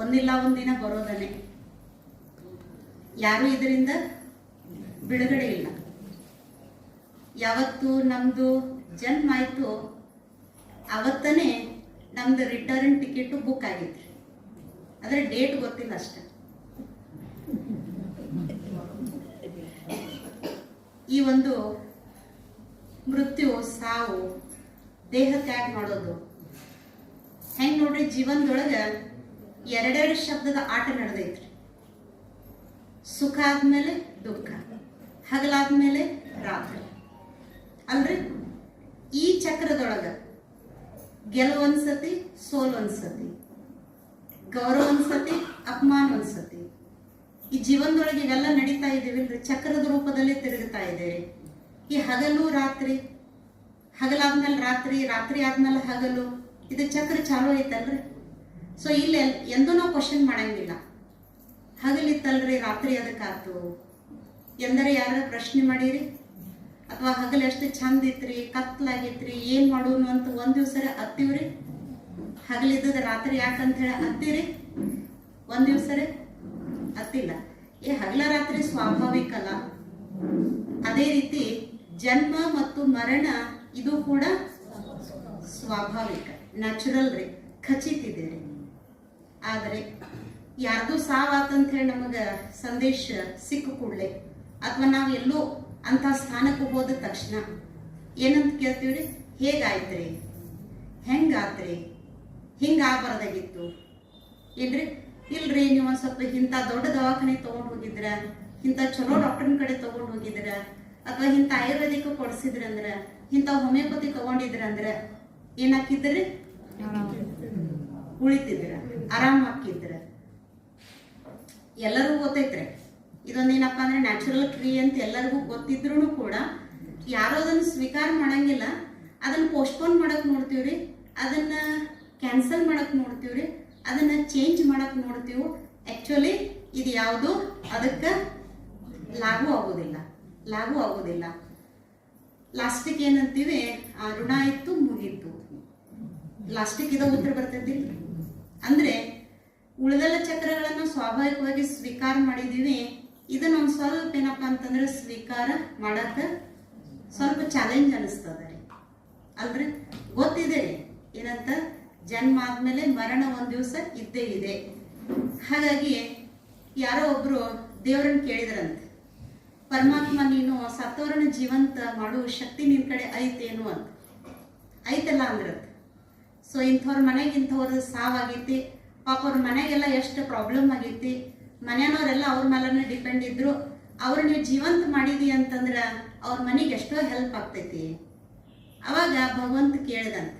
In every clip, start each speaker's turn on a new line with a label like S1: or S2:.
S1: ಒಂದಿಲ್ಲ ಒಂದಿನ ಬರೋದನೆ. ಯಾರು ಇದರಿಂದ ಬಿಡುಗಡೆ ಇಲ್ಲ. ಯಾವತ್ತು ನಮ್ದು ಜನ್ಮ ಆಯ್ತು ಅವತ್ತನೇ ನಮ್ದು ರಿಟರ್ನ್ ಟಿಕೆಟ್ ಬುಕ್ ಆಗಿತ್ತು. ಆದ್ರೆ ಡೇಟ್ ಗೊತ್ತಿಲ್ಲ ಅಷ್ಟೆ. ಈ ಒಂದು ಮೃತ್ಯು, ಸಾವು, ದೇಹ ತ್ಯಾಗ ಮಾಡೋದು ಹೆಂಗ್ ನೋಡ್ರಿ, ಜೀವನದೊಳಗ ಎರಡೆರಡು ಶಬ್ದದ ಆಟ ನಡೆದೈತ್ರಿ. ಸುಖ ಆದ್ಮೇಲೆ ದುಃಖ, ಹಗಲಾದ್ಮೇಲೆ ರಾತ್ರಿ ಅಲ್ರಿ. ಈ ಚಕ್ರದೊಳಗ ಗೆಲುವು ಒಂದ್ಸತಿ, ಸೋಲು ಒಂದ್ಸತಿ, ಗೌರವ ಒಂದ್ಸತಿ, ಅಪಮಾನ ಒಂದ್ಸತಿ. ಈ ಜೀವನದೊಳಗೆ ಇವೆಲ್ಲ ನಡೀತಾ ಇದೀವಿಲ್ರಿ, ಚಕ್ರದ ರೂಪದಲ್ಲಿ ತಿರುಗುತ್ತಾ ಇದ್ದೇವೆ. ಈ ಹಗಲು ರಾತ್ರಿ, ಹಗಲಾದ್ಮೇಲೆ ರಾತ್ರಿ, ರಾತ್ರಿ ಆದ್ಮೇಲೆ ಹಗಲು, ಇದು ಚಕ್ರ ಚಾಲು ಐತಲ್ರಿ. ಸೊ ಇಲ್ಲಿ ಎಂದೂ ನಾವು ಕ್ವಶನ್ ಮಾಡಂಗಿಲ್ಲ, ಹಗಲಿತ್ತಲ್ರಿ ರಾತ್ರಿ ಅದಕ್ಕಾತು ಎಂದರೆ ಯಾರ ಪ್ರಶ್ನೆ ಮಾಡಿರಿ? ಅಥವಾ ಹಗಲು ಎಷ್ಟು ಚಂದ ಇತ್ರಿ, ಕತ್ಲಾಗಿತ್ರಿ, ಏನ್ ಮಾಡೋನು ಅಂತ ಒಂದ್ ದಿವ್ಸರ ಹತ್ತಿವ್ರಿ? ಹಗಲಿದ್ದದ ರಾತ್ರಿ ಯಾಕಂತ ಹೇಳಿ ಹತ್ತಿರಿ? ಒಂದ್ ದಿವ್ಸರೇ ಹತ್ತಿಲ್ಲ. ಈ ಹಗಲ ರಾತ್ರಿ ಸ್ವಾಭಾವಿಕ ಅಲ್ಲ. ಅದೇ ರೀತಿ ಜನ್ಮ ಮತ್ತು ಮರಣ ಇದು ಕೂಡ ಸ್ವಾಭಾವಿಕ, ನ್ಯಾಚುರಲ್ ರೀ, ಖಚಿತ ಇದೆ ರೀ. ಆದರೆ ಯಾರ್ದು ಸಾವಾತಂತ ಹೇಳಿ ನಮಗ ಸಂದೇಶ ಸಿಕ್ಕ ಕೂಡಲೇ ಅಥವಾ ನಾವು ಎಲ್ಲೋ ಅಂತ ಸ್ಥಾನಕ್ಕೆ ಹೋದ ತಕ್ಷಣ ಏನಂತ ಕೇಳ್ತೀವ್ರಿ? ಹೇಗಾಯ್ತ್ರಿ, ಹೆಂಗಾತ್ರಿ, ಹಿಂಗಾಗಬಾರ್ದಾಗಿತ್ತು ಏನ್ರಿ? ಇಲ್ರಿ, ನೀವು ಒಂದ್ ಸ್ವಲ್ಪ ಇಂಥ ದೊಡ್ಡ ದವಾಖಾನೆ ತಗೊಂಡ್ ಹೋಗಿದ್ರ, ಇಂಥ ಚಲೋ ಡಾಕ್ಟರ್ನ ಕಡೆ ತಗೊಂಡ್ ಹೋಗಿದ್ರ, ಅಥವಾ ಇಂಥ ಆಯುರ್ವೇದಿಕ್ ಕೊಡ್ಸಿದ್ರಂದ್ರ, ಇಂಥ ಹೋಮಿಯೋಪತಿ ತಗೊಂಡಿದ್ರ ಅಂದ್ರ ಏನಾಕಿದ್ರಿ? ಉಳಿತಿದ್ರ, ಆರಾಮ್ ಹಾಕಿದ್ರ. ಎಲ್ಲರಿಗೂ ಗೊತ್ತೈತ್ರಿ ಇದೊಂದೇನಪ್ಪ ಅಂದ್ರೆ ನ್ಯಾಚುರಲ್ ಕ್ರಿಯೆ ಅಂತ ಎಲ್ಲರಿಗೂ ಗೊತ್ತಿದ್ರು ಕೂಡ ಯಾರು ಅದನ್ನ ಸ್ವೀಕಾರ ಮಾಡಂಗಿಲ್ಲ. ಅದನ್ನ ಪೋಸ್ಟ್ಪೋನ್ ಮಾಡಕ್ ನೋಡ್ತೀವ್ರಿ, ಅದನ್ನ ಕ್ಯಾನ್ಸಲ್ ಮಾಡಕ್ ನೋಡ್ತೀವ್ರಿ, ಅದನ್ನ ಚೇಂಜ್ ಮಾಡಕ್ ನೋಡ್ತೀವಿ. ಆಕ್ಚುಲಿ ಇದು ಯಾವುದು ಅದಕ್ಕೆ ಲಾಗೂ ಆಗೋದಿಲ್ಲ. ಲಾಸ್ಟಿಗೆ ಏನಂತೀವಿ? ಋಣ ಇತ್ತು, ಮುಗೀತು. ಲಾಸ್ಟಿಗೆ ಇದು ಉತ್ತರ ಬರ್ತೈತಿ. ಅಂದ್ರೆ ಉಳಿದೆಲ್ಲ ಚಕ್ರಗಳನ್ನ ಸ್ವಾಭಾವಿಕವಾಗಿ ಸ್ವೀಕಾರ ಮಾಡಿದೀವಿ. ಇದನ್ನ ಒಂದ್ ಸ್ವಲ್ಪ ಏನಪ್ಪಾ ಅಂತಂದ್ರೆ ಸ್ವೀಕಾರ ಮಾಡಕ ಸ್ವಲ್ಪ ಚಾಲೆಂಜ್ ಅನಿಸ್ತದ ರೀ, ಅಲ್ರಿ? ಗೊತ್ತಿದೆ ರೀ ಏನಂತ, ಜನ್ಮ ಆದ್ಮೇಲೆ ಮರಣ ಒಂದ್ ದಿವಸ ಇದ್ದೇ ಇದೆ. ಹಾಗಾಗಿ ಯಾರೋ ಒಬ್ರು ದೇವ್ರನ್ನ ಕೇಳಿದ್ರಂತೆ, ಪರಮಾತ್ಮ ನೀನು ಸತ್ತವರನ್ನ ಜೀವಂತ ಮಾಡುವ ಶಕ್ತಿ ನಿನ್ ಕಡೆ ಐತೇನು ಅಂತ. ಐತಲ್ಲ ಅಂದ್ರತ್. ಸೊ ಇಂಥವ್ರ ಮನೆಗೆ ಇಂಥವ್ರ ಸಾವಾಗೈತಿ, ಪಾಪ ಅವ್ರ ಮನೆಗೆಲ್ಲ ಎಷ್ಟು ಪ್ರಾಬ್ಲಮ್ ಆಗೈತಿ, ಮನೆಯವ್ರೆಲ್ಲ ಅವ್ರ ಮೇಲೇ ಡಿಪೆಂಡ್ ಇದ್ರು, ಅವ್ರು ನೀವು ಜೀವಂತ ಮಾಡಿದಿ ಅಂತಂದ್ರ ಅವ್ರ ಮನೆಗೆ ಎಷ್ಟೋ ಹೆಲ್ಪ್ ಆಗ್ತೈತಿ. ಅವಾಗ ಭಗವಂತ ಕೇಳಿದಂತ,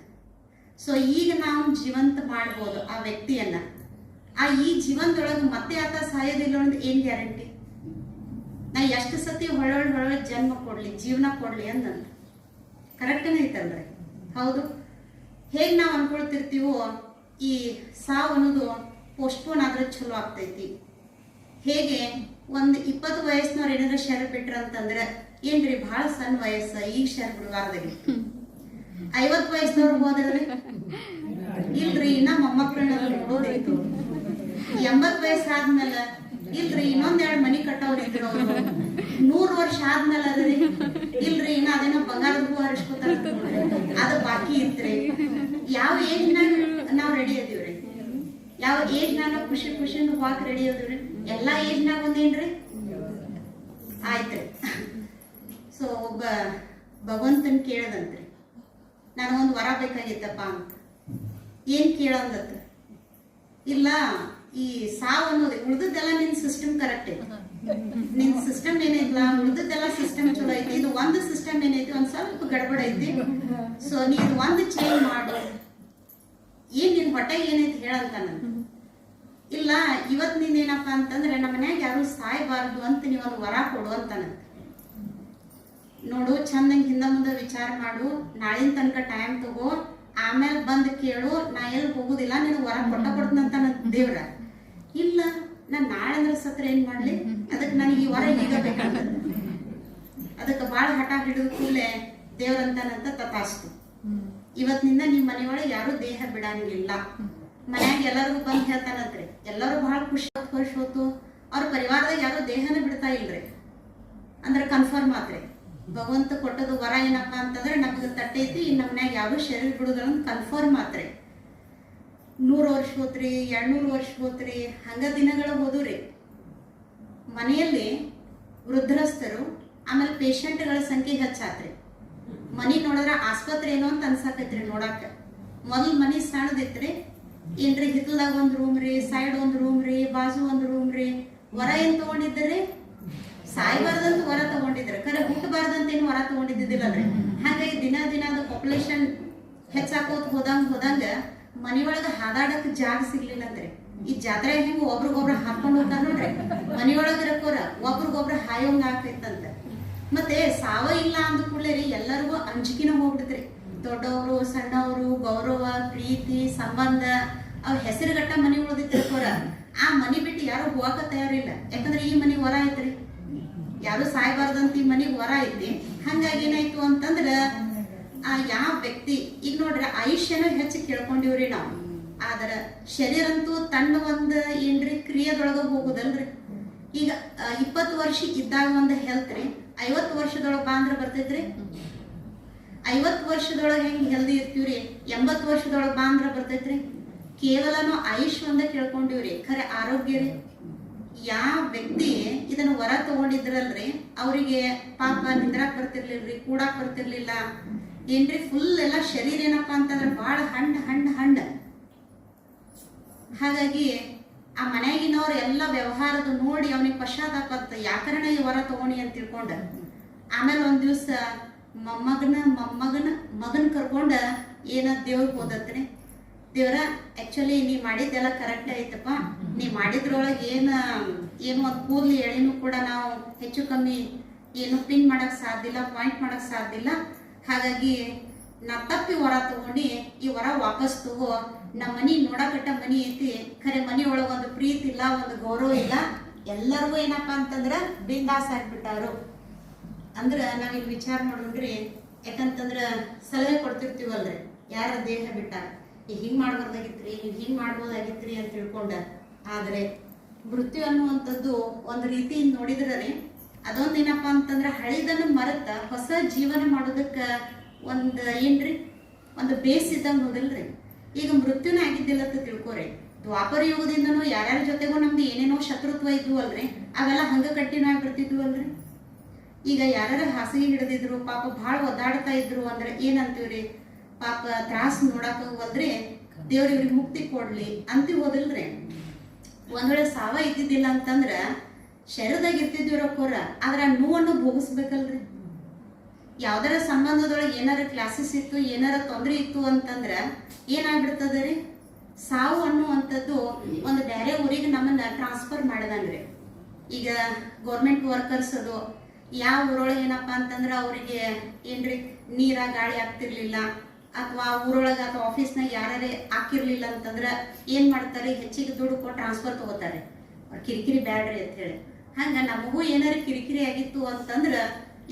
S1: ಸೊ ಈಗ ನಾವು ಜೀವಂತ ಮಾಡ್ಬೋದು ಆ ವ್ಯಕ್ತಿಯನ್ನ, ಈ ಜೀವನದೊಳಗೆ ಮತ್ತೆ ಆತ ಸಾಯೋದಿಲ್ಲ ಅನ್ನೋದು ಏನ್ ಗ್ಯಾರಂಟಿ? ನಾ ಎಷ್ಟು ಸತಿ ಹೊಳೊಳ್ ಜನ್ಮ ಕೊಡ್ಲಿ, ಜೀವನ ಕೊಡ್ಲಿ ಅಂದಂತ. ಕರೆಕ್ಟನೇ ಐತಲ್ರಿ? ಹೌದು. ಹೇಗೆ ನಾವು ಅನ್ಕೊಳ್ತಿರ್ತೀವೋ ಈ ಸಾವು ಅನ್ನೋದು ಪೋಸ್ಟ್ಪೋನ್ ಆದ್ರೆ ಚಲೋ ಆಗ್ತೈತಿ. ಹೇಗೆ ಒಂದು 20 ವಯಸ್ಸಿನವ್ರು ಏನಾದ್ರು ಶೇರ್ ಬಿಟ್ರ ಅಂತಂದ್ರೆ ಏನ್ರಿ ಬಹಳ ಸಣ್ಣ ವಯಸ್ಸ, ಈಗ ಶೇರ್ ಬಿಡಬಾರ್ದಾಗಿ. 50 ವಯಸ್ಸಿನವ್ರು ಹೋದ್ರೆ ಇಲ್ರಿ ಇನ್ನ ಮೊಮ್ಮಕ್ಕಳನ್ನ ನೋಡೋದಿತ್ತು. 80 ವಯಸ್ಸಾದ್ಮೇಲೆ ಇಲ್ರಿ ಇನ್ನೊಂದೆರಡು ಮನಿ ಕಟ್ಟೋರು ಇದ್ರು ಅವರು. 100 ವರ್ಷ ಆದ್ಮೇಲೆ ಅದ್ರಿ ಇಲ್ರಿ ಇನ್ನ ಅದೇನೋ ಬಂಗಾರದ ಹೂ ಹರಿಸ್ಕೊತಾರ, ಅದು ಬಾಕಿ ಇತ್ರಿ. ಯಾವ ಏಜ್ನಾಗ ನಾವು ರೆಡಿ ಅದೀವ್ರಿ? ಯಾವ ಏಜ್ನಾಗ ನಾವು ಖುಷಿಯಿಂದ ಹೋಗಕ್ ರೆಡಿ ಅದೀವ್ರಿ? ಎಲ್ಲಾ ಏಜ್ನಾಗ ಒಂದೇನ್ರಿ ಆಯ್ತ್ರಿ. ಸೊ ಒಬ್ಬ ಭಗವಂತನ್ ಕೇಳದಂತ್ರಿ, ನನಗೊಂದು ವರ ಬೇಕಾಗಿತ್ತಪ್ಪ ಅಂತ. ಏನ್ ಕೇಳಂದತ್ತ? ಇಲ್ಲ, ಈ ಸಾವು ಅನ್ನೋದು ಉಳಿದದ್ದೆಲ್ಲ ನಿನ್ ಸಿಸ್ಟಮ್ ಕರೆಕ್ಟ್ ಐತಿ, ನಿನ್ ಸಿಸ್ಟಮ್ ಏನೈತಿಲ್ಲ ಉಳಿದದ್ದೆಲ್ಲ ಸಿಸ್ಟಮ್ ಚಲೋ ಐತಿ, ಇದು ಒಂದು ಸಿಸ್ಟಮ್ ಏನೈತಿ ಒಂದ್ ಸ್ವಲ್ಪ ಗಡ್ಬಡ ಐತಿ. ಸೊ ನೀನ್ ಒಂದು ಚೇಂಜ್ ಮಾಡು. ಏನ್ ನಿನ್ ಹೊಟ್ಟೆಗೆ ಏನೈತಿ ಹೇಳಂತಾನ. ಇಲ್ಲ, ಇವತ್ ನೀನೇನಪ್ಪಾ ಅಂತಂದ್ರೆ ನಮ್ಮ ಮನ್ಯಾಗ ಯಾರು ಸಾಯ್ಬಾರ್ದು ಅಂತ ನೀವೊಂದು ವರ ಕೊಡು ಅಂತಾನಂತ. ನೋಡು, ಚಂದಂಗ್ ಹಿಂದ ಮುಂದೆ ವಿಚಾರ ಮಾಡು, ನಾಳಿನ ತನಕ ಟೈಮ್ ತಗೋ, ಆಮೇಲೆ ಬಂದ್ ಕೇಳು, ನಾ ಎಲ್ಲಿ ಹೋಗುದಿಲ್ಲ, ನೀನು ವರ ಕೊಡ್ತಂತ ದೇವ್ರ. ಇಲ್ಲ, ನಾನ್ ನಾಳೆ ಅಂದ್ರೆ ಸತ್ರ ಏನ್ ಮಾಡ್ಲಿ, ಅದಕ್ಕೆ ನನಗೆ ಈ ವರ ಈಗ ಬೇಕಂತ. ಅದಕ್ಕೆ ಬಾಳ ಹಠ ಹಿಡಿದು ಕೂಲೆ ದೇವ್ರಂತಾನಂತ ತಥಾಸ್ತು. ಇವತ್ತಿನಿಂದ ನಿಮ್ ಮನೆಯೊಳಗೆ ಯಾರು ದೇಹ ಬಿಡಂಗಿಲ್ಲ. ಮನ್ಯಾಗ ಎಲ್ಲರಿಗೂ ಬಂದು ಹೇಳ್ತಾನಂತ್ರಿ. ಎಲ್ಲರೂ ಬಹಳ ಖುಷಿ ಹೋತು. ಅವ್ರ ಪರಿವಾರದಾಗ ಯಾರು ದೇಹನ ಬಿಡ್ತಾ ಇಲ್ರಿ. ಅಂದ್ರೆ ಕನ್ಫರ್ಮ್ ಆತ್ರಿ, ಭಗವಂತ ಕೊಟ್ಟದು ವರ ಏನಪ್ಪ ಅಂತಂದ್ರೆ ನಮ್ಗೆ ತಟ್ಟೈತಿ, ನಮ್ಮ ಮನ್ಯಾಗ ಯಾರು ಶರೀರ ಬಿಡುದಂತ ಕನ್ಫರ್ಮ್ ಆತ್ರಿ. 100 ವರ್ಷ ಹೋತ್ರಿ, 200 ವರ್ಷ ಹೋತ್ರಿ, ಹಂಗ ದಿನಗಳು ಹೋದ್ರಿ. ಮನೆಯಲ್ಲಿ ವೃದ್ಧರಸ್ಥರು ಆಮೇಲೆ ಪೇಷಂಟ್ಗಳ ಸಂಖ್ಯೆ ಹೆಚ್ಚಾತ್ರಿ. ಮನಿ ನೋಡಿದ್ರೆ ಆಸ್ಪತ್ರೆ ಏನೋ ಅಂತ ಅನ್ಸಾಕೈತ್ರಿ ನೋಡಾಕ. ಮೊದಲು ಮನಿ ಸಣ್ಣದಿತ್ರಿ, ಏನ್ರಿ ಹಿತ್ತಲ್ದಾಗ ಒಂದು ರೂಮ್ ರೀ, ಸೈಡ್ ಒಂದು ರೂಮ್ ರೀ, ಬಾಜು ಒಂದು ರೂಮ್ ರೀ. ವರ ಏನ್ ತಗೊಂಡಿದ್ರಿ? ಸಾಯ್ಬಾರ್ದಂತ ವರ ತಗೊಂಡಿದ್ರೆ, ಖರೆ ಹುಟ್ಟಬಾರ್ದಂತ ಏನು ವರ ತಗೊಂಡಿದ್ದಿಲ್ಲಲ್ರಿ. ಹಾಗಾಗಿ ದಿನ ದಿನ ಅದು ಪಾಪ್ಯುಲೇಷನ್ ಹೆಚ್ಚಾಕೋತ್ ಹೋದಂಗ ಮನಿಯೊಳಗ ಹಾದಾಡಕ್ ಜಾಗ ಸಿಗ್ಲಿಲ್ಲಂತ್ರಿ. ಈ ಜಾತ್ರೆ ಹೆಂಗ ಒಬ್ರಿಗೊಬ್ರ ಹಾಕೊಂಡು ಹೋಗ್ತಾರ ನೋಡ್ರಿ, ಮನಿಯೊಳಗ ಇರಕೋರ ಒಬ್ರಿಗೊಬ್ರ ಹಾಯೋಂಗ್ ಆಗ್ತೈತಂತ. ಮತ್ತೆ ಸಾವ ಇಲ್ಲ ಅಂದ ಕೂಡಲೇ ರೀ ಎಲ್ಲರಿಗೂ ಅಂಜಿಕಿನ ಹೋಗ್ಬಿಡ್ತ್ರಿ. ದೊಡ್ಡವರು ಸಣ್ಣವರು ಗೌರವ ಪ್ರೀತಿ ಸಂಬಂಧ ಅವ್ರ ಹೆಸರುಗಟ್ಟ ಮನಿ ಉಳಿದಿರ್ಕೋರ. ಆ ಮನಿ ಬಿಟ್ಟು ಯಾರು ಹೋಗಕ ತಯಾರಿಲ್ಲ. ಯಾಕಂದ್ರೆ ಈ ಮನಿ ವರ ಐತ್ರಿ, ಯಾರು ಸಾಯ್ಬಾರ್ದಂತ ಈ ಮನಿಗ್ ವರ ಐತಿ. ಹಂಗಾಗಿ ಏನಾಯ್ತು ಅಂತಂದ್ರ ಆ ಯಾವ ವ್ಯಕ್ತಿ ಈಗ ನೋಡ್ರಿ ಆಯುಷ್ಯನ ಹೆಚ್ಚು ಕೇಳ್ಕೊಂಡಿವ್ರಿ ನಾವು. ಆದ್ರ ಶರೀರ ಅಂತೂ ತನ್ನ ಒಂದ್ ಏನ್ರಿ ಕ್ರಿಯೆದೊಳಗ ಹೋಗುದಲ್ರಿ. ಈಗ 20 ವರ್ಷ ಇದ್ದಾಗ ಒಂದ್ ಹೆಲ್ತ್ ರೀ, 50 ವರ್ಷದೊಳಗ ಬಾ ಅಂದ್ರ ಬರ್ತೈತ್ರಿ. 50 ವರ್ಷದೊಳಗ ಹೆಂಗ್ ಹೆಲ್ದಿ ಇರ್ತೀವ್ರಿ, 80 ವರ್ಷದೊಳಗ ಬಾ ಅಂದ್ರ ಬರ್ತೈತ್ರಿ. ಕೇವಲ ನಾವು ಆಯುಷ್ ಒಂದ ಕೇಳ್ಕೊಂಡಿವ್ರಿ, ಖರೆ ಆರೋಗ್ಯ ರೀ. ಯಾವ ವ್ಯಕ್ತಿ ಇದನ್ನ ವರ ತಗೊಂಡಿದ್ರಲ್ರಿ ಅವ್ರಿಗೆ ಪಾಪ ನಿಂದ್ರಾಕ್ ಬರ್ತಿರ್ಲಿಲ್ರಿ, ಕೂಡಾಕ್ ಬರ್ತಿರ್ಲಿಲ್ಲ ಏನ್ರಿ. ಫುಲ್ ಎಲ್ಲ ಶರೀರ ಏನಪ್ಪಾ ಅಂತಂದ್ರೆ ಬಹಳ ಹಣ್ಣ. ಹಾಗಾಗಿ ಆ ಮನೆಯಾಗಿನವ್ರು ಎಲ್ಲ ವ್ಯವಹಾರದ ನೋಡಿ ಅವನಿಗೆ ಪಶ್ಚಾತ್ತಾಪ ಯಾಕರಣ ಈ ವರ ತಗೋಣಿ ಅಂತ ತಿಳ್ಕೊಂಡ. ಆಮೇಲೆ ಒಂದ್ ದಿವ್ಸ ಮಗನ್ ಕರ್ಕೊಂಡ ಏನ ದೇವ್ರಿಗೆ ಹೋದತ್ರಿ. ದೇವ್ರ ಆಕ್ಚುಲಿ ನೀ ಮಾಡಿದ್ದೆಲ್ಲ ಕರೆಕ್ಟ್ ಐತಪ್ಪ, ನೀ ಮಾಡಿದ್ರೊಳಗೆ ಏನು ಒಂದ್ ಕೂದ್ಲಿ ಎಳೆನೂ ಕೂಡ ನಾವು ಹೆಚ್ಚು ಕಮ್ಮಿ ಏನು ಪಿನ್ ಮಾಡಕ್ ಸಾಧ್ಯ ಇಲ್ಲ, ಪಾಯಿಂಟ್ ಮಾಡಕ್ ಸಾಧ್ಯ ಇಲ್ಲ. ಹಾಗಾಗಿ ನಾ ತಪ್ಪಿ ವರ ತಗೊಂಡು ಈ ವರ ವಾಪಸ್ ತಗೋ. ನಮ್ಮ ಮನಿ ನೋಡಕಟ್ಟ ಮನಿ ಐತಿ, ಖರೆ ಮನಿ ಒಳಗ ಒಂದು ಪ್ರೀತಿ ಇಲ್ಲ, ಒಂದು ಗೌರವ ಇಲ್ಲ. ಎಲ್ಲರಿಗೂ ಏನಪ್ಪಾ ಅಂತಂದ್ರ ಬಿಂದಾಸ್ ಆಗ್ಬಿಟ್ಟಾರು. ಅಂದ್ರ ನಾವಿಲ್ಲಿ ವಿಚಾರ ಮಾಡೋಣ್ರಿ. ಯಾಕಂತಂದ್ರ ಸಲಹೆ ಕೊಡ್ತಿರ್ತೀವಲ್ರಿ, ಯಾರ ದೇಹ ಬಿಟ್ಟಾರ ಈಗ ಹಿಂಗ್ ಮಾಡ್ಬಾರ್ದಾಗಿತ್ರಿ, ನೀವು ಹಿಂಗ್ ಮಾಡ್ಬೋದಾಗಿತ್ರಿ ಅಂತ ತಿಳ್ಕೊಂಡ. ಆದ್ರೆ ಮೃತ್ಯು ಅನ್ನುವಂಥದ್ದು ಒಂದ್ ರೀತಿಯಿಂದ ನೋಡಿದ್ರಿ ಅದೊಂದೇನಪ್ಪಾ ಅಂತಂದ್ರ ಹಳಿದನ್ನ ಮರೆತ ಹೊಸ ಜೀವನ ಮಾಡೋದಕ್ಕ ಒಂದ್ ಏನ್ರಿ ಒಂದು ಬೇಸ್ ಇದ್ದಂಗ ಹೋದಿಲ್ರಿ. ಈಗ ಮೃತ್ಯುನ ಆಗಿದ್ದಿಲ್ಲ ಅಂತ ತಿಳ್ಕೊರಿ. ದ್ವಾಪರ ಯುಗದಿಂದನೂ ಯಾರ್ಯಾರ ಜೊತೆಗೂ ನಮ್ದು ಏನೇನೋ ಶತ್ರುತ್ವ ಇದ್ವು ಅಲ್ರಿ, ಅವೆಲ್ಲ ಹಂಗ ಕಂಟಿನ್ಯೂ ಆಗ್ಬಿಡ್ತಿದ್ವು ಅಲ್ರಿ. ಈಗ ಯಾರ್ಯಾರ ಹಾಸಿಗೆ ಹಿಡಿದಿದ್ರು ಪಾಪ ಭಾಳ ಒದ್ದಾಡ್ತಾ ಇದ್ರು ಅಂದ್ರೆ ಏನಂತೀವ್ರಿ, ಪಾಪ ತ್ರಾಸ್ ನೋಡಕ್ ಹೋಗಲ್ರಿ, ದೇವ್ರ ಇವ್ರಿಗೆ ಮುಕ್ತಿ ಕೊಡ್ಲಿ ಅಂತೀವಿ ಹೋದಿಲ್ರಿ. ಒಂದ್ ವೇಳೆ ಸಾವ ಇದ್ದಿದ್ದಿಲ್ಲ ಅಂತಂದ್ರ ಶರೀರದಾಗ ಇರ್ತಿದ್ವಿರಕ್ಕೋರ, ಆದ್ರ ನೋವನ್ನು ಭೋಗಿಸ್ಬೇಕಲ್ರಿ. ಯಾವ್ದಾರ ಸಂಬಂಧದೊಳಗೆ ಏನಾರ ಕ್ಲಾಸಸ್ ಇತ್ತು, ಏನಾರ ತೊಂದರೆ ಇತ್ತು ಅಂತಂದ್ರ ಏನಾಗ್ಬಿಡ್ತದ್ರಿ, ಸಾವು ಅನ್ನುವಂಥದ್ದು ಒಂದು ಬೇರೆ ಊರಿಗೆ ನಮ್ಮನ್ನ ಟ್ರಾನ್ಸ್ಫರ್ ಮಾಡದಂಗ್ರಿ. ಈಗ ಗೌರ್ಮೆಂಟ್ ವರ್ಕರ್ಸ್ ಅದು ಯಾವ ಊರೊಳಗೆ ಏನಪ್ಪಾ ಅಂತಂದ್ರ ಅವ್ರಿಗೆ ಏನ್ರಿ ನೀರ ಗಾಳಿ ಆಗ್ತಿರ್ಲಿಲ್ಲ, ಅಥವಾ ಊರೊಳಗ ಅಥವಾ ಆಫೀಸ್ನಾಗ ಯಾರೇ ಹಾಕಿರ್ಲಿಲ್ಲ ಅಂತಂದ್ರ ಏನ್ ಮಾಡ್ತಾರೆ, ಹೆಚ್ಚಿಗೆ ದುಡ್ಡು ಕೊಟ್ಟು ಟ್ರಾನ್ಸ್ಫರ್ ತಗೋತಾರೆ, ಕಿರಿಕಿರಿ ಬ್ಯಾಡ್ರಿ ಅಂತ ಹೇಳಿ. ಹಂಗ ನಮಗೂ ಏನಾರ ಕಿರಿಕಿರಿ ಆಗಿತ್ತು ಅಂತಂದ್ರ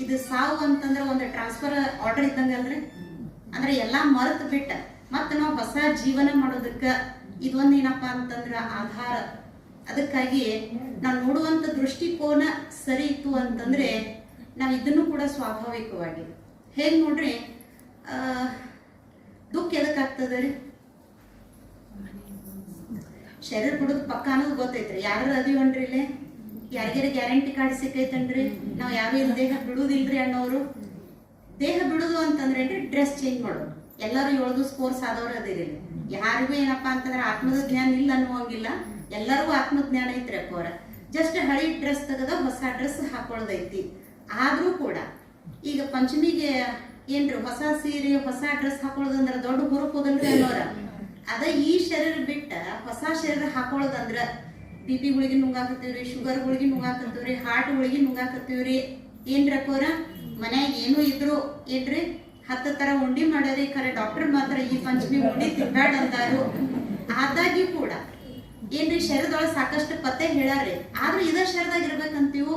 S1: ಇದು ಸಾವು ಅಂತಂದ್ರ ಒಂದು ಟ್ರಾನ್ಸ್ಫರ್ ಆರ್ಡರ್ ಇದ್ದಂಗಲ್ರಿ. ಅಂದ್ರೆ ಎಲ್ಲಾ ಮರೆತು ಬಿಟ್ಟ ಮತ್ತ ನಾವು ಹೊಸ ಜೀವನ ಮಾಡೋದಕ್ಕ ಇದೊಂದು ಏನಪ್ಪಾ ಅಂತಂದ್ರ ಆಧಾರ. ಅದಕ್ಕಾಗಿ ನಾವು ನೋಡುವಂತ ದೃಷ್ಟಿಕೋನ ಸರಿ ಇತ್ತು ಅಂತಂದ್ರೆ ನಾವ್ ಇದನ್ನು ಕೂಡ ಸ್ವಾಭಾವಿಕವಾಗಿ ಹೇಗ್ ನೋಡ್ರಿ, ದುಃಖ ಎದಕ್ಕಾಗ್ತದ್ರಿ, ಶರೀರ ಬಿಡುದು ಪಕ್ಕ ಅನ್ನೋದು ಗೊತ್ತೈತ್ರಿ. ಯಾರು ಅದೀವನ್ರಿ ಇಲ್ಲಿ, ಯಾರಿಗಾರ ಗ್ಯಾರಂಟಿ ಕಾರ್ಡ್ ಸಿಕ್ಕೈತನ್ರಿ, ನಾವ್ ಯಾರು ಇಲ್ಲಿ ದೇಹ ಬಿಡುದಿಲ್ರಿ ಅನ್ನೋರು. ದೇಹ ಬಿಡುದು ಅಂತಂದ್ರೆ ಡ್ರೆಸ್ ಚೇಂಜ್ ಮಾಡೋದು. ಎಲ್ಲರೂ 7 ದಿವಸ ಕೋರ್ಸ್ ಆದವ್ರು ಅದಿರಿ, ಯಾರಿಗೂ ಏನಪ್ಪಾ ಅಂತಂದ್ರೆ ಆತ್ಮದ ಜ್ಞಾನ ಇಲ್ಲ ಅನ್ನುವಂಗಿಲ್ಲ, ಎಲ್ಲರಿಗೂ ಆತ್ಮಜ್ಞಾನ ಐತ್ರಿ ಅಪ್ಪವ್ರ. ಜಸ್ಟ್ ಹಳಿ ಡ್ರೆಸ್ ತೆಗೆದ ಹೊಸ ಡ್ರೆಸ್ ಹಾಕೊಳ್ಳೋದೈತಿ. ಆದ್ರೂ ಕೂಡ ಈಗ ಪಂಚಮಿಗೆ ಏನ್ರಿ ಹೊಸ ಸೀರೆ ಹೊಸ ಡ್ರೆಸ್ ಹಾಕೊಳ್ಳೋದಂದ್ರ ದೊಡ್ಡ ಹುರುಪೋದಲ್ರಿ ಅನ್ನೋರ. ಅದ ಈ ಶರೀರ ಬಿಟ್ಟ ಹೊಸ ಶರೀರ ಹಾಕೊಳ್ಳೋದಂದ್ರ BP ಗುಳಿಗೆ ನುಂಗಾಕತ್ತೀವ್ರಿ, ಶುಗರ್ ಗುಳಿಗೆ ನುಂಗಾಕತ್ತೀವ್ರಿ, ಹಾರ್ಟ್ ಗುಳಿಗೆ ನುಂಗಾಕತ್ತೀವ್ರಿ. ಏನ್ರಿ ಅಪ್ಪವ್ರ ಮನ್ಯಾಗ ಏನು ಇದ್ರು ಏನ್ರಿ 10 ತರ ಉಂಡಿ ಮಾಡ್ಯಾರಿ, ಖರೆ ಡಾಕ್ಟರ್ ಮಾತ್ರ ಈ ಪಂಚಮಿ ಉಂಡಿ ತಿನ್ಬ್ಯಾಡ ಅಂತಾರು. ಆದಾಗ್ಯೂ ಕೂಡ ಏನ್ರಿ ಶರೀರದೊಳಗೆ ಸಾಕಷ್ಟು ಪತ್ತೆ ಹೇಳಾರಿ, ಆದ್ರೂ ಇದ ಶರೀರದಾಗ ಇರ್ಬೇಕಂತೀವು.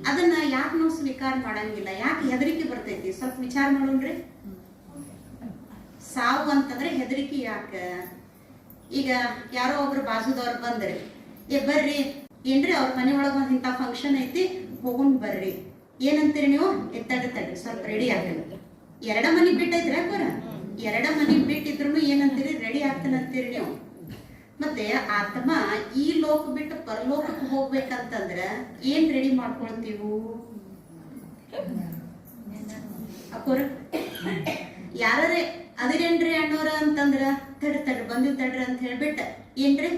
S1: ಅದನ್ನ ಯಾಕೆ ನಾವು ಸ್ವೀಕಾರ ಮಾಡಂಗಿಲ್ಲ, ಯಾಕೆ ಹೆದರಿಕೆ ಬರ್ತೈತಿ? ಸ್ವಲ್ಪ ವಿಚಾರ ಮಾಡೋಣ್ರಿ. ಸಾವು ಅಂತಂದ್ರೆ ಹೆದರಿಕೆ ಯಾಕ? ಈಗ ಯಾರೋ ಒಬ್ರು ಬಾಜುದವ್ರು ಬಂದ್ರಿ, ಬರ್ರಿ ಏನ್ರಿ ಅವ್ರ ಮನೆ ಒಳಗೆ ಒಂದು ಇಂಥ ಫಂಕ್ಷನ್ ಐತಿ, ಹೋಗೊಂಡ್ ಬರ್ರಿ. ಏನಂತೀರಿ ನೀವು? ತಡ್ರಿ ಸ್ವಲ್ಪ ರೆಡಿ ಆಗ್ತೇನೆ. 2 ಮನೆ ಬಿಟ್ಟೈತ್ರಿ ಅಕ್ಕೋರ, 2 ಮನೆ ಬಿಟ್ಟಿದ್ರು ಏನಂತೀರಿ? ರೆಡಿ ಆಗ್ತೇನೆ ಅಂತೀರಿ ನೀವು. ಮತ್ತೆ ಆತ್ಮ ಈ ಲೋಕ ಬಿಟ್ಟು ಪರಲೋಕಕ್ಕೆ ಹೋಗ್ಬೇಕಂತಂದ್ರ ಏನ್ ರೆಡಿ ಮಾಡ್ಕೊಳ್ತೀವು ಅಕ್ಕೋರ? ಯಾರೇ ಅದಿರೇನ್ರಿ ಅಣ್ಣೋರ ಅಂತಂದ್ರ ತಡ್ರಿ ಬಂದಿವ್ ತಡ್ರಿ ಅಂತ ಹೇಳ್ಬಿಟ್ಟ ಏನ್ರಿ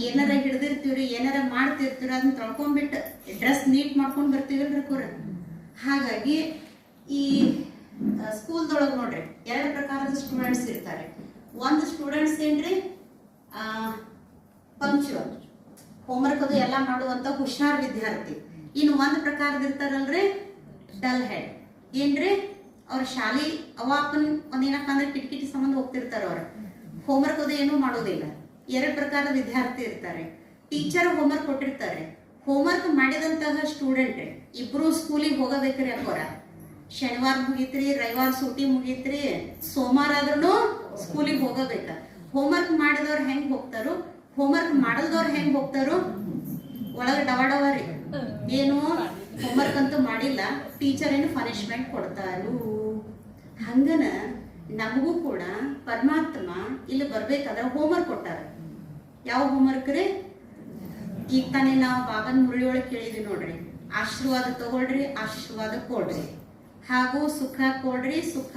S1: ಏನಾರ ಹಿಡ್ದಿರ್ತೀವ್ರಿ, ಏನಾರ ಮಾಡ್ತಿರ್ತೀವ್ರಿ, ಅದನ್ನ ತೊಳ್ಕೊಂಡ್ಬಿಟ್ಟು ಡ್ರೆಸ್ ನೀಟ್ ಮಾಡ್ಕೊಂಡ್ ಬರ್ತೀವಲ್ರಿ ಅಕ್ಕೋರ. ಹಾಗಾಗಿ ಈ ಸ್ಕೂಲ್ದೊಳಗೆ ನೋಡ್ರಿ 2 ಪ್ರಕಾರದ ಸ್ಟೂಡೆಂಟ್ಸ್ ಇರ್ತಾರೆ. ಒಂದು ಸ್ಟೂಡೆಂಟ್ಸ್ ಏನ್ರಿ ಪಂಕ್ಚುವಲ್, ಹೋಮ್ವರ್ಕ್ ಅದು ಎಲ್ಲ ಮಾಡುವಂತ ಹುಷಾರ್ ವಿದ್ಯಾರ್ಥಿ. ಇನ್ನು ಒಂದು ಪ್ರಕಾರದ ಇರ್ತಾರಲ್ರಿ ಡಲ್ ಹೆಡ್, ಏನ್ರಿ ಅವ್ರ ಶಾಲಿ ಅವಾಪನ್ ಒಂದೇನಪ್ಪ ಅಂದ್ರೆ ಕಿಟಕಿಟಿ ಸಂಬಂಧ ಹೋಗ್ತಿರ್ತಾರ, ಅವ್ರ ಹೋಮ್ವರ್ಕ್ ಅದು ಏನೂ ಮಾಡೋದಿಲ್ಲ. 2 ಪ್ರಕಾರದ ವಿದ್ಯಾರ್ಥಿ ಇರ್ತಾರೆ. ಟೀಚರ್ ಹೋಮ್ವರ್ಕ್ ಕೊಟ್ಟಿರ್ತಾರೆ, ಹೋಮ್ವರ್ಕ್ ಮಾಡಿದಂತಹ ಸ್ಟೂಡೆಂಟ್ ಇಬ್ರು ಸ್ಕೂಲಿಗೆ ಹೋಗಬೇಕ್ರಿ ಅಕ್ಕೋರ. ಶನಿವಾರ ಮುಗೀತ್ರಿ, ರವಿವಾರ ಸೂಟಿ ಮುಗೀತ್ರಿ, ಸೋಮವಾರ ಆದ್ರೂ ಸ್ಕೂಲಿಗೆ ಹೋಗಬೇಕ. ಹೋಮ್ವರ್ಕ್ ಮಾಡಿದವ್ರು ಹೆಂಗ್ ಹೋಗ್ತಾರೋ, ಹೋಮ್ವರ್ಕ್ ಮಾಡಲ್ದವ್ರು ಹೆಂಗ್ ಹೋಗ್ತಾರೋ ಒಳಗೆ ಡವಾಡವರಿ. ಏನು ಹೋಮ್ವರ್ಕ್ ಅಂತೂ ಮಾಡಿಲ್ಲ, ಟೀಚರ್ ಏನು ಪನಿಷ್ಮೆಂಟ್ ಕೊಡ್ತಾರು. ಹಂಗನ ನಮಗೂ ಕೂಡ ಪರಮಾತ್ಮ ಇಲ್ಲಿ ಬರ್ಬೇಕಾದ್ರೆ ಹೋಮ್ವರ್ಕ್ ಕೊಟ್ಟಾರ. ಯಾವ ಹೋಮ್ವರ್ಕ್ ರೀ? ಈಗ ತಾನೇ ನಾವು ಬಾಬನ್ ಮುರಳಿ ಒಳಗೆ ಕೇಳಿದ್ವಿ ನೋಡ್ರಿ, ಆಶೀರ್ವಾದ ತಗೊಳ್ರಿ, ಆಶೀರ್ವಾದ ಕೊಡ್ರಿ, ಹಾಗೂ ಸುಖ ಕೊಡ್ರಿ, ಸುಖ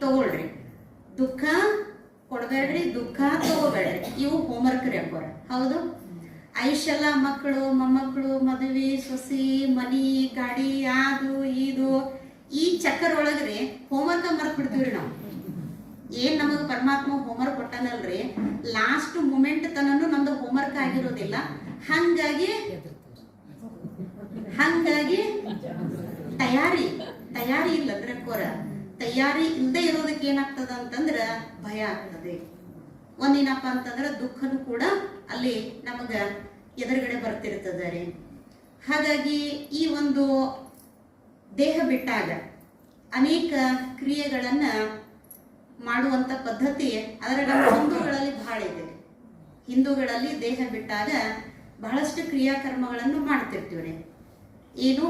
S1: ತಗೊಳ್ರಿ, ದುಃಖ ಕೊಡ್ಬೇಡ್ರಿ, ದುಃಖ ತಗೋಬೇಡ್ರಿ. ಇವು ಹೋಮ್ವರ್ಕ್ ರೀ ಅಕ್ಕೋರ. ಹೌದು, ಆಯುಷ್ಯೆಲ್ಲ ಮಕ್ಕಳು ಮೊಮ್ಮಕ್ಕಳು ಮದುವೆ ಸೊಸಿ ಮನಿ ಗಾಡಿ ಅದು ಇದು ಈ ಚಕ್ಕರ್ ಒಳಗ್ರಿ ಹೋಮ್ವರ್ಕ್ ಮರ್ತ್ ಬಿಡ್ತೀವ್ರಿ ನಾವು. ಏನ್ ನಮಗ್ ಪರಮಾತ್ಮ ಹೋಮ್ವರ್ಕ್ ಕೊಟ್ಟಾನಲ್ರಿ, ಲಾಸ್ಟ್ ಮೂಮೆಂಟ್ ತನನು ನಮ್ದು ಹೋಮ್ವರ್ಕ್ ಆಗಿರೋದಿಲ್ಲ. ಹಂಗಾಗಿ ತಯಾರಿ ಇಲ್ಲಂದ್ರೆ ಅಕ್ಕೋರ, ತಯಾರಿ ಇಲ್ಲದೆ ಇರೋದಕ್ಕೆ ಏನಾಗ್ತದ ಅಂತಂದ್ರ ಭಯ ಆಗ್ತದೆ. ಒಂದೇನಪ್ಪ ಅಂತಂದ್ರ ದುಃಖನು ಕೂಡ ಅಲ್ಲಿ ನಮಗ ಎದುರುಗಡೆ ಬರ್ತಿರ್ತದ ರೀ. ಹಾಗಾಗಿ ಈ ಒಂದು ದೇಹ ಬಿಟ್ಟಾಗ ಅನೇಕ ಕ್ರಿಯೆಗಳನ್ನ ಮಾಡುವಂತ ಪದ್ಧತಿ ಅದರ ಹಿಂದೂಗಳಲ್ಲಿ ಬಹಳ ಇದೆ. ಹಿಂದೂಗಳಲ್ಲಿ ದೇಹ ಬಿಟ್ಟಾಗ ಬಹಳಷ್ಟು ಕ್ರಿಯಾಕರ್ಮಗಳನ್ನು ಮಾಡ್ತಿರ್ತೀವ್ರಿ. ಏನು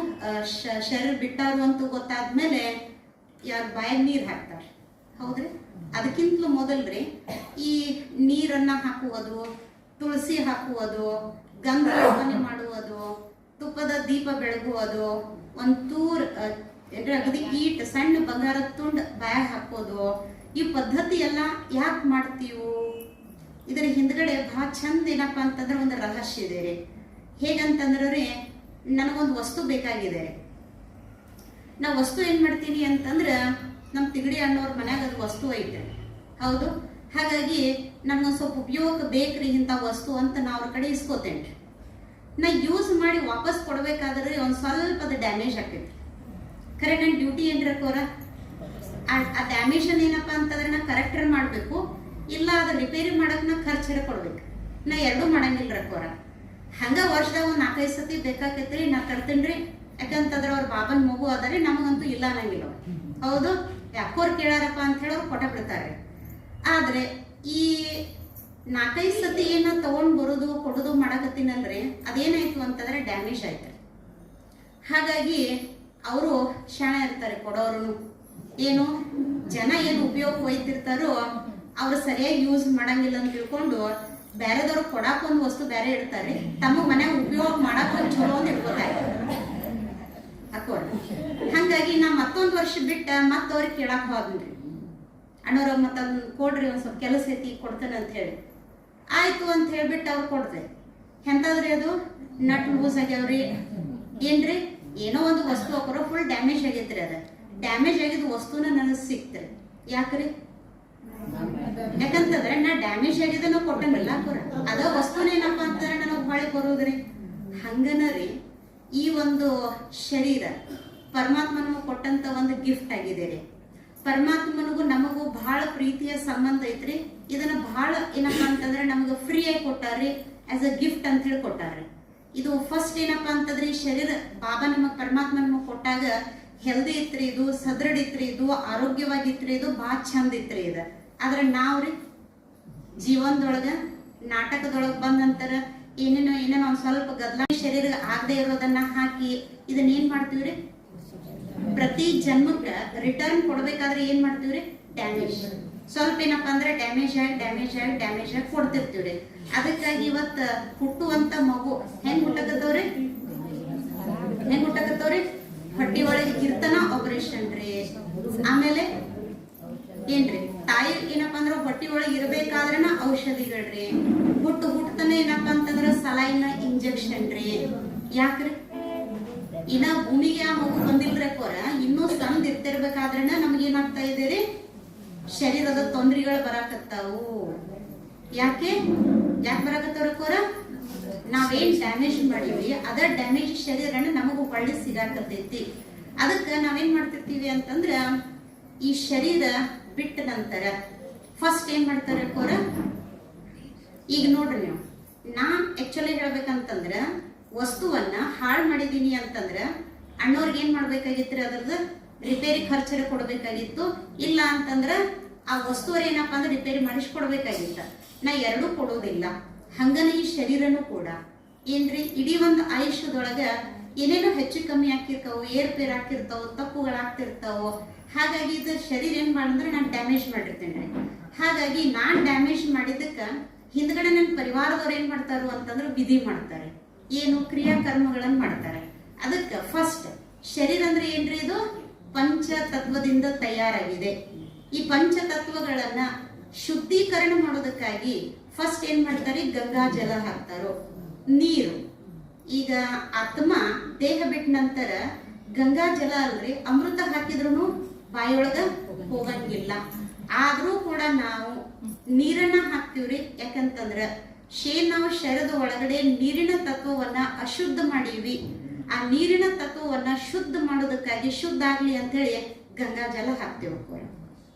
S1: ಶರೀರ ಬಿಟ್ಟಾರು ಅಂತ ಗೊತ್ತಾದ್ಮೇಲೆ ಯಾರು ಬಾಯಾಗ ನೀರು ಹಾಕ್ತಾರೆ, ಹೌದ್ರಿ? ಅದಕ್ಕಿಂತಲೂ ಮೊದಲ್ರಿ ಈ ನೀರನ್ನ ಹಾಕುವುದು, ತುಳಸಿ ಹಾಕುವುದು, ಗಂಧರ್ವನೆ ಮಾಡುವುದು, ತುಪ್ಪದ ದೀಪ ಬೆಳಗುವುದು, ಒಂಚೂರ್ ಅಗದಿ ಈಟ್ ಸಣ್ಣ ಬಂಗಾರದ ತುಂಡು ಬಾಯಾಗ ಹಾಕೋದು, ಈ ಪದ್ಧತಿ ಎಲ್ಲ ಯಾಕೆ ಮಾಡ್ತೀವು? ಇದರ ಹಿಂದ್ಗಡೆ ಬಹಳ ಚಂದ ಏನಪ್ಪ ಅಂತಂದ್ರೆ ಒಂದು ರಹಸ್ಯ ಇದೆ ರೀ. ಹೇಗಂತಂದ್ರೆ ನನಗೊಂದು ವಸ್ತು ಬೇಕಾಗಿದೆ, ನಾ ವಸ್ತು ಏನ್ ಮಾಡ್ತೀನಿ ಅಂತಂದ್ರ ನಮ್ ತಿಗಡಿ ಅಣ್ಣವ್ರ ಮನ್ಯಾಗ ಅದು ವಸ್ತು ಐತೆ, ಹೌದು. ಹಾಗಾಗಿ ನಮ್ಗೊಂದು ಸ್ವಲ್ಪ ಉಪಯೋಗ ಬೇಕ್ರಿ ಇಂಥ ವಸ್ತು ಅಂತ ನಾ ಅವ್ರ ಕಡೆ ಇಸ್ಕೋತೇನ್ರಿ. ನಾ ಯೂಸ್ ಮಾಡಿ ವಾಪಸ್ ಕೊಡ್ಬೇಕಾದ್ರೆ ಒಂದ್ ಸ್ವಲ್ಪ ಅದು ಡ್ಯಾಮೇಜ್ ಆಕೈತಿ. ಖರೆ ನನ್ನ ಡ್ಯೂಟಿ ಏನ್ರಿ ಅಕ್ಕೋರ, ಆ ಡ್ಯಾಮೇಜ್ ಏನಪ್ಪಾ ಅಂತಂದ್ರೆ ನಾ ಕರೆಕ್ಟರ್ ಮಾಡ್ಬೇಕು, ಇಲ್ಲ ಅದ ರಿಪೇರಿ ಮಾಡಕ್ ನಾ ಖರ್ಚರ ಕೊಡ್ಬೇಕು. ನಾ ಎರಡೂ ಮಾಡಂಗಿಲ್ಲ ಅಕ್ಕೋರ. ಹಂಗ ವರ್ಷದಾಗ ಒಂದ್ 4-5 ಸತಿ ಬೇಕಾಕೈತ್ರಿ, ನಾ ತರ್ತೇನ್ರಿ. ಯಾಕಂತಂದ್ರ ಅವ್ರ ಬಾಬನ್ ಮಗು ಅದರಿ, ನಮಗಂತೂ ಇಲ್ಲ ಅನ್ನಂಗಿಲ್ಲ. ಹೌದು, ಯಾಕೋರ್ ಕೇಳಾರಪ್ಪ ಅಂತ ಹೇಳಿ ಅವ್ರು ಕೊಟ್ಟ ಬಿಡ್ತಾರೆ. ಆದ್ರೆ ಈ 4-5 ಸತಿ ಏನ ತಗೊಂಡ್ ಬರುದು ಕೊಡುದು ಮಾಡಕತ್ತೀನಲ್ರಿ, ಅದೇನಾಯ್ತು ಅಂತಂದ್ರೆ ಡ್ಯಾಮೇಜ್ ಆಯ್ತು. ಹಾಗಾಗಿ ಅವರು ಶಾಣ ಇರ್ತಾರೆ ಕೊಡೋರು. ಏನು ಜನ ಏನು ಉಪಯೋಗ ಒಯ್ತಿರ್ತಾರೋ ಅವ್ರು ಸರಿಯಾಗಿ ಯೂಸ್ ಮಾಡಂಗಿಲ್ಲ ಅಂತ ತಿಳ್ಕೊಂಡು ಬೇರೆದವ್ರು ಕೊಡಾಕ ಒಂದು ವಸ್ತು ಬೇರೆ ಇಡ್ತಾರೆ, ತಮ್ಮ ಮನ್ಯಾಗ ಉಪಯೋಗ ಮಾಡಾಕ ಚಲೋ ಅಂತ ಇಟ್ಕೋತಾರೆ ಅಕ್ಕೋರ. ಹಂಗಾಗಿ ನಾ ಮತ್ತೊಂದು ವರ್ಷ ಬಿಟ್ಟ ಅವ್ರಿಗೆ ಕೇಳಾಕ ಹೋದ್ರಿ, ಅಣ್ಣವ್ರ ಮತ್ತೊಂದು ಕೊಡ್ರಿ, ಒಂದ್ ಸ್ವಲ್ಪ ಕೆಲಸ ಐತಿ ಕೊಡ್ತೇನೆ ಅಂತ ಹೇಳಿ. ಆಯ್ತು ಅಂತ ಹೇಳ್ಬಿಟ್ಟು ಅವ್ರು ಕೊಡ್ದೆ. ಎಂತಾದ್ರಿ ಅದು ನಟ್ ಲೂಸ್ ಆಗ್ಯಾವ್ರಿ, ಏನ್ರಿ ಏನೋ ಒಂದು ವಸ್ತು ಹಾಕೋರ ಫುಲ್ ಡ್ಯಾಮೇಜ್ ಆಗೈತ್ರಿ. ಅದ ಡ್ಯಾಮೇಜ್ ಆಗಿದ್ ವಸ್ತುನ ನನಗೆ ಸಿಕ್ತ್ರಿ. ಯಾಕ್ರಿ? ಯಾಕಂತಂದ್ರೆ ನಾ ಡ್ಯಾಮೇಜ್ ಆಗಿದೆ ನಾವು ಕೊಟ್ಟಂಗಿಲ್ಲ ಹಾಕೋರ, ಅದ ವಸ್ತುನೇನಪ್ಪ ಅಂತಂದ್ರೆ ನನಗೆ ಹೊಳೆ ಬರೋದ್ರಿ. ಹಂಗನರಿ ಈ ಒಂದು ಶರೀರ ಪರಮಾತ್ಮನಿಗೆ ಕೊಟ್ಟಂತ ಒಂದು ಗಿಫ್ಟ್ ಆಗಿದೆ ರೀ. ಪರಮಾತ್ಮನಿಗೂ ನಮಗೂ ಬಹಳ ಪ್ರೀತಿಯ ಸಂಬಂಧ ಐತ್ರಿ. ಇದನ್ನ ಬಹಳ ಏನಪ್ಪಾ ಅಂತಂದ್ರೆ ನಮಗ ಫ್ರೀ ಆಗಿ ಕೊಟ್ಟಾರ್ರಿ, ಆಸ್ ಅ ಗಿಫ್ಟ್ ಅಂತ ಹೇಳಿ ಕೊಟ್ಟಾರ್ರಿ. ಇದು ಫಸ್ಟ್ ಏನಪ್ಪಾ ಅಂತಂದ್ರೆ ಈ ಶರೀರ ಬಾಬಾ ನಮಗ್ ಪರಮಾತ್ಮ ನಮಗ್ ಕೊಟ್ಟಾಗ ಹೆಲ್ದಿ ಇತ್ರಿ, ಇದು ಸದೃಢ ಇತ್ರಿ, ಇದು ಆರೋಗ್ಯವಾಗಿತ್ರಿ, ಇದು ಬಹಳ ಚಂದ ಇತ್ರಿ. ಇದು ಆದ್ರೆ ನಾವ್ರಿ ಜೀವನದೊಳಗ ನಾಟಕದೊಳಗೆ ಬಂದ ನಂತರ ಏನೇನೋ ಒಂದ್ ಸ್ವಲ್ಪ ಗದ್ದಲ ಶರೀರ ಆಗದೆ ಇರೋದನ್ನ ಹಾಕಿ ಇದನ್ನ ಏನ್ ಮಾಡ್ತೀವ್ರಿ, ಪ್ರತಿ ಜನ್ಮಕ್ಕೆ ರಿಟರ್ನ್ ಕೊಡ್ಬೇಕಾದ್ರೆ ಏನ್ ಮಾಡ್ತೀವ್ರಿ, ಡ್ಯಾಮೇಜ್. ಸ್ವಲ್ಪ ಏನಪ್ಪಾ ಅಂದ್ರೆ ಡ್ಯಾಮೇಜ್ ಆಗಿ ಕೊಡ್ತಿರ್ತೀವ್ರಿ. ಅದಕ್ಕಾಗಿ ಇವತ್ತ ಹುಟ್ಟುವಂತ ಮಗು ಹೆಂಗ್ ಹುಟ್ಟಕತ್ತವ್ರಿ, ಹೊಟ್ಟಿ ಒಳಗೆ ಕಿರ್ತನ ಆಪರೇಷನ್ ರೀ. ಆಮೇಲೆ ಏನ್ರಿ, ತಾಯಿ ಏನಪ್ಪಾ ಅಂದ್ರ ಹೊಟ್ಟಿ ಒಳಗೆ ಇರ್ಬೇಕಾದ್ರನ ಔಷಧಿಗಳ್ರಿ. ಹುಟ್ಟತಾನೆ ಏನಪ್ಪಾ ಅಂತಂದ್ರ ಸಲೈನ ಇಂಜೆಕ್ಷನ್ ರೀ. ಯಾಕ್ರಿ, ಇನ್ನ ಭೂಮಿಗೆ ಆ ಮಗು ಬಂದಿಲ್ರಿ ಕೋರ, ಇನ್ನೂ ಸಣ್ಣ ಇರ್ತಿರ್ಬೇಕಾದ್ರನ ನಮ್ಗೆ ಏನಾಗ್ತಾ ಇದೆ, ಶರೀರದ ತೊಂದರೆಗಳು ಬರಾಕತ್ತಾವು. ಯಾಕೆ ಬರಾಕತ್ತವ್ರ ಕೋರ, ನಾವೇನ್ ಡ್ಯಾಮೇಜ್ ಮಾಡಿವಿ ಅದ ಡ್ಯಾಮೇಜ್ ಶರೀರನ ನಮಗೂ ಹೊಳ್ಳಿ ಸಿಗಾಕತ್ತೈತಿ. ಅದಕ್ಕ ನಾವೇನ್ ಮಾಡ್ತಿರ್ತೀವಿ ಅಂತಂದ್ರ ಈ ಶರೀರ ಬಿಟ್ಟ ನಂತರ ಫಸ್ಟ್ ಏನ್ ಮಾಡ್ತಾರೆ ಕೋರ, ಈಗ ನೋಡ್ರಿ ನೀವು, ನಾನ್ ಆಕ್ಚುಲಿ ಹೇಳ್ಬೇಕಂತಂದ್ರ ವಸ್ತುವನ್ನ ಹಾಳು ಮಾಡಿದೀನಿ ಅಂತಂದ್ರ ಅಣ್ಣವ್ರಿಗೆ ಏನ್ ಮಾಡ್ಬೇಕಾಗಿತ್ರಿ, ಅದ್ರದ್ದು ರಿಪೇರಿ ಖರ್ಚರ ಕೊಡ್ಬೇಕಾಗಿತ್ತು. ಇಲ್ಲ ಅಂತಂದ್ರ ಆ ವಸ್ತುವರ ಏನಪ್ಪಾ ಅಂದ್ರೆ ರಿಪೇರಿ ಮಾಡಿಸ್ಕೊಡ್ಬೇಕಾಗಿತ್ತ. ನಾ ಎರಡೂ ಕೊಡೋದಿಲ್ಲ. ಹಂಗನ ಈ ಶರೀರನು ಕೂಡ ಏನ್ರಿ, ಇಡೀ ಒಂದು ಆಯುಷ್ಯದೊಳಗ ಏನೇನೋ ಹೆಚ್ಚು ಕಮ್ಮಿ ಆಗ್ತಿರ್ತಾವ, ಏರ್ಪೇರ್ ಆಗ್ತಿರ್ತಾವ, ತಪ್ಪುಗಳಾಗ್ತಿರ್ತಾವ. ಹಾಗಾಗಿ ಇದು ಶರೀರ ಏನ್ ಮಾಡಂದ್ರೆ ನಾನು ಡ್ಯಾಮೇಜ್ ಮಾಡಿರ್ತೇನೆ. ಹಾಗಾಗಿ ನಾನ್ ಡ್ಯಾಮೇಜ್ ಮಾಡಿದ್ದಕ್ಕ ಹಿಂದ್ಗಡೆ ನನ್ನ ಪರಿವಾರದವ್ರು ಏನ್ ಮಾಡ್ತಾರು ಅಂತಂದ್ರೆ ವಿಧಿ ಮಾಡ್ತಾರೆ, ಏನು ಕ್ರಿಯಾಕರ್ಮಗಳನ್ನ ಮಾಡ್ತಾರೆ. ಅದಕ್ಕ ಫಸ್ಟ್ ಶರೀರ ಅಂದ್ರೆ ಏನ್ರಿ, ಇದು ಪಂಚತತ್ವದಿಂದ ತಯಾರಾಗಿದೆ. ಈ ಪಂಚತತ್ವಗಳನ್ನ ಶುದ್ಧೀಕರಣ ಮಾಡೋದಕ್ಕಾಗಿ ಫಸ್ಟ್ ಏನ್ ಮಾಡ್ತಾರೆ, ಗಂಗಾ ಜಲ ಹಾಕ್ತಾರೋ, ನೀರು. ಈಗ ಆತ್ಮ ದೇಹ ಬಿಟ್ಟ ನಂತರ ಗಂಗಾ ಜಲ ಅಲ್ರಿ, ಅಮೃತ ಹಾಕಿದ್ರು ಬಾಯಿಯೊಳಗ ಹೋಗಂಗಿಲ್ಲ. ಆದ್ರೂ ಕೂಡ ನಾವು ನೀರನ್ನ ಹಾಕ್ತಿವ್ರಿ. ಯಾಕಂತಂದ್ರ ನಾವು ಶರೀರದ ಒಳಗಡೆ ನೀರಿನ ತತ್ವವನ್ನ ಅಶುದ್ಧ ಮಾಡೀವಿ. ಆ ನೀರಿನ ತತ್ವವನ್ನ ಶುದ್ಧ ಮಾಡೋದಕ್ಕಾಗಿ ಶುದ್ಧ ಆಗ್ಲಿ ಅಂತ ಹೇಳಿ ಗಂಗಾ ಜಲ ಹಾಕ್ತಿವಿ.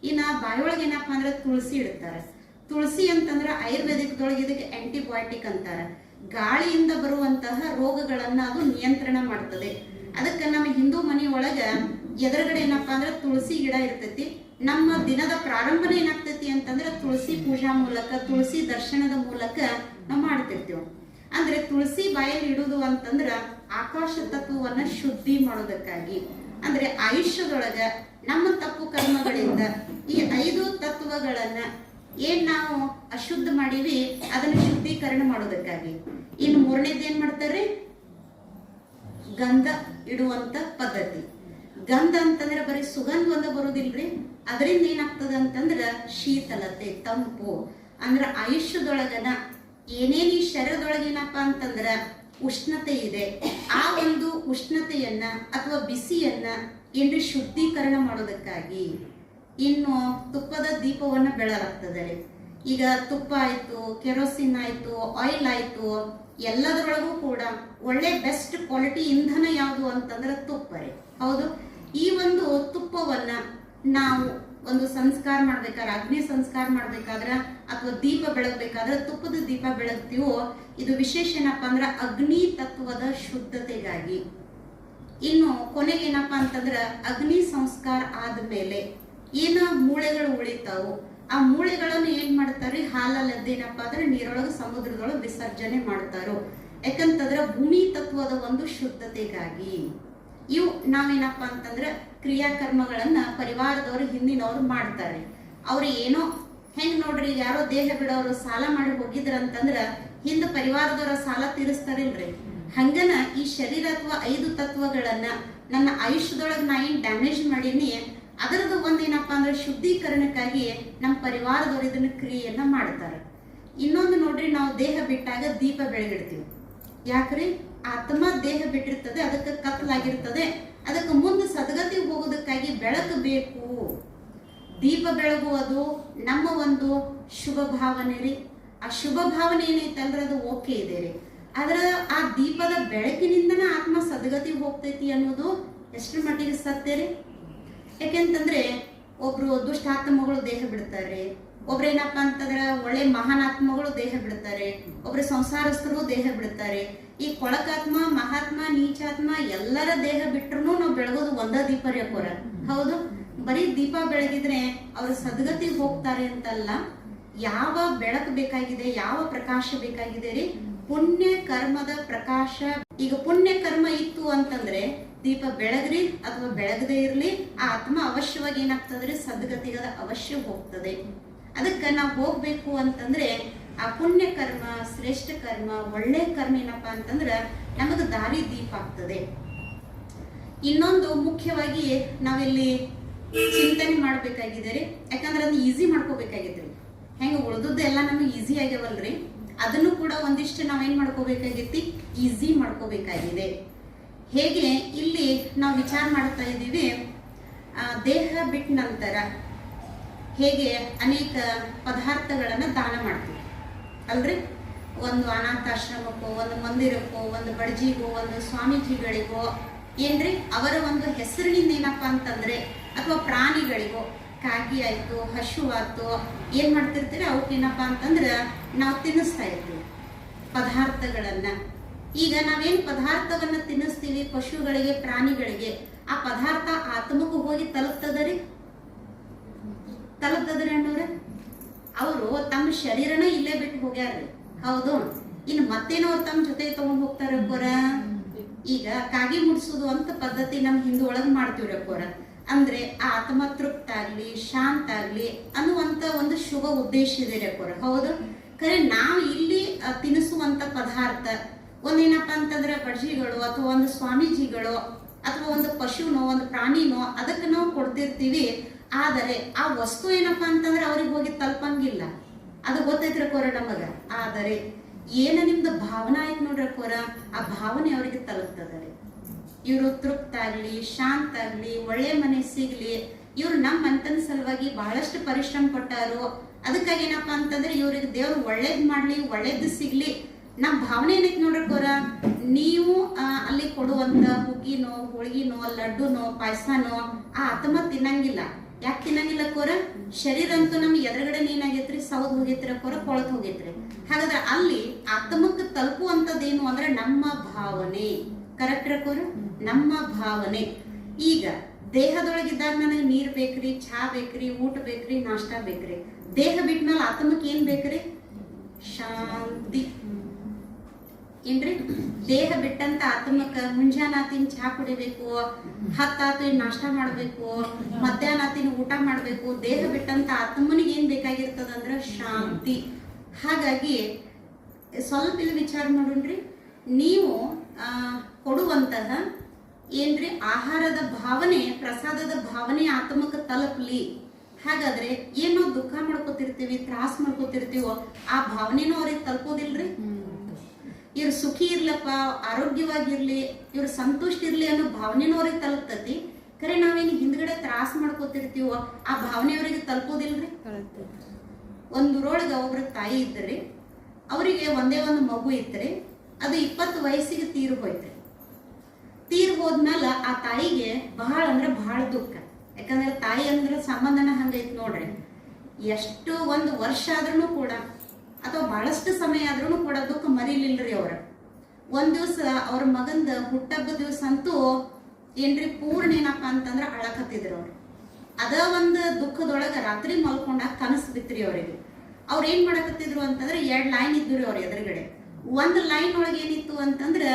S1: ಇನ್ನ ಬಾಯಿಯೊಳಗೆ ಏನಪ್ಪಾ ಅಂದ್ರೆ ತುಳಸಿ ಇಡ್ತಾರೆ. ತುಳಸಿ ಅಂತಂದ್ರ ಆಯುರ್ವೇದಿಕದೊಳಗೆ ಇದಕ್ಕೆ ಆಂಟಿಬಯೋಟಿಕ್ ಅಂತಾರೆ. ಗಾಳಿಯಿಂದ ಬರುವಂತಹ ರೋಗಗಳನ್ನ ಅದು ನಿಯಂತ್ರಣ ಮಾಡ್ತದೆ. ಅದಕ್ಕೆ ನಮ್ಮ ಹಿಂದೂ ಮನೆ ಒಳಗ ಎದುರುಗಡೆ ಏನಪ್ಪಾ ಅಂದ್ರೆ ತುಳಸಿ ಗಿಡ ಇರ್ತೈತಿ. ನಮ್ಮ ದಿನದ ಪ್ರಾರಂಭನೆ ಏನಾಗ್ತೈತಿ ಅಂತಂದ್ರೆ ತುಳಸಿ ಪೂಜಾ ಮೂಲಕ, ತುಳಸಿ ದರ್ಶನದ ಮೂಲಕ ನಾವು ಮಾಡ್ತಿರ್ತೀವಿ. ಅಂದ್ರೆ ತುಳಸಿ ಬಾಯಲ್ಲಿ ಇಡುದು ಅಂತಂದ್ರ ಆಕಾಶ ತತ್ವವನ್ನ ಶುದ್ಧಿ ಮಾಡೋದಕ್ಕಾಗಿ. ಅಂದ್ರೆ ಆಯುಷ್ಯದೊಳಗ ನಮ್ಮ ತಪ್ಪು ಕರ್ಮಗಳಿಂದ ಈ 5 ತತ್ವಗಳನ್ನ ಏನ್ ನಾವು ಅಶುದ್ಧ ಮಾಡೀವಿ ಅದನ್ನ ಶುದ್ಧೀಕರಣ ಮಾಡೋದಕ್ಕಾಗಿ. ಇನ್ನು 3ನೇದು ಏನ್ ಮಾಡ್ತಾರ್ರಿ, ಗಂಧ ಇಡುವಂತ ಪದ್ಧತಿ. ಗಂಧ ಅಂತಂದ್ರೆ ಬರೀ ಸುಗಂಧ ಒಂದ ಬರುದಿಲ್ರಿ, ಅದರಿಂದ ಏನಾಗ್ತದ ಅಂತಂದ್ರ ಶೀತಲತೆ, ತಂಪು. ಅಂದ್ರ ಆಯುಷ್ಯದೊಳಗನ ಏನೇನ್ ಈ ಶರೀರದೊಳಗ ಏನಪ್ಪಾ ಅಂತಂದ್ರ ಉಷ್ಣತೆ ಇದೆ, ಆ ಒಂದು ಉಷ್ಣತೆಯನ್ನ ಅಥವಾ ಬಿಸಿಯನ್ನ ಏನ್ರಿ ಶುದ್ಧೀಕರಣ ಮಾಡೋದಕ್ಕಾಗಿ. ಇನ್ನು ತುಪ್ಪದ ದೀಪವನ್ನ ಬೆಳಲಾಗ್ತದೆ. ಈಗ ತುಪ್ಪ ಆಯ್ತು, ಕೆರೋಸಿನ್ ಆಯ್ತು, ಆಯಿಲ್ ಆಯ್ತು, ಎಲ್ಲದರೊಳಗೂ ಕೂಡ ಒಳ್ಳೆ ಬೆಸ್ಟ್ ಕ್ವಾಲಿಟಿ ಇಂಧನ ಯಾವುದು ಅಂತಂದ್ರೆ ತುಪ್ಪ ರೀ. ಹೌದು, ಈ ಒಂದು ತುಪ್ಪವನ್ನ ನಾವು ಒಂದು ಸಂಸ್ಕಾರ ಮಾಡ್ಬೇಕಾದ್ರೆ, ಅಗ್ನಿ ಸಂಸ್ಕಾರ ಮಾಡ್ಬೇಕಾದ್ರ ಅಥವಾ ದೀಪ ಬೆಳಗ್ಬೇಕಾದ್ರೆ ತುಪ್ಪದ ದೀಪ ಬೆಳಗ್ತೀವೋ, ಇದು ವಿಶೇಷ ಏನಪ್ಪಾ ಅಂದ್ರ ಅಗ್ನಿ ತತ್ವದ ಶುದ್ಧತೆಗಾಗಿ. ಇನ್ನು ಕೊನೆಗೆ ಏನಪ್ಪಾ ಅಂತಂದ್ರ ಅಗ್ನಿ ಸಂಸ್ಕಾರ ಆದ್ಮೇಲೆ ಏನ ಮೂಳೆಗಳು ಉಳಿತಾವು, ಆ ಮೂಳೆಗಳನ್ನು ಏನ್ ಮಾಡ್ತಾರೆ, ಹಾಲಲ್ಲದೇನಪ್ಪಾ ಅಂದ್ರೆ ನೀರೊಳಗೆ ಸಮುದ್ರದೊಳಗೆ ವಿಸರ್ಜನೆ ಮಾಡ್ತಾರೋ. ಯಾಕಂತಂದ್ರ ಭೂಮಿ ತತ್ವದ ಒಂದು ಶುದ್ಧತೆಗಾಗಿ. ಇವು ನಾವೇನಪ್ಪಾ ಅಂತಂದ್ರ ಕ್ರಿಯಾಕರ್ಮಗಳನ್ನ ಪರಿವಾರದವರು ಹಿಂದಿನವ್ರು ಮಾಡ್ತಾರೆ. ಅವ್ರು ಏನೋ ಹೆಂಗ್ ನೋಡ್ರಿ, ಯಾರೋ ದೇಹ ಬಿಡೋರು ಸಾಲ ಮಾಡಿ ಹೋಗಿದ್ರಂತಂದ್ರ ಹಿಂದ ಪರಿವಾರದವರ ಸಾಲ ತೀರಿಸ್ತಾರಿಲ್ರಿ. ಹಂಗನ ಈ ಶರೀರ ಅಥವಾ 5 ತತ್ವಗಳನ್ನ ನನ್ನ ಆಯುಷ್ಯದೊಳಗೆ ನಾ ಏನ್ ಡ್ಯಾಮೇಜ್ ಮಾಡೀನಿ ಅದರದ್ದು ಒಂದೇನಪ್ಪಾ ಅಂದ್ರೆ ಶುದ್ಧೀಕರಣಕ್ಕಾಗಿ ನಮ್ಮ ಪರಿವಾರದವರು ಇದನ್ನ ಕ್ರಿಯೆಯನ್ನ ಮಾಡ್ತಾರೆ. ಇನ್ನೊಂದು ನೋಡ್ರಿ, ನಾವು ದೇಹ ಬಿಟ್ಟಾಗ ದೀಪ ಬೆಳಗಿಡ್ತೀವಿ. ಯಾಕ್ರಿ, ಆತ್ಮ ದೇಹ ಬಿಟ್ಟಿರ್ತದೆ, ಅದಕ್ಕೆ ಕತ್ತಲಾಗಿರ್ತದೆ, ಅದಕ್ಕೆ ಮುಂದೆ ಸದ್ಗತಿ ಹೋಗೋದಕ್ಕಾಗಿ ಬೆಳಕು ಬೇಕು. ದೀಪ ಬೆಳಗುವುದು ನಮ್ಮ ಒಂದು ಶುಭ ಭಾವನೆ ರೀ. ಆ ಶುಭ ಭಾವನೆ ಏನೈತಲ್ರಿ ಅದು ಓಕೆ ಇದೆ ರೀ. ಆದ್ರ ಆ ದೀಪದ ಬೆಳಕಿನಿಂದನ ಆತ್ಮ ಸದ್ಗತಿ ಹೋಗ್ತೈತಿ ಅನ್ನೋದು ಎಷ್ಟರ ಮಟ್ಟಿಗೆ ಸತ್ಯ ರೀ. ಯಾಕೆಂತಂದ್ರೆ ಒಬ್ರು ದುಷ್ಟಾತ್ಮಗಳು ದೇಹ ಬಿಡ್ತಾರೆ, ಒಬ್ರೇನಪ್ಪಾ ಅಂತಂದ್ರ ಒಳ್ಳೆ ಮಹಾನ್ ಆತ್ಮಗಳು ದೇಹ ಬಿಡ್ತಾರೆ, ಒಬ್ರು ಸಂಸಾರಸ್ಥರು ದೇಹ ಬಿಡ್ತಾರೆ. ಈ ಕೊಳಕಾತ್ಮ, ಮಹಾತ್ಮ, ನೀಚಾತ್ಮ ಎಲ್ಲರ ದೇಹ ಬಿಟ್ರು ನಾವು ಬೆಳಗೋದು ಒಂದ ದೀಪ ರೀ ಅಕ್ಕೋರ. ಹೌದು, ಬರೀ ದೀಪ ಬೆಳಗಿದ್ರೆ ಅವ್ರು ಸದ್ಗತಿ ಹೋಗ್ತಾರೆ ಅಂತಲ್ಲ, ಯಾವ ಬೆಳಕು ಬೇಕಾಗಿದೆ, ಯಾವ ಪ್ರಕಾಶ ಬೇಕಾಗಿದೆ ರೀ? ಪುಣ್ಯ ಕರ್ಮದ ಪ್ರಕಾಶ. ಈಗ ಪುಣ್ಯ ಕರ್ಮ ಇತ್ತು ಅಂತಂದ್ರೆ ದೀಪ ಬೆಳಗ್ರಿ ಅಥವಾ ಬೆಳಗದೆ ಇರ್ಲಿ, ಆ ಆತ್ಮ ಅವಶ್ಯವಾಗಿ ಏನಾಗ್ತದ್ರಿ? ಸದ್ಗತಿಗೆ ಅವಶ್ಯ ಹೋಗ್ತದೆ. ಅದಕ್ಕೆ ನಾವು ಹೋಗ್ಬೇಕು ಅಂತಂದ್ರೆ ಆ ಪುಣ್ಯ ಕರ್ಮ, ಶ್ರೇಷ್ಠ ಕರ್ಮ, ಒಳ್ಳೆ ಕರ್ಮ ಏನಪ್ಪಾ ಅಂತಂದ್ರ ನಮಗ ದಾರಿ ದೀಪ ಆಗ್ತದೆ. ಇನ್ನೊಂದು ಮುಖ್ಯವಾಗಿ ನಾವಿಲ್ಲಿ ಚಿಂತನೆ ಮಾಡ್ಬೇಕಾಗಿದೆ ರೀ, ಯಾಕಂದ್ರೆ ಅದನ್ನ ಈಸಿ ಮಾಡ್ಕೋಬೇಕಾಗಿದ್ರಿ. ಹೆಂಗ ಉಳಿದದ್ದೆಲ್ಲ ನಮಗೆ ಈಸಿ ಆಗ್ಯಾವಲ್ರಿ, ಅದನ್ನು ಕೂಡ ಒಂದಿಷ್ಟು ನಾವೇನ್ ಮಾಡ್ಕೋಬೇಕಾಗೈತಿ? ಈಸಿ ಮಾಡ್ಕೋಬೇಕಾಗಿದೆ. ಹೇಗೆ ಇಲ್ಲಿ ನಾವು ವಿಚಾರ ಮಾಡ್ತಾ ಇದ್ದೀವಿ, ದೇಹ ಬಿಟ್ಟ ನಂತರ ಹೇಗೆ ಅನೇಕ ಪದಾರ್ಥಗಳನ್ನ ದಾನ ಮಾಡ್ತೀವಿ ಅಲ್ರಿ? ಒಂದು ಅನಾಥಾಶ್ರಮಕ್ಕೋ, ಒಂದು ಮಂದಿರಕ್ಕೋ, ಒಂದು ಬಡಜಿಗೋ, ಒಂದು ಸ್ವಾಮೀಜಿಗಳಿಗೋ ಏನ್ರಿ ಅವರ ಒಂದು ಹೆಸರಿನಿಂದ ಏನಪ್ಪಾ ಅಂತಂದ್ರೆ, ಅಥವಾ ಪ್ರಾಣಿಗಳಿಗೋ, ಕಾಗಿ ಆಯ್ತು, ಹಸು ಆಯ್ತು, ಏನ್ ಮಾಡ್ತಿರ್ತೀರಿ? ಅವಕ್ಕೇನಪ್ಪಾ ಅಂತಂದ್ರ ನಾವು ತಿನ್ನಿಸ್ತಾ ಇರ್ತೀವಿ ಪದಾರ್ಥಗಳನ್ನ. ಈಗ ನಾವೇನ್ ಪದಾರ್ಥವನ್ನ ತಿನ್ನಿಸ್ತೀವಿ ಪಶುಗಳಿಗೆ, ಪ್ರಾಣಿಗಳಿಗೆ, ಆ ಪದಾರ್ಥ ಆತ್ಮಕ್ಕೂ ಹೋಗಿ ತಲುಪ್ತದರಿ? ತಲುಪ್ತದ್ರಿ ಅಣ್ಣವ್ರೆ? ಅವರು ತಮ್ಮ ಶರೀರನ ಇಲ್ಲೇ ಬಿಟ್ಟು ಹೋಗ್ಯಾರ್ರಿ, ಹೌದು. ಇನ್ನು ಮತ್ತೇನೋ ಅವ್ರು ತಮ್ಮ ಜೊತೆ ತಗೊಂಡ್ ಹೋಗ್ತಾರ ಅಕ್ಕೋರ. ಈಗ ಕಾಗಿ ಮುಡ್ಸುದು ಅಂತ ಪದ್ಧತಿ ನಮ್ ಹಿಂದೂ ಒಳಗ್ ಮಾಡ್ತೀವ್ರಿ ಅಕ್ಕೋರ. ಅಂದ್ರೆ ಆ ಆತ್ಮ ತೃಪ್ತ ಆಗ್ಲಿ, ಶಾಂತ ಆಗ್ಲಿ ಅನ್ನುವಂತ ಒಂದು ಶುಭ ಉದ್ದೇಶ ಇದೆ ರೀ ಅಕ್ಕೋರ, ಹೌದು. ಖರೆ ನಾವು ಇಲ್ಲಿ ತಿನ್ನಿಸುವಂತ ಪದಾರ್ಥ ಒಂದೇನಪ್ಪಾ ಅಂತಂದ್ರೆ ಬಡ್ಜಿಗಳು ಅಥವಾ ಒಂದು ಸ್ವಾಮೀಜಿಗಳು ಅಥವಾ ಒಂದು ಪಶುನೋ, ಒಂದು ಪ್ರಾಣಿನೋ ಅದಕ್ಕೆ ನಾವು ಕೊಡ್ತಿರ್ತೀವಿ. ಆದರೆ ಆ ವಸ್ತು ಏನಪ್ಪಾ ಅಂತಂದ್ರೆ ಅವ್ರಿಗೆ ಹೋಗಿ ತಲುಪಂಗಿಲ್ಲ, ಅದು ಗೊತ್ತೈತ್ರಿ ಕೋರ ನಮಗ. ಆದರೆ ಏನ ನಿಮ್ದು ಭಾವನಾ ಆಯ್ತು ನೋಡ್ರಿ ಕೋರ, ಆ ಭಾವನೆ ಅವರಿಗೆ ತಲುಪ್ತದ್ರಿ. ಇವರು ತೃಪ್ತ ಆಗ್ಲಿ, ಶಾಂತ ಆಗ್ಲಿ, ಒಳ್ಳೆ ಮನೆ ಸಿಗ್ಲಿ, ಇವ್ರು ನಮ್ಮ ಮನ್ತನ ಸಲುವಾಗಿ ಬಹಳಷ್ಟು ಪರಿಶ್ರಮ ಪಟ್ಟಾರು. ಅದಕ್ಕಾಗಿ ಏನಪ್ಪಾ ಅಂತಂದ್ರೆ ಇವ್ರಿಗೆ ದೇವ್ರು ಒಳ್ಳೇದ್ ಮಾಡ್ಲಿ, ಒಳ್ಳೇದ್ ಸಿಗ್ಲಿ, ನಮ್ ಭಾವನೆ ಏನೈತಿ ನೋಡ್ರಿ ಕೋರ. ನೀವು ಅಲ್ಲಿ ಕೊಡುವಂತ ಹುಗ್ಗಿನೋ, ಹೋಳ್ಗಿನೋ, ಲಡ್ಡುನೋ, ಪಾಯಸನೋ ಆ ಆತ್ಮ ತಿನ್ನಂಗಿಲ್ಲ. ಯಾಕೆ ತಿನ್ನಂಗಿಲ್ಲ ಕೋರ? ಶರೀರ ಅಂತೂ ನಮ್ಗೆ ಎದುರುಗಡೆ ಏನಾಗೈತ್ರಿ? ಸೌದ್ ಹೋಗೈತ್ರಿ ಕೋರ, ಕೊಳತ್ ಹೋಗೈತ್ರಿ. ಹಾಗಾದ್ರೆ ಅಲ್ಲಿ ಆತ್ಮಕ್ಕೆ ತಲುಪುವಂತದ್ದೇನು ಅಂದ್ರೆ ನಮ್ಮ ಭಾವನೆ. ಕರೆಕ್ಟ್ ಕೋರ? ನಮ್ಮ ಭಾವನೆ. ಈಗ ದೇಹದೊಳಗಿದ್ದಾಗ ನನಗೆ ನೀರ್ ಬೇಕ್ರಿ, ಚಹಾ ಬೇಕ್ರಿ, ಊಟ ಬೇಕ್ರಿ, ನಾಷ್ಟಾ ಬೇಕ್ರಿ. ದೇಹ ಬಿಟ್ಮೇಲೆ ಆತ್ಮಕ್ಕೆ ಏನ್ ಬೇಕ್ರಿ? ಶಾಂತಿ. ಏನ್ರಿ? ದೇಹ ಬಿಟ್ಟಂತ ಆತ್ಮಕ್ಕ ಮುಂಜಾನಾತಿನ ಚಹಾ ಕುಡಿಬೇಕು, ಹತ್ತಾತು ನಾಷ್ಟಾ ಮಾಡ್ಬೇಕು, ಮಧ್ಯಾಹ್ನಾತಿನ ಊಟ ಮಾಡ್ಬೇಕು. ದೇಹ ಬಿಟ್ಟಂತ ಆತ್ಮನಿಗೆ ಏನ್ ಬೇಕಾಗಿರ್ತದಂದ್ರ ಶಾಂತಿ. ಹಾಗಾಗಿ ಸ್ವಲ್ಪ ಇಲ್ಲಿ ವಿಚಾರ ಮಾಡೋಣ್ರಿ. ನೀವು ಕೊಡುವಂತಹ ಏನ್ರಿ ಆಹಾರದ ಭಾವನೆ, ಪ್ರಸಾದದ ಭಾವನೆ ಆತ್ಮಕ್ಕೆ ತಲುಪಲಿ. ಹಾಗಾದ್ರೆ ಏನೋ ದುಃಖ ಮಾಡ್ಕೋತಿರ್ತೀವಿ, ತ್ರಾಸ ಮಾಡ್ಕೋತಿರ್ತೀವೋ ಆ ಭಾವನೆನೂ ಅವ್ರಿಗೆ ತಲುಪೋದಿಲ್ರಿ. ಇವ್ರು ಸುಖಿ ಇರ್ಲಪ್ಪ, ಆರೋಗ್ಯವಾಗಿರ್ಲಿ, ಇವ್ರು ಸಂತುಷ್ಟ ಇರ್ಲಿ ಅನ್ನೋ ಭಾವನೆನೂ ಅವ್ರಿಗೆ ತಲುಪ್ತತಿ. ಖರೆ ನಾವೇನು ಹಿಂದ್ಗಡೆ ತ್ರಾಸ ಮಾಡ್ಕೋತಿರ್ತೀವೋ ಆ ಭಾವನೆ ಅವ್ರಿಗೆ ತಲುಪೋದಿಲ್ರಿ. ಒಂದೂರೊಳಗ ಒಬ್ರ ತಾಯಿ ಇದ್ರಿ, ಅವರಿಗೆ ಒಂದೇ ಒಂದು ಮಗು ಇತ್ರಿ. ಅದು 20 ವಯಸ್ಸಿಗೆ ತೀರು ಹೋಯ್ತ್ರಿ. ತೀರ್ ಹೋದ್ಮೇಲೆ ಆ ತಾಯಿಗೆ ಬಹಳ ಅಂದ್ರೆ ಬಹಳ ದುಃಖ. ಯಾಕಂದ್ರೆ ತಾಯಿ ಅಂದ್ರೆ ಸಂಬಂಧನ ಹಂಗೈತ್ ನೋಡ್ರಿ. ಎಷ್ಟು ಒಂದು ವರ್ಷ ಆದ್ರೂ ಕೂಡ ಅಥವಾ ಬಹಳಷ್ಟು ಸಮಯ ಆದ್ರೂ ಕೂಡ ದುಃಖ ಮರಿಲಿಲ್ರಿ ಅವ್ರ. ಒಂದ್ ದಿವ್ಸ ಅವ್ರ ಮಗಂದ ಹುಟ್ಟಬ್ಬ ದಿವ್ಸ ಅಂತೂ ಏನ್ರಿ ಪೂರ್ಣ ಏನಪ್ಪಾ ಅಂತಂದ್ರ ಅಳಕತ್ತಿದ್ರು ಅವ್ರು. ಅದ ಒಂದು ದುಃಖದೊಳಗ ರಾತ್ರಿ ಮಲ್ಕೊಂಡಾಗ ಕನಸು ಬಿತ್ರಿ ಅವ್ರಿಗೆ. ಅವ್ರ ಏನ್ ಮಾಡಕತ್ತಿದ್ರು ಅಂತಂದ್ರೆ 2 ಲೈನ್ ಇದ್ರಿ ಅವ್ರ ಎದುರುಗಡೆ. ಒಂದ್ ಲೈನ್ ಒಳಗೆ ಏನಿತ್ತು ಅಂತಂದ್ರ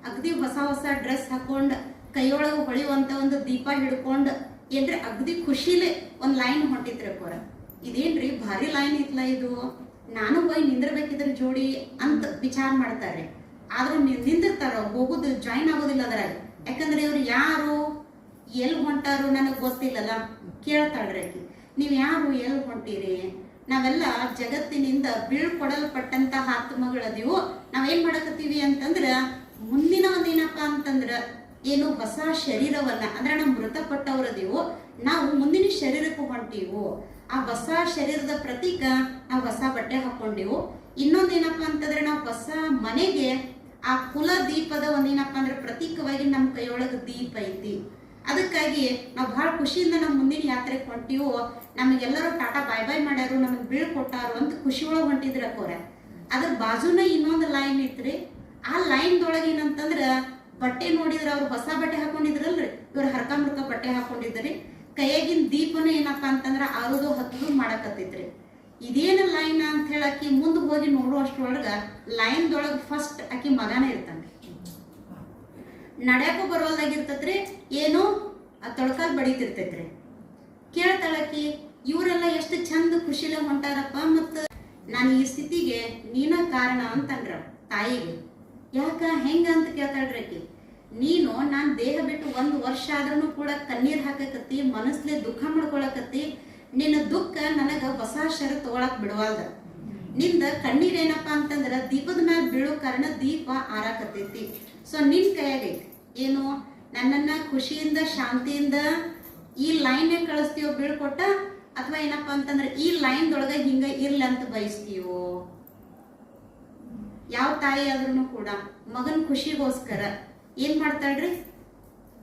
S1: ಅಗದಿ ಹೊಸ ಹೊಸ ಡ್ರೆಸ್ ಹಾಕೊಂಡ್ ಕೈಯೊಳಗ ಹೊಳೆಯುವಂತ ಒಂದು ದೀಪ ಹಿಡ್ಕೊಂಡ್ ಏನ್ರಿ ಅಗದಿ ಖುಷಿಲೇ ಒಂದ್ ಲೈನ್ ಹೊಂಟಿತ್ರಿ ಅಕ್ಕೋರ. ಇದೇನ್ರಿ ಭಾರಿ ಲೈನ್ ಇತ್ಲ ಇದು, ನಾನು ಹೋಗಿ ನಿಂದಿರ್ಬೇಕಿದ್ರ ಜೋಡಿ ಅಂತ ವಿಚಾರ ಮಾಡ್ತಾರೆ. ಆದ್ರೆ ನಿಂದಿರ್ತಾರ, ಹೋಗುದು ಜಾಯಿನ್ ಆಗೋದಿಲ್ಲ ಅದ್ರಾಗ. ಯಾಕಂದ್ರೆ ಇವ್ರು ಯಾರು, ಎಲ್ಲಿ ಹೊಂಟಾರು ನನಗ್ ಗೊತ್ತಿಲ್ಲಲ್ಲ. ಕೇಳ್ತಾಳ್ರಿ ಆಕಿ, ನೀವ್ ಯಾರು, ಎಲ್ಲಿ ಹೊಂಟಿರಿ? ನಾವೆಲ್ಲ ಜಗತ್ತಿನಿಂದ ಬೀಳ್ಕೊಡಲ್ಪಟ್ಟಂತಹ ಆತ್ಮಗಳದೀವು. ನಾವೇನ್ ಮಾಡಕತ್ತೀವಿ ಅಂತಂದ್ರ ಮುಂದಿನ ಒಂದೇನಪ್ಪಾ ಅಂತಂದ್ರ ಏನು ಹೊಸ ಶರೀರವನ್ನ, ಅಂದ್ರೆ ನಾವು ಮೃತಪಟ್ಟವ್ರದೀವು, ನಾವು ಮುಂದಿನ ಶರೀರಕ್ಕೂ ಹೊಂಟೀವು. ಆ ಹೊಸ ಶರೀರದ ಪ್ರತೀಕ ನಾವು ಹೊಸ ಬಟ್ಟೆ ಹಾಕೊಂಡಿವು. ಇನ್ನೊಂದೇನಪ್ಪಾ ಅಂತಂದ್ರೆ ನಾವು ಹೊಸ ಮನೆಗೆ ಆ ಕುಲ ದೀಪದ ಒಂದೇನಪ್ಪಾ ಅಂದ್ರೆ ಪ್ರತೀಕವಾಗಿ ನಮ್ಮ ಕೈಯೊಳಗ ದೀಪ ಐತಿ. ಅದಕ್ಕಾಗಿ ನಾವು ಬಹಳ ಖುಷಿಯಿಂದ ನಾವು ಮುಂದಿನ ಯಾತ್ರೆಗೆ ಹೊಂಟಿವು. ನಮಗೆಲ್ಲರೂ ಟಾಟಾ ಬಾಯ್ ಬಾಯ್ ಮಾಡ್ಯಾರು, ನಮಗ್ ಬೀಳ್ಕೊಟ್ಟಾರು ಅಂತ ಖುಷಿ ಒಳಗೆ ಹೊಂಟಿದ್ರ ಅಕ್ಕೋರ. ಅದ್ರ ಬಾಜುನ ಇನ್ನೊಂದು ಲೈನ್ ಇತ್ರಿ. ಆ ಲೈನ್ ದೊಳಗೆ ಏನಂತಂದ್ರ ಬಟ್ಟೆ ನೋಡಿದ್ರ ಅವ್ರು ಹೊಸ ಬಟ್ಟೆ ಹಾಕೊಂಡಿದ್ರಲ್ರಿ, ಇವ್ರು ಹರ್ಕ ಮುರ್ಕ ಬಟ್ಟೆ ಹಾಕೊಂಡಿದ್ರಿ. ಕೈಯಾಗಿನ ದೀಪನ ಏನಪ್ಪಾ ಅಂತಂದ್ರ ಆರುದು ಹತ್ತದು ಮಾಡಕತ್ತಿದ್ರಿ. ಇದೇನು ಲೈನ್ ಅಂತ ಹೇಳಕ್ಕಿ ಮುಂದೆ ಹೋಗಿ ನೋಡುವಷ್ಟ್ರೊಳಗ ಲೈನ್ದೊಳಗೆ ಫಸ್ಟ್ ಆಕಿ ಮಗನೇ ಇರ್ತಾನೆ. ನಡ್ಯಾಕೂ ಬರೋಲ್ದಾಗಿರ್ತೈತ್ರಿ, ಏನೋ ತೊಳ್ಕಾಲ್ ಬಡಿತಿರ್ತೈತ್ರಿ. ಕೇಳ್ತಾಳಕಿ, ಇವರೆಲ್ಲ ಎಷ್ಟು ಚಂದ ಖುಷಿಲೆ ಹೊಂಟಾರಪ್ಪ, ಮತ್ತು ನಾನು ಈ ಸ್ಥಿತಿಗೆ ನೀನ ಕಾರಣ ಅಂತಂದ್ರ ತಾಯಿಗೆ. ಯಾಕ ಹೆಂಗ ಅಂತ ಕೇಳ್ತಾಳ್ರಿ ಆಕಿ. ನೀನು ನಾನು ದೇಹ ಬಿಟ್ಟು 1 ವರ್ಷ ಆದ್ರೂ ಕೂಡ ಕಣ್ಣೀರ್ ಹಾಕಕತ್ತಿ, ಮನಸ್ಲೆ ದುಃಖ ಮಾಡ್ಕೊಳಕತ್ತಿ. ನಿನ್ನ ದುಃಖ ನನಗ ಹೊಸ ಶರ ತಗೊಳಕ್ ಬಿಡವಲ್ದ. ನಿಂದ ಕಣ್ಣೀರ್ ಏನಪ್ಪಾ ಅಂತಂದ್ರ ದೀಪದ ಮ್ಯಾಲ ಬೀಳೋ ಕಾರಣ ದೀಪ ಆರಾಕತ್ತೈತಿ. ಸೊ ನಿನ್ ಕೈಯಾಗೈತಿ ಏನು, ನನ್ನನ್ನ ಖುಷಿಯಿಂದ ಶಾಂತಿಯಿಂದ ಈ ಲೈನ್ ಕಳಿಸ್ತೀವೋ ಬೀಳ್ಕೊಟ್ಟ, ಅಥವಾ ಏನಪ್ಪಾ ಅಂತಂದ್ರೆ ಈ ಲೈನ್ದೊಳಗ ಹಿಂಗ ಇರ್ಲಿ ಅಂತ ಬಯಸ್ತೀವೋ. ಯಾವ ತಾಯಿ ಆದ್ರೂ ಕೂಡ ಮಗನ್ ಖುಷಿಗೋಸ್ಕರ ಏನ್ ಮಾಡ್ತಾಳ್ರಿ,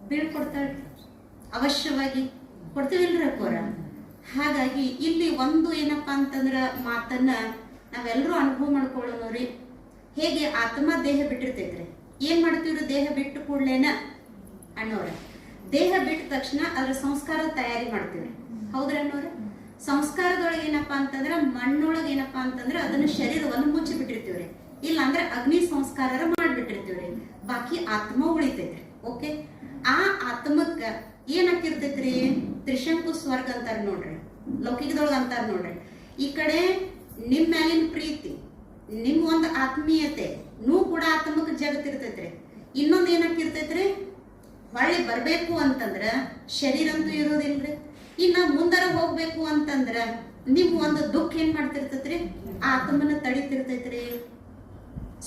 S1: ಬೀಳ್ಕೊಡ್ತಾಳ್ರಿ. ಅವಶ್ಯವಾಗಿ ಕೊಡ್ತೀವಿಲ್ರಿ ಅಕ್ಕೋರ. ಹಾಗಾಗಿ ಇಲ್ಲಿ ಒಂದು ಏನಪ್ಪಾ ಅಂತಂದ್ರ ಮಾತನ್ನ ನಾವೆಲ್ಲರೂ ಅನುಭವ ಮಾಡ್ಕೊಳ್ಳೋರಿ. ಹೇಗೆ ಆತ್ಮ ದೇಹ ಬಿಟ್ಟಿರ್ತೈತ್ರಿ, ಏನ್ ಮಾಡ್ತೀವ್ರಿ ದೇಹ ಬಿಟ್ಟು ಕೂಡ್ಲೇನ ಅನ್ನೋರ. ದೇಹ ಬಿಟ್ಟ ತಕ್ಷಣ ಅದ್ರ ಸಂಸ್ಕಾರ ತಯಾರಿ ಮಾಡ್ತೀವ್ರಿ, ಹೌದ್ರಿ ಅನ್ನೋರ. ಸಂಸ್ಕಾರದೊಳಗೆ ಏನಪ್ಪಾ ಅಂತಂದ್ರ ಮಣ್ಣೊಳಗೆ ಏನಪ್ಪಾ ಅಂತಂದ್ರ ಅದನ್ನ ಶರೀರವನ್ನು ಮುಚ್ಚಿ ಬಿಟ್ಟಿರ್ತೀವ್ರಿ, ಇಲ್ಲ ಅಂದ್ರೆ ಅಗ್ನಿ ಸಂಸ್ಕಾರ ಮಾಡ್ಬಿಟ್ಟಿರ್ತೀವ್ರಿ. ಬಾಕಿ ಆತ್ಮ ಉಳಿತೈತ್ರಿ. ಓಕೆ, ಆ ಆತ್ಮಕ್ಕ ಏನಾಕಿರ್ತೈತ್ರಿ, ತ್ರಿಶಂಕು ಸ್ವರ್ಗ ಅಂತಾರ ನೋಡ್ರಿ, ಲೌಕಿಕದೊಳಗ ಅಂತಾರ ನೋಡ್ರಿ. ಈ ಕಡೆ ನಿಮ್ ಮ್ಯಾಲಿನ ಪ್ರೀತಿ, ನಿಮ್ ಒಂದು ಆತ್ಮೀಯತೆ ನೂ ಕೂಡ ಆತ್ಮಕ್ಕೆ ಜಗತ್ತಿರ್ತೈತ್ರಿ. ಇನ್ನೊಂದ್ ಏನಾಕಿರ್ತೈತ್ರಿ, ಹೊಳ್ಳಿ ಬರ್ಬೇಕು ಅಂತಂದ್ರ ಶರೀರ ಅಂತೂ ಇರೋದಿಲ್ರಿ. ಇನ್ನ ಮುಂದರ ಹೋಗ್ಬೇಕು ಅಂತಂದ್ರ ನಿಮ್ ಒಂದು ದುಃಖ ಏನ್ ಮಾಡ್ತಿರ್ತೈತ್ರಿ, ಆ ಆತ್ಮನ ತಡಿತಿರ್ತೈತ್ರಿ.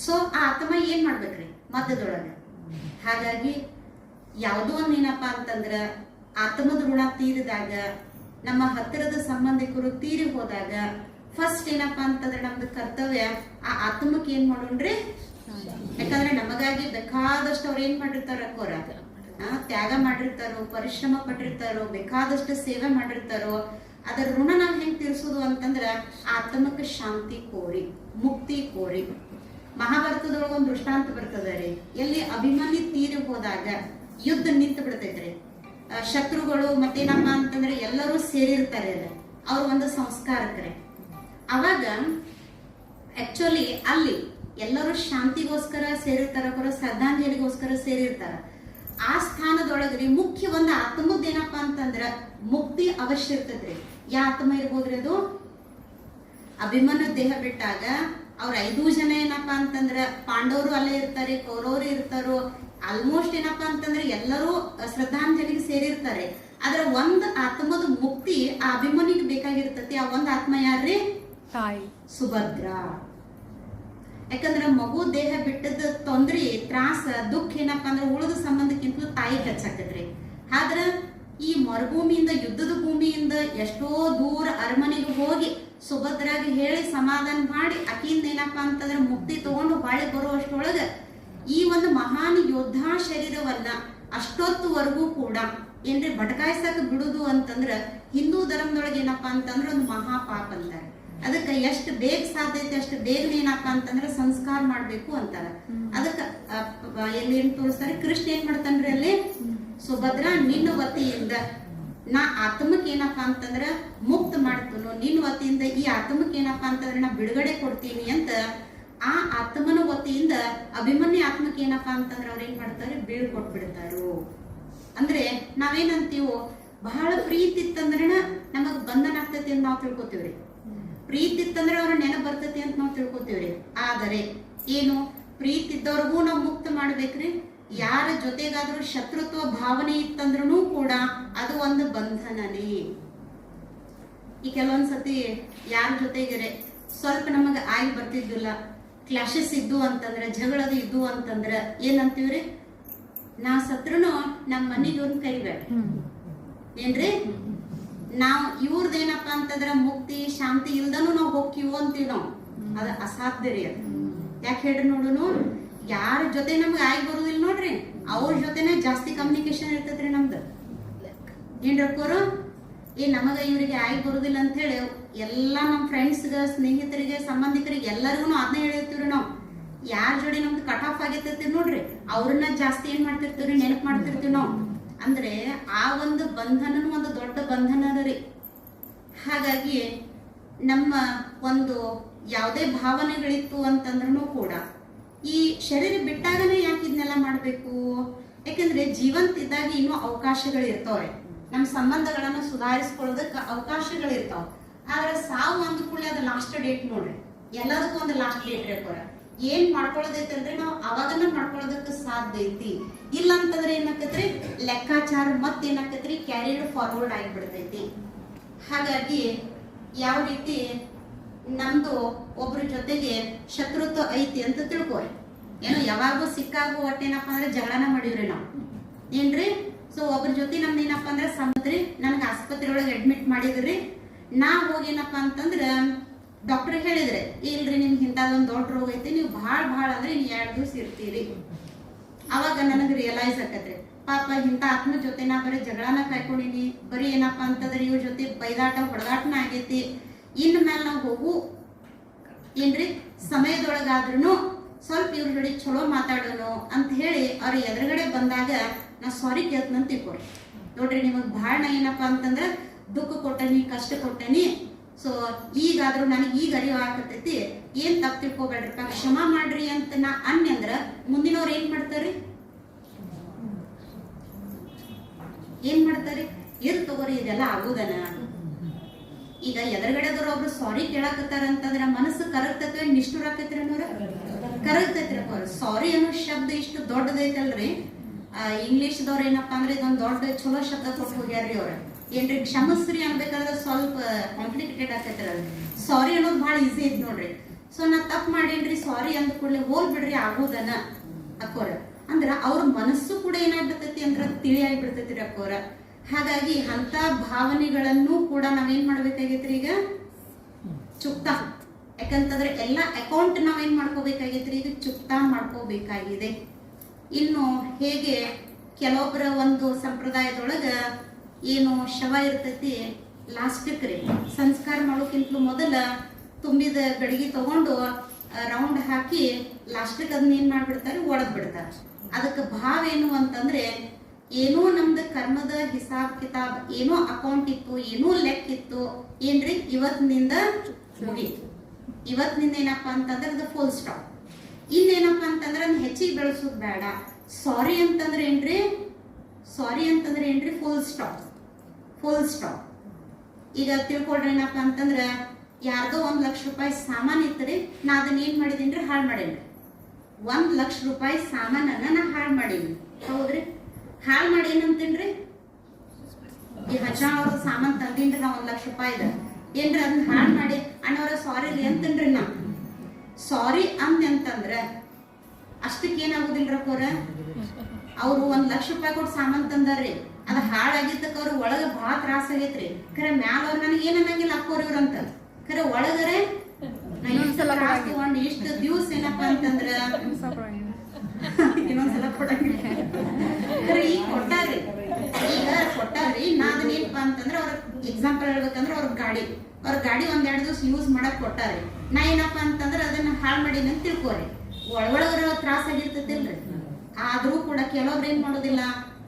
S1: ಸೊ ಆ ಆತ್ಮ ಏನ್ ಮಾಡ್ಬೇಕ್ರಿ ಮಧ್ಯದೊಳಗ. ಹಾಗಾಗಿ ಯಾವುದೋ ಒಂದ್ ಏನಪ್ಪಾ ಅಂತಂದ್ರ ಆತ್ಮದ ಋಣ ತೀರಿದಾಗ, ನಮ್ಮ ಹತ್ತಿರದ ಸಂಬಂಧಿಕರು ತೀರಿ ಹೋದಾಗ ಫಸ್ಟ್ ಏನಪ್ಪಾ ಅಂತಂದ್ರೆ ನಮ್ದು ಕರ್ತವ್ಯ ಆ ಆತ್ಮಕ್ಕೆ ಏನ್ ಮಾಡೋಣ್ರಿ. ಯಾಕಂದ್ರೆ ನಮಗಾಗಿ ಬೇಕಾದಷ್ಟು ಅವ್ರ ಏನ್ ಮಾಡಿರ್ತಾರ ಅಕ್ಕೋರ, ತ್ಯಾಗ ಮಾಡಿರ್ತಾರೋ, ಪರಿಶ್ರಮ ಪಟ್ಟಿರ್ತಾರೋ, ಬೇಕಾದಷ್ಟು ಸೇವೆ ಮಾಡಿರ್ತಾರೋ. ಅದರ ಋಣ ನಾವ್ ಹೆಂಗ್ ತೀರ್ಸೋದು ಅಂತಂದ್ರ ಆತ್ಮಕ್ಕೆ ಶಾಂತಿ ಕೋರಿ, ಮುಕ್ತಿ ಕೋರಿ. ಮಹಾಭಾರತದೊಳಗ ಒಂದು ದೃಷ್ಟಾಂತ ಬರ್ತದ ರೀ, ಎಲ್ಲಿ ಅಭಿಮನ್ಯು ತೀರಿ ಹೋದಾಗ ಯುದ್ಧ ನಿಂತು ಬಿಡ್ತೈತ್ರಿ. ಶತ್ರುಗಳು ಮತ್ತೇನಪ್ಪ ಅಂತಂದ್ರೆ ಎಲ್ಲರೂ ಸೇರಿರ್ತಾರೆ ಅಲ್ಲ, ಅವ್ರ ಒಂದು ಸಂಸ್ಕಾರಕ್ರೆ. ಅವಾಗ ಆಕ್ಚುಲಿ ಅಲ್ಲಿ ಎಲ್ಲರೂ ಶಾಂತಿಗೋಸ್ಕರ ಸೇರಿರ್ತಾರ, ಶ್ರದ್ಧಾಂಜಲಿಗೋಸ್ಕರ ಸೇರಿರ್ತಾರ. ಆ ಸ್ಥಾನದೊಳಗ್ರಿ ಮುಖ್ಯ ಒಂದು ಆತ್ಮದ್ ಏನಪ್ಪಾ ಅಂತಂದ್ರ ಮುಕ್ತಿ ಅವಶ್ಯ ಇರ್ತದ್ರಿ. ಯಾ ಆತ್ಮ ಇರ್ಬೋದ್ರಿ ಅದು, ಅಭಿಮನ್ಯು ದೇಹ ಬಿಟ್ಟಾಗ ಅವ್ರ 5 ಜನ ಏನಪ್ಪಾ ಅಂತಂದ್ರ ಪಾಂಡವರು ಅಲ್ಲೇ ಇರ್ತಾರೆ, ಕೌರವರು ಇರ್ತಾರೋ, ಆಲ್ಮೋಸ್ಟ್ ಏನಪ್ಪಾ ಅಂತಂದ್ರೆ ಎಲ್ಲರೂ ಶ್ರದ್ಧಾಂಜಲಿಗೆ ಸೇರಿರ್ತಾರೆ. ಆದ್ರ ಒಂದ್ ಆತ್ಮದ ಮುಕ್ತಿ ಆ ಅಭಿಮನ್ಯುಗೆ ಬೇಕಾಗಿರ್ತತಿ. ಆ ಒಂದ್ ಆತ್ಮ ಯಾರ್ರಿ, ತಾಯಿ ಸುಭದ್ರ. ಯಾಕಂದ್ರ ಮಗು ದೇಹ ಬಿಟ್ಟದ ತೊಂದ್ರೆ, ತ್ರಾಸ, ದುಃಖ ಏನಪ್ಪಾ ಅಂದ್ರೆ ಉಳಿದ ಸಂಬಂಧಕ್ಕಿಂತಲೂ ತಾಯಿ ಹೆಚ್ಚಾಕತ್ರಿ. ಆದ್ರ ಈ ಮರುಭೂಮಿಯಿಂದ, ಯುದ್ಧದ ಭೂಮಿಯಿಂದ ಎಷ್ಟೋ ದೂರ ಅರಮನೆಗೆ ಹೋಗಿ ಸುಭದ್ರಾಗಿ ಹೇಳಿ ಸಮಾಧಾನ ಮಾಡಿ ಆಕಿಯಿಂದ ಏನಪ್ಪಾ ಅಂತಂದ್ರೆ ಮುಕ್ತಿ ತಗೊಂಡು ಬಾಳೆ ಬರುವಷ್ಟೊಳಗ ಈ ಒಂದು ಮಹಾನ್ ಯೋದ್ಧಾ ಶರೀರವನ್ನ ಅಷ್ಟೊತ್ತುವರೆಗೂ ಕೂಡ ಏನ್ರಿ ಭಟಕಾಯಿಸಕ್ ಬಿಡುದು ಅಂತಂದ್ರ ಹಿಂದೂ ಧರ್ಮದೊಳಗೆ ಏನಪ್ಪಾ ಅಂತಂದ್ರ ಒಂದು ಮಹಾಪಾಪ ಅಂತಾರೆ. ಅದಕ್ಕೆ ಎಷ್ಟು ಬೇಗ ಸಾಧ್ಯತೆ ಅಷ್ಟು ಬೇಗನೆ ಏನಪ್ಪಾ ಅಂತಂದ್ರೆ ಸಂಸ್ಕಾರ ಮಾಡ್ಬೇಕು ಅಂತಾರ. ಅದಕ್ಕ ಎಲ್ಲಿ ಏನ್ ತೋರಿಸ್ತಾರೆ, ಕೃಷ್ಣ ಏನ್ ಮಾಡ್ತಾನ್ರಿ ಅಲ್ಲಿ, ಸುಭದ್ರ ನಿನ್ನ ವತಿಯಿಂದ ನಾ ಆತ್ಮಕ್ಕೆ ಏನಪ್ಪಾ ಅಂತಂದ್ರ ಮುಕ್ತ ಮಾಡ್ತನು, ನಿನ್ನ ವತಿಯಿಂದ ಈ ಆತ್ಮಕ್ಕೆ ಏನಪ್ಪಾ ಅಂತಂದ್ರೆ ನಾ ಬಿಡುಗಡೆ ಕೊಡ್ತೀನಿ ಅಂತ ಆ ಆತ್ಮನ ವತಿಯಿಂದ ಅಭಿಮನ್ಯು ಆತ್ಮಕ್ಕೆ ಏನಪ್ಪಾ ಅಂತಂದ್ರೆ ಅವ್ರ ಏನ್ ಮಾಡ್ತಾರೆ, ಬೀಳ್ಕೊಟ್ಬಿಡ್ತಾರು. ಅಂದ್ರೆ ನಾವೇನಂತೀವೋ, ಬಹಳ ಪ್ರೀತಿ ಇತ್ತಂದ್ರ ನಮಗ್ ಬಂಧನ ಆಗ್ತೈತಿ ಅಂತ ನಾವ್ ತಿಳ್ಕೊತೀವ್ರಿ. ಪ್ರೀತಿ ಇತ್ತಂದ್ರೆ ಅವ್ರ ನೆನಪು ಬರ್ತೈತಿ ಅಂತ ನಾವ್ ತಿಳ್ಕೊತೀವ್ರಿ. ಆದರೆ ಏನು, ಪ್ರೀತಿ ಇದ್ದವ್ರಿಗೂ ನಾವ್ ಮುಕ್ತ ಮಾಡ್ಬೇಕ್ರಿ. ಯಾರ ಜೊತೆಗಾದ್ರೂ ಶತ್ರುತ್ವ ಭಾವನೆ ಇತ್ತಂದ್ರೂ ಕೂಡ ಅದು ಒಂದು ಬಂಧನನೇ. ಈ ಕೆಲವೊಂದ್ಸತಿ ಯಾರ ಜೊತೆಗೆ ಸ್ವಲ್ಪ ನಮಗ ಆಗಿ ಬರ್ತಿದ್ದಿಲ್ಲ, ಕ್ಲಾಶಸ್ ಇದ್ದು ಅಂತಂದ್ರ, ಜಗಳದು ಇದ್ದು ಅಂತಂದ್ರ ಏನಂತೀವ್ರಿ, ನಾ ಸತ್ರುನು ನಮ್ಮ ಮನೆಗೆ ಒಂದು ಕೈಬೇಡ ಏನ್ರಿ, ನಾವ್ ಇವ್ರದೇನಪ್ಪಾ ಅಂತಂದ್ರ ಮುಕ್ತಿ ಶಾಂತಿ ಇಲ್ದನು ನಾವ್ ಹೋಗ್ತೀವೋ ಅಂತೀವಿ ನಾವು. ಅದ ಅಸಾಧ್ಯ ರೀ. ಅದು ಯಾಕೆ ಹೇಳ್ರಿ ನೋಡುನು, ಯಾರ ಜೊತೆ ನಮ್ಗೆ ಆಗಿ ಬರುದಿಲ್ಲ ನೋಡ್ರಿ, ಅವ್ರ ಜೊತೆನೆ ಜಾಸ್ತಿ ಕಮ್ಯುನಿಕೇಶನ್ ಇರ್ತೈತ್ರಿ ನಮ್ದು. ಏನ್ರಕ್ಕೋರು, ನಮಗ ಇವ್ರಿಗೆ ಆಗಿ ಬರುದಿಲ್ಲ ಅಂತ ಹೇಳಿ ಎಲ್ಲಾ ನಮ್ ಫ್ರೆಂಡ್ಸ್ಗ, ಸ್ನೇಹಿತರಿಗೆ, ಸಂಬಂಧಿಕರಿಗೆ ಎಲ್ಲರಿಗೂ ಅದನ್ನ ಹೇಳಿರ್ತೀವ್ರಿ ನಾವು. ಯಾರ ಜೋಡಿ ನಮ್ದು ಕಟ್ ಆಫ್ ಆಗಿರ್ತೈತಿ ನೋಡ್ರಿ, ಅವ್ರನ್ನ ಜಾಸ್ತಿ ಏನ್ ಮಾಡ್ತಿರ್ತೀವ್ರಿ, ನೆನಪು ಮಾಡ್ತಿರ್ತೀವಿ ನಾವು. ಅಂದ್ರೆ ಆ ಒಂದು ಬಂಧನನು ಒಂದು ದೊಡ್ಡ ಬಂಧನ ರೀ. ಹಾಗಾಗಿ ನಮ್ಮ ಒಂದು ಯಾವುದೇ ಭಾವನೆಗಳಿತ್ತು ಅಂತಂದ್ರೂ ಕೂಡ ಈ ಶರೀರ ಬಿಟ್ಟಾಗನೇ ಯಾಕೆ ಇದನ್ನೆಲ್ಲ ಮಾಡಬೇಕು? ಯಾಕಂದ್ರೆ ಜೀವಂತ ಇದ್ದಾಗ ಇನ್ನೂ ಅವಕಾಶಗಳು ಇರ್ತಾವ್ರೆ, ನಮ್ಮ ಸಂಬಂಧಗಳನ್ನು ಸುಧಾರಿಸ್ಕೊಳ್ಳೋದಕ್ಕೆ ಅವಕಾಶಗಳು ಇರ್ತಾವ. ಆದ್ರೆ ಸಾವು ಅಂದ ಕೂಡಲೇ ಅದು ಲಾಸ್ಟ್ ಡೇಟ್ ನೋಡ್ರಿ, ಎಲ್ಲದಕ್ಕೂ ಒಂದು ಲಾಸ್ಟ್ ಡೇಟ್ ಇರ್ತಾರ. ಏನ್ ಮಾಡ್ಕೊಳ್ಳೋದೈತಲ್ರಿ ನಾವು ಅವಾಗನ್ನ ಮಾಡ್ಕೊಳ್ಳೋದಕ್ಕೆ ಸಾಧ್ಯ ಐತಿ. ಇಲ್ಲ ಅಂತಂದ್ರೆ ಏನಾಕತ್ರಿ, ಲೆಕ್ಕಾಚಾರ ಮತ್ತೇನಾಕತ್ರಿ, ಕ್ಯಾರಿಯರ್ ಫಾರ್ವರ್ಡ್ ಆಗಿಬಿಡ್ತೈತಿ. ಹಾಗಾಗಿ ಯಾವ ರೀತಿ ನಮ್ದು ಒಬ್ರ ಜೊತೆಗೆ ಶತ್ರುತ್ವ ಐತಿ ಅಂತ ತಿಳ್ಕೊರಿ. ಏನೋ ಯಾವಾಗೂ ಸಿಕ್ಕಾಗೋ ಒಟ್ಟೇನಪ್ಪ ಅಂದ್ರೆ ಜಗಳನ ಮಾಡಿವ್ರಿ ನಾವು ಏನ್ರಿ. ಸೊ ಒಬ್ರ ಜೊತೆ ನಮ್ದು ಏನಪ್ಪಾ ಅಂದ್ರೆ ಸಮದ್ರಿ, ನನಗೆ ಆಸ್ಪತ್ರೆ ಒಳಗೆ ಅಡ್ಮಿಟ್ ಮಾಡಿದ್ರಿ. ನಾ ಹೋಗೇನಪ್ಪ ಅಂತಂದ್ರ ಡಾಕ್ಟರ್ ಹೇಳಿದ್ರೆ, ಇಲ್ರಿ ನಿಮ್ಗೆ ಇಂಥದೊಂದು ದೊಡ್ಡ ರೋಗ ಐತಿ, ನೀವು ಭಾಳ ಅಂದ್ರೆ ನೀವು 2 ದಿವಸ ಇರ್ತೀರಿ. ಅವಾಗ ನನಗೆ ರಿಯಲೈಸ್ ಆಕತ್ರಿ, ಪಾಪ ಇಂಥ ಆತ್ಮ ಜೊತೆ ನಾ ಬರೀ ಜಗಳನ ಕಾಯ್ಕೊಂಡಿನಿ, ಬರೀ ಏನಪ್ಪಾ ಅಂತಂದ್ರೆ ಇವ್ರ ಜೊತೆ ಬೈದಾಟ ಹೊಡೆದಾಟನ ಆಗೈತಿ. ಇನ್ ಮೇಲೆ ನಾವು ಹೋಗು ಏನ್ರಿ ಸಮಯದೊಳಗಾದ್ರೂ ಸ್ವಲ್ಪ ಇವ್ರ ಜೋಡಿ ಚಲೋ ಮಾತಾಡೋನು ಅಂತ ಹೇಳಿ ಅವ್ರ ಎದುರುಗಡೆ ಬಂದಾಗ ನಾ ಸಾರಿ ಕೇಳ್ತನಂತ ತಿಳ್ಕೊರಿ. ನೋಡ್ರಿ ನಿಮಗ್ ಭಾಳ ನಾ ಏನಪ್ಪಾ ಅಂತಂದ್ರ ದುಃಖ ಕೊಟ್ಟನಿ, ಕಷ್ಟ ಕೊಟ್ಟನಿ. ಸೊ ಈಗಾದ್ರೂ ನನಗೆ ಈಗ ಅರಿವು ಆಗತೈತಿ, ಏನ್ ತಪ್ಪು ತಿಳ್ಕೊಬೇಡ್ರಿಪ್ಪ, ಕ್ಷಮಾ ಮಾಡ್ರಿ ಅಂತ ನಾ ಅಂದ್ರ ಮುಂದಿನವ್ರು ಏನ್ ಮಾಡ್ತಾರಿ, ಇರ್ ತಗೋರಿ ಇದೆಲ್ಲ ಆಗುದನ. ಈಗ ಎದುರುಗಡೆದವ್ರು ಒಬ್ರು ಸಾರಿ ಕೇಳಾಕತ್ತಾರ ಅಂತಂದ್ರ ಮನಸ್ಸು ಕರಗ್ತೈತಿ, ನಿಷ್ಠುರ ಆಕೈತ್ರಿ ಅನ್ನೋರ ಕರಗ್ತೈತ್ರಿ. ಸಾರಿ ಅನ್ನೋ ಶಬ್ದ ಇಷ್ಟು ದೊಡ್ಡದೈತಲ್ರಿ. ಇಂಗ್ಲಿಷ್ದವ್ರ ಏನಪ್ಪಾ ಅಂದ್ರೆ ಇದೊಂದು ದೊಡ್ಡ ಚಲೋ ಶಬ್ದ ಕೊಟ್ಟು ಹೋಗ್ಯಾರ್ರಿ ಅವ್ರ. ಏನ್ರಿ ಕ್ಷಮಸ್ರಿ ಅನ್ಬೇಕಾದ್ರೆ ಸ್ವಲ್ಪ ಕಾಂಪ್ಲಿಕೇಟೆಡ್ ಆಕೈತ್ರಿ. ಸಾರಿ ಅನ್ನೋದು ಭಾಳ ಈಸಿ ಐತಿ ನೋಡ್ರಿ. ಸೊ ನಾ ತಪ್ಪು ಮಾಡೇನ್ರಿ, ಸಾರಿ ಅಂದ ಕೂಡಲೇ ಹೋಲ್ ಬಿಡ್ರಿ ಆಗೋದನ ಅಕ್ಕೋರ ಅಂದ್ರ ಅವ್ರ ಮನಸ್ಸು ಕೂಡ ಏನಾಗ್ಬಿಡ್ತೈತಿ ಅಂದ್ರ ತಿಳಿಯಾಗಿಬಿಡ್ತೈತ್ರಿ ಅಕ್ಕೋರ. ಹಾಗಾಗಿ ಅಂತ ಭಾವನೆಗಳನ್ನು ಕೂಡ ನಾವೇನ್ ಮಾಡ್ಬೇಕಾಗೈತ್ರಿ, ಈಗ ಚುಕ್ತಾ, ಯಾಕಂತಂದ್ರೆ ಎಲ್ಲ ಅಕೌಂಟ್ ನಾವೇನ್ ಮಾಡ್ಕೋಬೇಕಾಗೈತ್ರಿ, ಈಗ ಚುಕ್ತಾ ಮಾಡ್ಕೋಬೇಕಾಗಿದೆ. ಇನ್ನು ಹೇಗೆ ಕೆಲವೊಬ್ಬರ ಒಂದು ಸಂಪ್ರದಾಯದೊಳಗ ಏನು ಶವ ಇರ್ತೈತಿ, ಲಾಸ್ಟಕ್ರಿ ಸಂಸ್ಕಾರ ಮಾಡೋಕ್ಕಿಂತಲೂ ಮೊದಲ ತುಂಬಿದ ಗಡಿಗೆ ತಗೊಂಡು ರೌಂಡ್ ಹಾಕಿ ಲಾಸ್ಟಕ್ಕೆ ಅದನ್ನ ಏನ್ ಮಾಡ್ಬಿಡ್ತಾರೆ, ಒಡೆದ್ ಬಿಡ್ತಾರೆ. ಅದಕ್ಕೆ ಭಾವ ಏನು ಅಂತಂದ್ರೆ, ಏನೋ ನಮ್ದು ಕರ್ಮದ ಹಿಸಾಬ್ ಕಿತಾಬ್, ಏನೋ ಅಕೌಂಟ್ ಇತ್ತು, ಏನೋ ಲೆಕ್ಕ ಇತ್ತು ಏನ್ರಿ, ಇವತ್ತಿನಿಂದ ಮುಗೀತು. ಇವತ್ತಿನಿಂದ ಏನಪ್ಪಾ ಅಂತಂದ್ರೆ ಅದು ಫುಲ್ ಸ್ಟಾಪ್. ಇನ್ನೇನಪ್ಪಾ ಅಂತಂದ್ರೆ ಅದನ್ನ ಹೆಚ್ಚಿಗೆ ಬೆಳೆಸೋದು ಬೇಡ. ಸಾರಿ ಅಂತಂದ್ರೆ ಏನ್ರಿ, ಫುಲ್ ಸ್ಟಾಪ್. ಈಗ ತಿಳ್ಕೊಳ್ರಿ ಏನಪ್ಪಾ ಅಂತಂದ್ರ, ಯಾರ್ದೋ 1 ಲಕ್ಷ ರೂಪಾಯಿ ಸಾಮಾನ್ ಇತ್ತರಿ, ನಾ ಅದನ್ನ ಏನ್ ಮಾಡಿದೀನ್ರಿ, ಹಾಳು ಮಾಡೇನ್ರಿ. 1 ಲಕ್ಷ ರೂಪಾಯಿ ಸಾಮಾನನ್ನ ನಾ ಹಾಳು ಮಾಡೀನಿ, ಹೌದ್ರಿ. ಹಾಳು ಮಾಡಿ ಏನಂತೇನ್ರಿ, ಈ ಹಜಾರ್ ಸಾಮಾನ್ ತಂದಿನ್ರಿ ನಾ 1 ಲಕ್ಷ ರೂಪಾಯಿದ ಏನ್ರಿ, ಅದನ್ನ ಹಾಳು ಮಾಡಿ ಅಣ್ಣವ್ರ ಸಾರಿ ರೀ ಅಂತೇನ್ರಿ. ನಾ ಸಾರಿ ಅಂತಂದ್ರ ಅಷ್ಟಕ್ಕೆ ಏನಾಗುದಿಲ್ರಕ್ಕೋರ, ಅವ್ರು 1 ಲಕ್ಷ ರೂಪಾಯಿ ಕೊಟ್ಟು ಸಾಮಾನ್ ತಂದಾರ್ರಿ, ಅದ ಹಾಳಾಗಿದ್ದಕ್ಕ ಅವ್ರ ಒಳಗ ಭಾಳ ತ್ರಾಸ ಆಗೈತ್ರಿ. ಖರೆ ಮ್ಯಾಲ ಅವ್ರ ನನಗೆ ಏನ್ ಅನ್ನಂಗಿಲ್ಲ ಅಕ್ಕೋರ್ ಇವ್ರಂತ, ಖರೆ ಒಳಗರೆ ತಗೊಂಡು ಇಷ್ಟು ದಿವ್ಸ ಏನಪ್ಪಾ ಅಂತಂದ್ರ ಇನ್ನೊಂದ್ಸಲ ಕೊಡಂಗಿಲ್ಲ. ಖರೆ ಈಗ ಕೊಟ್ಟಾರ್ರಿ, ನಾ ಅದನ್ನ ಏನಪ್ಪಾ ಅಂತಂದ್ರ ಅವ್ರ ಎಕ್ಸಾಂಪಲ್ ಹೇಳ್ಬೇಕಂದ್ರ ಅವ್ರ ಗಾಡಿ 1-2 ದಿವಸ ಯೂಸ್ ಮಾಡಕ್ ಕೊಟ್ಟಾರಿ. ನಾ ಏನಪ್ಪಾ ಅಂತಂದ್ರ ಅದನ್ನ ಹಾಳು ಮಾಡೀನಿ ಅಂತ ತಿಳ್ಕೋರಿ, ಒಳಗರ ತ್ರಾಸ ಆಗಿರ್ತೈತಿಲ್ರಿ. ಆದ್ರೂ ಕೂಡ ಕೆಲವೊಬ್ರು ಏನ್ ಮಾಡೋದಿಲ್ಲ,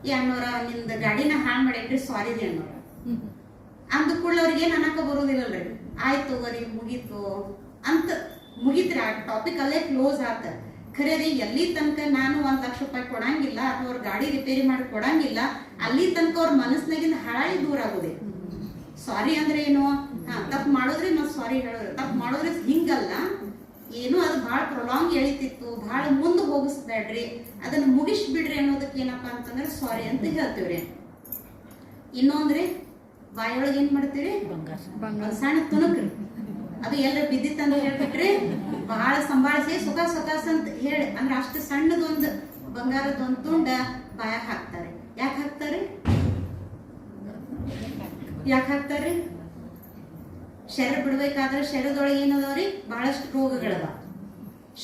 S1: ಈ ಅಣ್ಣವ್ರ ನಿಂದ ಗಾಡಿನ ಹಾಳು ಮಾಡೇನ್ರಿ, ಸಾರಿ ರೀ ಅನ್ನೋರ ಅಂದ ಕೂಡ ಅವ್ರಿಗೆ ಏನ್ ಅನ್ನಕ ಬರೋದಿಲ್ಲಲ್ರಿ. ಆಯ್ತು ತಗೋರಿ ಮುಗೀತು ಅಂತ ಮುಗಿತ್ರಿ, ಆ ಟಾಪಿಕ್ ಅಲ್ಲೇ ಕ್ಲೋಸ್ ಆತ. ಖರೆ ರೀ ಎಲ್ಲಿ ತನಕ ನಾನು 1 ಲಕ್ಷ ರೂಪಾಯಿ ಕೊಡಂಗಿಲ್ಲ ಅಥವಾ ಅವ್ರ ಗಾಡಿ ರಿಪೇರಿ ಮಾಡಿ ಕೊಡಂಗಿಲ್ಲ, ಅಲ್ಲಿ ತನಕ ಅವ್ರ ಮನಸ್ನಾಗಿಂದ ಹಾಳಾಗಿ ದೂರ ಆಗೋದೆ. ಸಾರಿ ಅಂದ್ರೆ ಏನು, ತಪ್ಪು ಮಾಡೋದ್ರಿ ಮತ್ ಸಾರಿ ಹೇಳೋದ್ರಿ, ತಪ್ಪು ಮಾಡೋದ್ರಿ ಹಿಂಗಲ್ಲ, ಏನು ಅದು ಭಾಳ ಪ್ರೊಲಾಂಗ್ ಎಳಿತಿತ್ತು, ಭಾಳ ಮುಂದೆ ಹೋಗಿಸ್ಬೇಡ್ರಿ, ಅದನ್ನ ಮುಗಿಸ್ಬಿಡ್ರಿ ಅನ್ನೋದಕ್ಕೆ ಏನಪ್ಪಾ ಅಂತಂದ್ರೆ ಸಾರಿ ಅಂತ ಹೇಳ್ತೀವ್ರಿ. ಇನ್ನೊಂದ್ರಿ ಬಾಯೊಳಗೆ ಏನ್ ಮಾಡ್ತೀವಿ, ಸಣ್ಣ ತುಣುಕ್ರಿ, ಅದು ಎಲ್ಲ ಬಿದ್ದಿತ್ತಂತ ಹೇಳ್ಬಿಟ್ರಿ ಬಹಳ ಸಂಭಾಳಿಸಿ ಸುಖ ಅಂತ ಹೇಳಿ ಅಂದ್ರೆ ಅಷ್ಟು ಸಣ್ಣದೊಂದು ಬಂಗಾರದೊಂದು ತುಂಡ ಬಾಯ ಹಾಕ್ತಾರೆ. ಯಾಕೆ ಹಾಕ್ತಾರೆ, ಶರೀರ ಬಿಡ್ಬೇಕಾದ್ರೆ ಶರೀರದೊಳಗೆ ಏನದವ್ರಿ, ಬಹಳಷ್ಟು ರೋಗಗಳದ.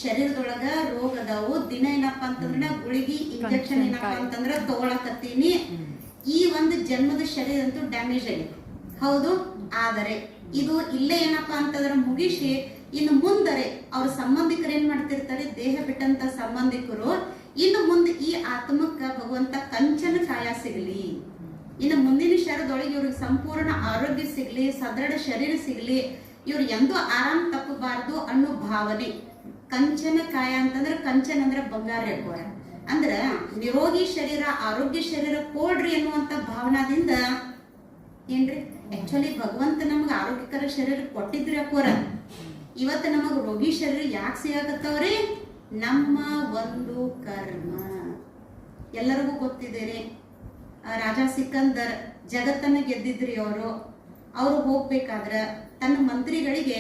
S1: ಶರೀರದೊಳಗ ರೋಗ ಅದಾವು. ದಿನ ಏನಪ್ಪಾ ಅಂತಂದ್ರೆ ಗುಳಿಗಿ ಇಂಜೆಕ್ಷನ್ ಏನಪ್ಪಾ ಅಂತಂದ್ರ ತಗೊಳಕತ್ತೀನಿ. ಈ ಒಂದು ಜನ್ಮದ ಶರೀರ ಅಂತೂ ಡ್ಯಾಮೇಜ್ ಆಗಿದೆ, ಹೌದು. ಆದರೆ ಇದು ಇಲ್ಲೇ ಏನಪ್ಪಾ ಅಂತಂದ್ರ ಮುಗಿಸಿ ಇನ್ನು ಮುಂದರೆ ಅವ್ರ ಸಂಬಂಧಿಕರು ಏನ್ ಮಾಡ್ತಿರ್ತಾರೆ, ದೇಹ ಬಿಟ್ಟಂತ ಸಂಬಂಧಿಕರು ಇನ್ನು ಮುಂದೆ ಈ ಆತ್ಮಕ್ಕ ಭಗವಂತ ಕಂಚನ ಕಾಯ ಸಿಗಲಿ, ಇನ್ನು ಮುಂದಿನ ಶರೀರದೊಳಗೆ ಇವ್ರಿಗೆ ಸಂಪೂರ್ಣ ಆರೋಗ್ಯ ಸಿಗ್ಲಿ, ಸದೃಢ ಶರೀರ ಸಿಗ್ಲಿ, ಇವ್ರು ಎಂದೂ ಆರಾಮ್ ತಪ್ಪಬಾರ್ದು ಅನ್ನೋ ಭಾವನೆ. ಕಂಚನ ಕಾಯ ಅಂತಂದ್ರೆ ಕಂಚನ ಅಂದ್ರೆ ಬಂಗಾರ ಹಾಕೋರ ಅಂದ್ರ ನಿರೋಗಿ ಶರೀರ ಆರೋಗ್ಯ ಶರೀರ ಕೊಡ್ರಿ ಅನ್ನುವಂತ ಭಾವನಾದಿಂದ ಏನ್ರಿ ಆಕ್ಚುಲಿ ಭಗವಂತ ನಮ್ಗೆ ಆರೋಗ್ಯಕರ ಶರೀರ ಕೊಟ್ಟಿದ್ರಿ ಹಾಕೋರ. ಇವತ್ತು ನಮಗ್ ರೋಗಿ ಶರೀರ ಯಾಕೆ ಸಿಗಾಕತ್ತವ್ರಿ? ನಮ್ಮ ಒಂದು ಕರ್ಮ. ಎಲ್ಲರಿಗೂ ಗೊತ್ತಿದೆ ರಾಜ ಸಿಕಂದರ್ ಜಗತ್ತನ್ನ ಗೆದ್ದಿದ್ರಿ ಅವರು ಹೋಗ್ಬೇಕಾದ್ರ ತನ್ನ ಮಂತ್ರಿಗಳಿಗೆ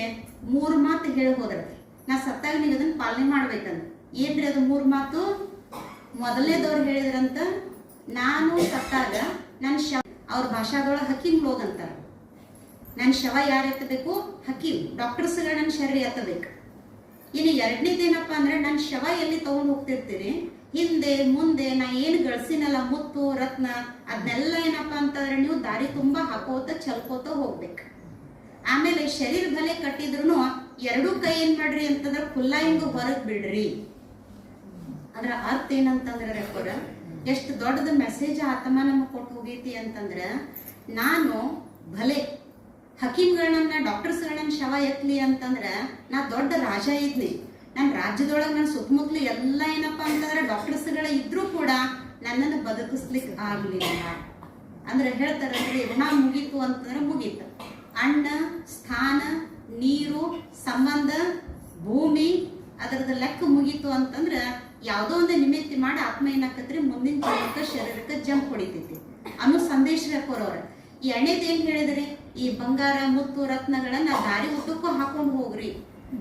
S1: 3 ಮಾತು ಹೇಳಿ ಹೋದ್ರಿ. ನಾ ಸತ್ತಾಗ ನೀವು ಅದನ್ನ ಪಾಲನೆ ಮಾಡ್ಬೇಕಂತ. ಏನ್ರಿ ಅದು 3 ಮಾತು? ಮೊದಲನೇದವ್ರು ಹೇಳಿದ್ರಂತ, ನಾನು ಸತ್ತಾಗ ನನ್ನ ಶವ ಅವ್ರ ಭಾಷಾದೊಳಗೆ ಹಕ್ಕಿಂಗ್ ಹೋಗಂತಾರ. ನನ್ನ ಶವ ಯಾರು ಎತ್ತಬೇಕು? ಹಕ್ಕಿಮ್. ಡಾಕ್ಟರ್ಸ್ಗಳು ನನ್ನ ಶರೀರ ಎತ್ತಬೇಕು. ಇನ್ನು ಎರಡನೇದೇನಪ್ಪ ಅಂದ್ರೆ ನನ್ನ ಶವ ಎಲ್ಲಿ ತಗೊಂಡು ಹೋಗ್ತಿರ್ತೀರಿ, ಹಿಂದೆ ಮುಂದೆ ನಾ ಏನು ಗಳಿಸಿನಲ್ಲ ಮುತ್ತು ರತ್ನ ಅದನ್ನೆಲ್ಲ ಏನಪ್ಪ ಅಂತಂದ್ರೆ ನೀವು ದಾರಿ ತುಂಬಾ ಹಾಕೋತ ಚಲ್ಕೋತ ಹೋಗ್ಬೇಕು. ಆಮೇಲೆ ಶರೀರ ಬಲೆ ಕಟ್ಟಿದ್ರು ಎರಡೂ ಕೈ ಏನ್ ಮಾಡ್ರಿ ಅಂತಂದ್ರೆ ಖುಲ್ಲಾ ಹಿಂಗ ಹೊರಗ್ ಬಿಡ್ರಿ. ಅದ್ರ ಅರ್ಥ ಏನಂತಂದ್ರೆ ರೆಕೋರ ಎಷ್ಟು ದೊಡ್ಡದ ಮೆಸೇಜ್ ಆತ್ಮ ನಮಗ್ ಕೊಟ್ಟು ಹೋಗೈತಿ ಅಂತಂದ್ರ, ನಾನು ಭಲೆ ಹಕೀಮ್ಗಳನ್ನ ಡಾಕ್ಟರ್ಸ್ಗಳನ್ನ ಶವ ಎತ್ಲಿ ಅಂತಂದ್ರ ನಾ ದೊಡ್ಡ ರಾಜ ಇದ್ನಿ, ನನ್ನ ರಾಜ್ಯದೊಳಗೆ ನನ್ನ ಸುತ್ತಮುತ್ತಲು ಎಲ್ಲ ಏನಪ್ಪಾ ಅಂತಂದ್ರೆ ಡಾಕ್ಟರ್ಸ್ಗಳ ಇದ್ರೂ ಕೂಡ ನನ್ನನ್ನು ಬದುಕಿಸ್ಲಿಕ್ಕೆ ಆಗ್ಲಿಲ್ಲ. ಅಂದ್ರೆ ಹೇಳ್ತಾರಲ್ರಿ ಋಣ ಮುಗೀತು ಅಂತಂದ್ರೆ ಮುಗೀತು. ಅನ್ನ ಸ್ಥಾನ ನೀರು ಸಂಬಂಧ ಭೂಮಿ ಅದರದ ಲೆಕ್ಕ ಮುಗೀತು ಅಂತಂದ್ರ ಯಾವುದೋ ಒಂದು ನಿಮಿತ್ತಿ ಮಾಡಿ ಆತ್ಮ ಏನಾಕತ್ರಿ ಮುಂದಿನ ಜೀವನಕ್ಕೆ ಶರೀರಕ್ಕೆ ಜಂಪ್ ಹೊಡಿತೈತಿ ಅನ್ನೋ ಸಂದೇಶ ಹಾಕೋರವ್ರ. ಈ ಎಣ್ಣೆದ್ ಏನ್ ಹೇಳಿದ್ರಿ, ಈ ಬಂಗಾರ ಮುತ್ತು ರತ್ನಗಳನ್ನ ದಾರಿ ಉದ್ದಕ್ಕೂ ಹಾಕೊಂಡು ಹೋಗ್ರಿ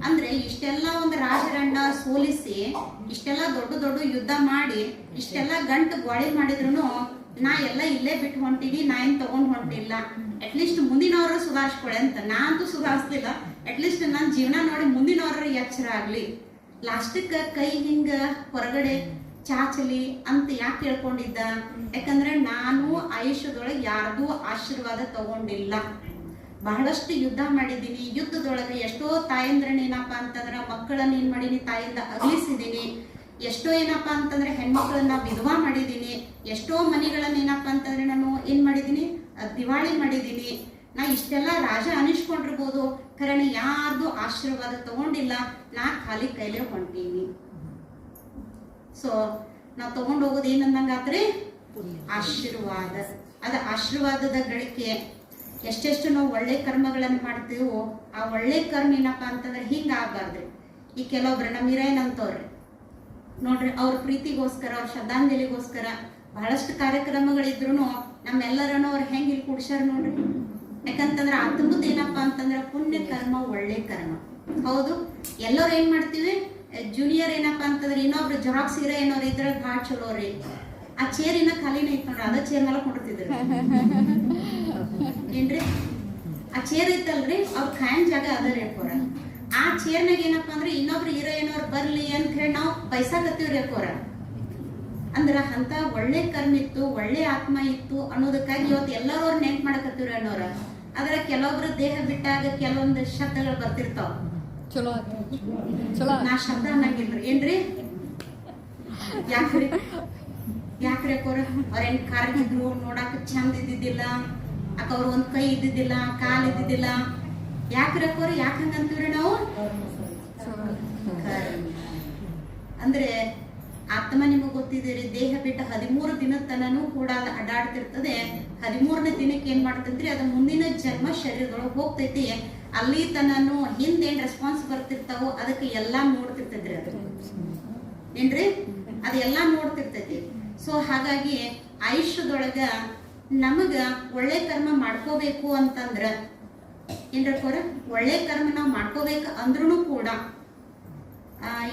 S1: ಅಂದ್ರೆ ಇಷ್ಟೆಲ್ಲ ಒಂದು ರಾಜರಂಡ ಸೋಲಿಸಿ ಇಷ್ಟೆಲ್ಲ ದೊಡ್ಡ ದೊಡ್ಡ ಯುದ್ಧ ಮಾಡಿ ಇಷ್ಟೆಲ್ಲ ಗಂಟು ಗೋಳಿ ಮಾಡಿದ್ರು ನಾ ಎಲ್ಲ ಇಲ್ಲೇ ಬಿಟ್ಟು ಹೊಂಟೀನಿ, ನಾ ಏನ್ ತಗೊಂಡ್ ಹೊಂಟಿಲ್ಲ. ಅಟ್ಲೀಸ್ಟ್ ಮುಂದಿನವ್ರ ಸುಧಾರಿಸ್ಕೊಳ್ಳಿ ಅಂತ. ನಾ ಅಂತೂ ಸುಧಾರಿಸ್ಲಿಲ್ಲ, ಅಟ್ಲೀಸ್ಟ್ ನನ್ನ ಜೀವನ ನೋಡಿ ಮುಂದಿನವ್ರ ಎಚ್ಚರ ಆಗ್ಲಿ. ಲಾಸ್ಟಕ್ಕ ಕೈ ಹಿಂಗ ಹೊರಗಡೆ ಚಾಚಲಿ ಅಂತ ಯಾಕೆ ಕೇಳ್ಕೊಂಡಿದ್ದ? ಯಾಕಂದ್ರೆ ನಾನು ಆಯುಷ್ಯದೊಳಗೆ ಯಾರ್ದು ಆಶೀರ್ವಾದ ತಗೊಂಡಿಲ್ಲ. ಬಹಳಷ್ಟು ಯುದ್ಧ ಮಾಡಿದ್ದೀನಿ. ಯುದ್ಧದೊಳಗೆ ಎಷ್ಟೋ ತಾಯಂದ್ರನ್ನ ಏನಪ್ಪಾ ಅಂತಂದ್ರ ಮಕ್ಕಳನ್ನ ಏನ್ ಮಾಡೀನಿ, ತಾಯಿಂದ ಅಗಲಿಸಿದೀನಿ. ಎಷ್ಟೋ ಏನಪ್ಪಾ ಅಂತಂದ್ರೆ ಹೆಣ್ಮಕ್ಳನ್ನ ವಿಧವಾ ಮಾಡಿದೀನಿ. ಎಷ್ಟೋ ಮನೆಗಳನ್ನ ಏನಪ್ಪಾ ಅಂತಂದ್ರೆ ನಾನು ಏನ್ ಮಾಡಿದೀನಿ, ದಿವಾಳಿ ಮಾಡಿದೀನಿ. ನಾ ಇಷ್ಟೆಲ್ಲ ರಾಜ ಅನಿಸ್ಕೊಂಡಿರ್ಬೋದು, ಕಾರಣ ಯಾರ್ದು ಆಶೀರ್ವಾದ ತಗೊಂಡಿಲ್ಲ. ನಾ ಖಾಲಿ ಕೈಲೇ ಹೊಂಟೀನಿ. ಸೊ ನಾವ್ ತಗೊಂಡ್ ಹೋಗೋದು ಏನಂದಂಗಾತ್ರಿ? ಆಶೀರ್ವಾದ. ಅದ ಆಶೀರ್ವಾದದ ಗಳಿಕೆ ಎಷ್ಟೆಷ್ಟು ನಾವು ಒಳ್ಳೆ ಕರ್ಮಗಳನ್ನು ಮಾಡ್ತೀವೋ ಆ ಒಳ್ಳೆ ಕರ್ಮ ಏನಪ್ಪಾ ಅಂತಂದ್ರೆ ಹಿಂಗ ಆಗ್ಬಾರ್ದ್ರಿ. ಈ ಕೆಲವೊಬ್ರು ನಮ್ಮ ಹಿರೇನಂತವ್ರಿ ನೋಡ್ರಿ, ಅವ್ರ ಪ್ರೀತಿಗೋಸ್ಕರ ಅವ್ರ ಶ್ರದ್ಧಾಂಜಲಿಗೋಸ್ಕರ ಬಹಳಷ್ಟು ಕಾರ್ಯಕ್ರಮಗಳಿದ್ರು ನಮ್ಮೆಲ್ಲರನ್ನು ಅವ್ರು ಹೆಂಗ್ ಇಲ್ಲಿ ಕುಡ್ಸ್ಯಾರ ನೋಡ್ರಿ. ಯಾಕಂತಂದ್ರೆ ಆತ್ಮದ್ ಏನಪ್ಪಾ ಅಂತಂದ್ರೆ ಪುಣ್ಯ ಕರ್ಮ ಒಳ್ಳೆ ಕರ್ಮ. ಹೌದು, ಎಲ್ಲರೂ ಏನ್ ಮಾಡ್ತೀವಿ, ಜೂನಿಯರ್ ಏನಪ್ಪಾ ಅಂತಂದ್ರೆ ಇನ್ನೊಬ್ರು ಜೆರಾಕ್ಸ್ ಹೀರೋ ಏನೋರು ಇದ್ರ ಭಾಳ ಚಲೋ ರೀ. ಆ ಚೇರ್ ಇನ್ನ ಖಾಲಿನ ಐತ್ ನೋಡ್ರಿ, ಅದ ಚೇರ್ ಮೇಲೆ ಕೊಡ್ತಿದ್ರು ಏನ್ರಿ. ಆ ಚೇರ್ ಐತಲ್ರಿ ಅವ್ರ ಖಾಯನ್ ಜಾಗ ಅದ ರೇಕೋರ. ಆ ಚೇರ್ನಾಗ ಏನಪ್ಪಾ ಅಂದ್ರೆ ಇನ್ನೊಬ್ರು ಹೀರೋ ಏನೋರು ಬರ್ಲಿ ಅಂತ ಹೇಳಿ ನಾವು ಬೈಸಾಕತ್ತೀವಿ ರೇಕೋರ. ಅಂದ್ರ ಅಂತ ಒಳ್ಳೆ ಕರ್ಮ ಇತ್ತು, ಒಳ್ಳೆ ಆತ್ಮ ಇತ್ತು ಅನ್ನೋದಕ್ಕಾಗಿ ಇವತ್ತು ಎಲ್ಲರೂ ಅವ್ರ ನೆನ್ಪ್ ಮಾಡಕತ್ತೀವ್ರಿ ಅನ್ನೋರ. ಆದ್ರೆ ಕೆಲವೊಬ್ರು ದೇಹ ಬಿಟ್ಟಾಗ ಕೆಲವೊಂದು ಶಬ್ದಗಳು ಬರ್ತಿರ್ತಾವ. ನಾ ಶಬ್ದ ಅನ್ನಂಗಿಲ್ರಿ ಏನ್ರಿ. ಯಾಕ್ರಿ ಕೋರ ಅವ್ರೇನ್ ಕಾರ್ಗಿದ್ರು ನೋಡಾಕ ಚಂದ ಇದ್ದಿದ್ದಿಲ್ಲ, ಅಕ್ಕ ಅವ್ರ ಒಂದ್ ಕೈ ಇದ್ದಿದ್ದಿಲ್ಲ, ಕಾಲ್ ಇದ್ದಿದ್ದಿಲ್ಲ. ಯಾಕ್ರಿ ಕೋರ ಯಾಕ ಹಂಗಂತೀವ್ರಿ ನಾವು? ಅಂದ್ರೆ ಆತ್ಮ ನಿಮಗ್ ಗೊತ್ತಿದ್ದೀರಿ, ದೇಹ ಬಿಟ್ಟ 13 ದಿನದ ತನೂ ಕೂಡ ಅದು ಅಡ್ಡಾಡ್ತಿರ್ತದೆ. 13ನೇ ದಿನಕ್ಕೆ ಏನ್ ಮಾಡ್ತೈತ್ರಿ, ಅದು ಮುಂದಿನ ಜನ್ಮ ಶರೀರದೊಳಗೆ ಹೋಗ್ತೈತಿ. ಅಲ್ಲಿ ತನೂ ಹಿಂದೇನ್ ರೆಸ್ಪಾನ್ಸ್ ಬರ್ತಿರ್ತಾವೋ ಅದಕ್ಕೆ ಎಲ್ಲಾ ನೋಡ್ತಿರ್ತೈತ್ರಿ. ಅದು ಏನ್ರಿ, ಅದೆಲ್ಲಾ ನೋಡ್ತಿರ್ತೈತಿ. ಸೊ ಹಾಗಾಗಿ ಆಯುಷ್ಯದೊಳಗ ನಮಗ ಒಳ್ಳೆ ಕರ್ಮ ಮಾಡ್ಕೋಬೇಕು ಅಂತಂದ್ರ ಏನ್ರಕೋರ, ಒಳ್ಳೆ ಕರ್ಮ ನಾವು ಮಾಡ್ಕೋಬೇಕು ಅಂದ್ರೂ ಕೂಡ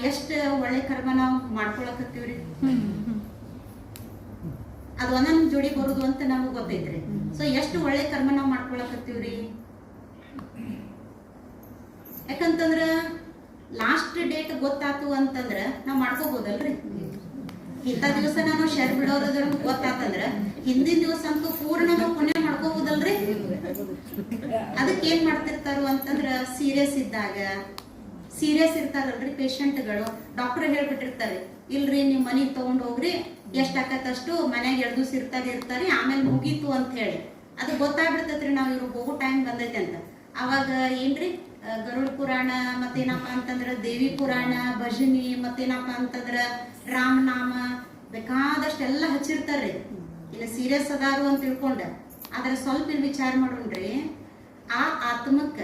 S1: ಎಷ್ಟು ಒಳ್ಳೆ ಕರ್ಮ ನಾವು ಮಾಡ್ಕೊಳಕತ್ತೀವ್ರಿ, ಅದು ಒಂದೊಂದ್ ಜೋಡಿ ಬರುದು ಅಂತ ನಮಗ್ ಗೊತ್ತೈತ್ರಿ. ಸೊ ಎಷ್ಟು ಒಳ್ಳೆ ಕರ್ಮ ನಾವು ಮಾಡ್ಕೊಳಕತ್ತೀವ್ರಿ. ಯಾಕಂತಂದ್ರ ಲಾಸ್ಟ್ ಡೇಟ್ ಗೊತ್ತಾತು ಅಂತಂದ್ರ ನಾವ್ ಮಾಡ್ಕೋಬಹುದಲ್ರಿ. ಇಂಥ ದಿವಸ ನಾನು ಶರ್ ಬಿಡೋದ್ರ ಗೊತ್ತಾತಂದ್ರ ಹಿಂದಿನ ದಿವಸ ಅಂತೂ ಪೂರ್ಣ ನಾವು ಪುಣ್ಯ ಮಾಡ್ಕೋಬಹುದಲ್ರಿ. ಅದಕ್ಕೆ ಏನ್ ಮಾಡ್ತಿರ್ತಾರು ಅಂತಂದ್ರ ಸೀರಿಯಸ್ ಇರ್ತಾರಲ್ರಿ ಪೇಷಂಟ್ಗಳು, ಡಾಕ್ಟರ್ ಹೇಳ್ಬಿಟ್ಟಿರ್ತಾರೆ, ಇಲ್ರಿ ನೀವ್ ಮನಿಗ್ ತಗೊಂಡ್ ಹೋಗ್ರಿ, ಎಷ್ಟ್ ಆಕತ್ತಷ್ಟು ಮನ್ಯಾಗ 2 ದಿವಸ ಇರ್ತಾರಿ, ಆಮೇಲೆ ಮುಗೀತು ಅಂತ ಹೇಳಿ. ಅದು ಗೊತ್ತಾಗ್ಬಿಡ್ತೈತ್ರಿ ನಾವ್ ಇವ್ರು ಹೋಗೋ ಟೈಮ್ ಬಂದೈತೆ ಅಂತ. ಅವಾಗ ಏನ್ರಿ ಗರುಡ ಪುರಾಣ, ಮತ್ತೇನಪ್ಪ ಅಂತಂದ್ರೆ ದೇವಿ ಪುರಾಣ, ಭಜನಿ, ಮತ್ತೇನಪ್ಪ ಅಂತಂದ್ರ ರಾಮನಾಮ ಬೇಕಾದಷ್ಟೆಲ್ಲ ಹಚ್ಚಿರ್ತಾರ್ರಿ. ಇಲ್ಲ ಸೀರಿಯಸ್ ಅದಾರು ಅಂತ ತಿಳ್ಕೊಂಡ, ಆದ್ರೆ ಸ್ವಲ್ಪ ಇಲ್ಲಿ ವಿಚಾರ ಮಾಡೋಣ್ರಿ. ಆ ಆತ್ಮಕ್ಕ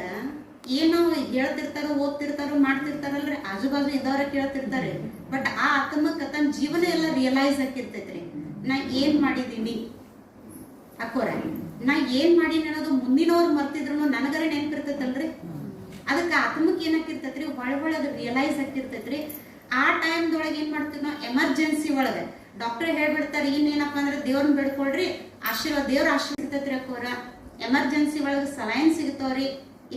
S1: ಏನೋ ಹೇಳ್ತಿರ್ತಾರೋ, ಓದ್ತಿರ್ತಾರೋ, ಮಾಡ್ತಿರ್ತಾರಲ್ರಿ, ಆಜು ಬಾಜು ಇದ್ದವ್ರ ಕೇಳ್ತಿರ್ತಾರೆ. ಬಟ್ ಆ ಆತ್ಮಕ್ಕ ತನ್ನ ಜೀವನ ಎಲ್ಲ ರಿಯಲೈಸ್ ಆಗಿರ್ತೈತ್ರಿ. ನಾ ಏನ್ ಮಾಡಿದೀನಿ ಅಕ್ಕೋರ, ನಾ ಏನ್ ಮಾಡೀನಿ ಅನ್ನೋದು ಮುಂದಿನವ್ರು ಮರ್ತಿದ್ರು ನನಗರ ನೆನಪಿರ್ತೈತಲ್ರಿ. ಅದಕ್ಕೆ ಆತ್ಮಕ್ಕೆ ಏನಾಕಿರ್ತೈತ್ರಿ, ಒಳ ಅದು ರಿಯಲೈಸ್ ಆಗಿರ್ತೈತ್ರಿ. ಆ ಟೈಮ್ದೊಳಗೆ ಏನ್ ಮಾಡ್ತೀವಿ ನಾವು, ಎಮರ್ಜೆನ್ಸಿ ಒಳಗೆ ಡಾಕ್ಟರ್ ಹೇಳ್ಬಿಡ್ತಾರೆ ಇನ್ನೇನಪ್ಪ ಅಂದ್ರೆ ದೇವ್ರನ್ನ ಬೇಡ್ಕೊಳ್ರಿ, ದೇವ್ರ ಆಶೀರ್ವದಿರ್ತೈತ್ರಿ ಅಕ್ಕೋರ. ಎಮರ್ಜೆನ್ಸಿ ಒಳಗೆ ಸಲೈನ್ ಸಿಗ್ತಾವ್ರಿ.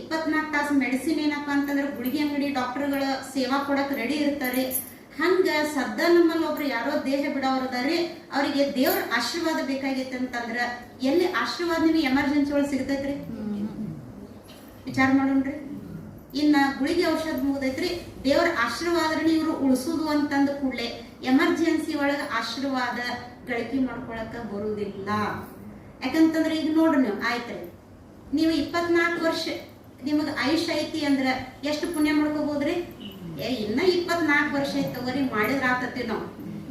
S1: 24 ತಾಸು ಮೆಡಿಸಿನ್ ಏನಪ್ಪಾ ಅಂತಂದ್ರೆ ಗುಳಿಗೆ ಅಂಗಡಿ ಡಾಕ್ಟರ್ಗಳ ಸೇವಾ ಕೊಡಕ್ ರೆಡಿ ಇರ್ತಾರೆ. ಹಂಗ ಸದ್ದ ನಮ್ಮಲ್ಲಿ ಒಬ್ರು ಯಾರೋ ದೇಹ ಬಿಡೋರದಾರಿ, ಅವರಿಗೆ ದೇವ್ರ ಆಶೀರ್ವಾದ ಬೇಕಾಗೈತೆ ಅಂತಂದ್ರ ಎಲ್ಲಿ ಆಶೀರ್ವಾದ ನಿಮಗೆ ಎಮರ್ಜೆನ್ಸಿ ಒಳಗೆ ಸಿಗ್ತೈತ್ರಿ? ವಿಚಾರ ಮಾಡೋಣ್ರಿ. ಇನ್ನ ಗುಳಿಗೆ ಔಷಧ ಮುಗ್ದೈತ್ರಿ, ದೇವ್ರ ಆಶೀರ್ವಾದ ಇವ್ರು ಉಳಿಸುದು ಅಂತಂದ ಕೂಡ್ಲೆ ಎಮರ್ಜೆನ್ಸಿ ಒಳಗ ಆಶೀರ್ವಾದ ಗಳಿಕೆ ಮಾಡ್ಕೊಳಕ ಬರುವುದಿಲ್ಲ. ಯಾಕಂತಂದ್ರೆ ಈಗ ನೋಡ್ರಿ, ನೀವು ಆಯ್ತ್ರಿ, ನೀವು 24 ವರ್ಷ ನಿಮಗ ಆಯುಷ್ ಐತಿ ಅಂದ್ರ ಎಷ್ಟು ಪುಣ್ಯ ಮಾಡ್ಕೋಬಹುದ್ರಿ? ಇನ್ನ 24 ವರ್ಷ ಐತಿ ತಗೋರಿ, ಮಾಡಿದ್ರ ಆತತ್ತೀವಿ ನಾವು.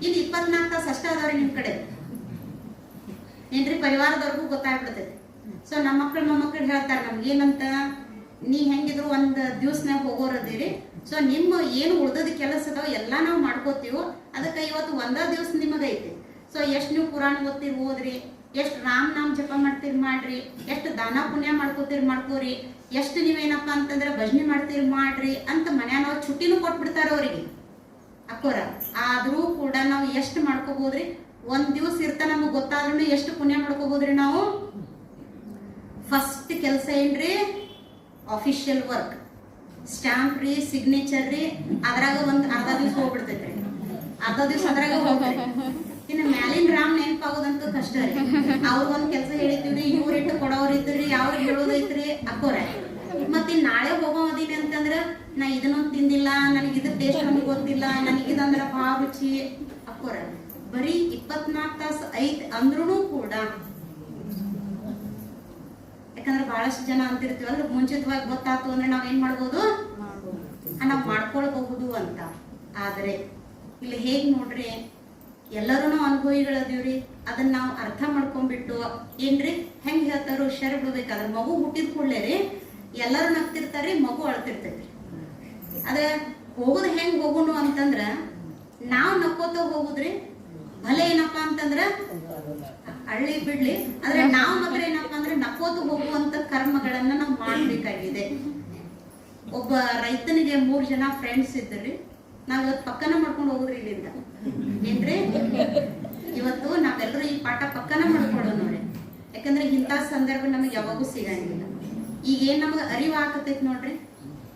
S1: ಇನ್ನು 24 ತಾಸು ಅಷ್ಟ ಅದಾವ್ರಿ ನಿಮ್ ಕಡೆ ಏನ್ರಿ, ಪರಿವಾರದವ್ರಿಗೂ ಗೊತ್ತಾಗ್ಬಿಡ್ತೈತಿ. ಸೊ ನಮ್ಮ ಮಕ್ಕಳು ಮೊಮ್ಮಕ್ಕಳು ಹೇಳ್ತಾರ ನಮ್ಗೇನಂತ, ನೀ ಹೆಂಗಿದ್ರು ಒಂದ್ ದಿವ್ಸನಾಗ ಹೋಗೋರದಿರಿ, ಸೊ ನಿಮ್ಮ ಏನು ಉಳ್ದದ ಕೆಲಸ ಅದಾವ ಎಲ್ಲಾ ನಾವು ಮಾಡ್ಕೋತೀವೋ, ಅದಕ್ಕೆ ಇವತ್ತು ಒಂದ ದಿವ್ಸ ನಿಮಗೈತಿ. ಸೊ ಎಷ್ಟ್ ನೀವು ಪುರಾಣ ಓದ್ತೀರಿ ಓದ್ರಿ, ಎಷ್ಟು ರಾಮನಾಮ್ ಜಪ ಮಾಡ್ತೀರಿ ಮಾಡ್ರಿ, ಎಷ್ಟು ದಾನ ಪುಣ್ಯ ಮಾಡ್ಕೋತೀರಿ ಮಾಡ್ಕೋರಿ, ಎಷ್ಟು ನೀವೇನಪ್ಪ ಅಂತಂದ್ರೆ ಭಜನೆ ಮಾಡ್ತೀರಿ ಮಾಡ್ರಿ ಅಂತ ಮನ್ಯಾನವ್ರು ಚುಟ್ಟಿನೂ ಕೊಟ್ಬಿಡ್ತಾರ ಅವ್ರಿಗೆ ಅಕ್ಕೋರ. ಆದ್ರೂ ಕೂಡ ನಾವು ಎಷ್ಟು ಮಾಡ್ಕೋಬಹುದ್ರಿ? ಒಂದ್ ದಿವ್ಸ ಇರ್ತ ನಮಗ್ ಗೊತ್ತಾದ್ರೂ ಎಷ್ಟು ಪುಣ್ಯ ಮಾಡ್ಕೋಬಹುದ್ರಿ ನಾವು? ಫಸ್ಟ್ ಕೆಲಸ ಏನ್ರಿ? ಆಫಿಷಿಯಲ್ ವರ್ಕ್, ಸ್ಟಾಂಪ್ ರೀ, ಸಿಗ್ನೇಚರ್ ರೀ, ಅದ್ರಾಗ ಒಂದ್ ಅರ್ಧ ದಿವ್ಸ ಹೋಗ್ಬಿಡ್ತೈತ್ರಿ. ಅರ್ಧ ದಿವ್ಸ ಅದ್ರಾಗ ಹೋಗ್ತೈತಿ. ಇನ್ನು ಮ್ಯಾಲಿನ ರಾಮ್ ನೆನಪಾಗೋದಂತೂ ಕಷ್ಟ ರೀ. ಅವ್ರ ಒಂದ್ ಕೆಲಸ ಹೇಳಿದ್ವಿ, ಇವ್ರ ಇಟ್ಟು ಕೊಡೋರ್ ಇದ್ರಿ, ಅವ್ರಿಗೆ ಹೇಳೋದೈತ್ರಿ ಅಕ್ಕೋರ. ಮತ್ತೆ ನಾಳೆ ಹೋಗೋದೀನಿ ಅಂತಂದ್ರ ನಾ ಇದನ್ನೊಂದು ತಿಂದಿಲ್ಲ, ನನಗೆ ಇದ್ರ ಟೇಸ್ಟ್ ನಮ್ಗೆ ಗೊತ್ತಿಲ್ಲ, ನನಗಿದಂದ್ರ ಭಾಳ ರುಚಿ ಅಕ್ಕೋರ. ಬರೀ 24 ತಾಸು ಐತ್ ಅಂದ್ರೂ ಕೂಡ, ಯಾಕಂದ್ರೆ ಬಹಳಷ್ಟು ಜನ ಅಂತಿರ್ತೀವಲ್ಲ ಮುಂಚಿತವಾಗಿ ಗೊತ್ತಾತು ಅಂದ್ರೆ ನಾವ್ ಏನ್ ಮಾಡ್ಬೋದು, ನಾವ್ ಮಾಡ್ಕೊಳ್ಬಹುದು ಅಂತ. ಆದ್ರೆ ಇಲ್ಲಿ ಹೇಗ್ ನೋಡ್ರಿ, ಎಲ್ಲರೂ ಅನುಭವಿಗಳದೀವ್ರಿ. ಅದನ್ನ ನಾವು ಅರ್ಥ ಮಾಡ್ಕೊಂಡ್ಬಿಟ್ಟು ಏನ್ರಿ ಹೆಂಗ್ ಹೇಳ್ತಾರೋ ಹುಷಾರ್ ಬಿಡ್ಬೇಕಾದ್ರೆ, ಮಗು ಹುಟ್ಟಿದ ಕೂಡಲೇ ರೀ ಎಲ್ಲರೂ ನಗ್ತಿರ್ತಾರ್ರಿ, ಮಗು ಅಳ್ತಿರ್ತೈತಿ. ಅದ ಹೋಗುದು ಹೆಂಗ್ ಹೋಗುನು ಅಂತಂದ್ರ ನಾವ್ ನಕ್ಕೋತ ಹೋಗುದ್ರಿ. ಭಲೆ ಏನಪ್ಪಾ ಅಂತಂದ್ರ ಹಳ್ಳಿ ಬಿಡ್ಲಿ, ಆದ್ರೆ ನಾವ್ ಮಾತ್ರ ಏನಪ್ಪಾ ಅಂದ್ರೆ ನಕ್ಕೋತ ಹೋಗುವಂತ ಕರ್ಮಗಳನ್ನ ನಾವ್ ಮಾಡ್ಬೇಕಾಗಿದೆ. ಒಬ್ಬ ರೈತನಿಗೆ 3 ಜನ ಫ್ರೆಂಡ್ಸ್ ಇದ್ರಿ. ನಾವ್ ಇವತ್ತು ಪಕ್ಕನ ಮಾಡ್ಕೊಂಡು ಹೋಗುದ್ರಿ ಇಲ್ಲಿಂದ ಏನ್ರಿ. ಇವತ್ತು ನಾವೆಲ್ಲರೂ ಈ ಪಾಠ ಪಕ್ಕನ ಮಾಡ್ಕೊಳ್ಳೋ ನೋಡಿ, ಯಾಕಂದ್ರೆ ಇಂಥ ಸಂದರ್ಭ ನಮಗೆ ಯಾವಾಗೂ ಸಿಗಂಗಿಲ್ಲ. ಈಗ ಏನ್ ನಮಗ ಅರಿವು ಹಾಕತೈತಿ ನೋಡ್ರಿ,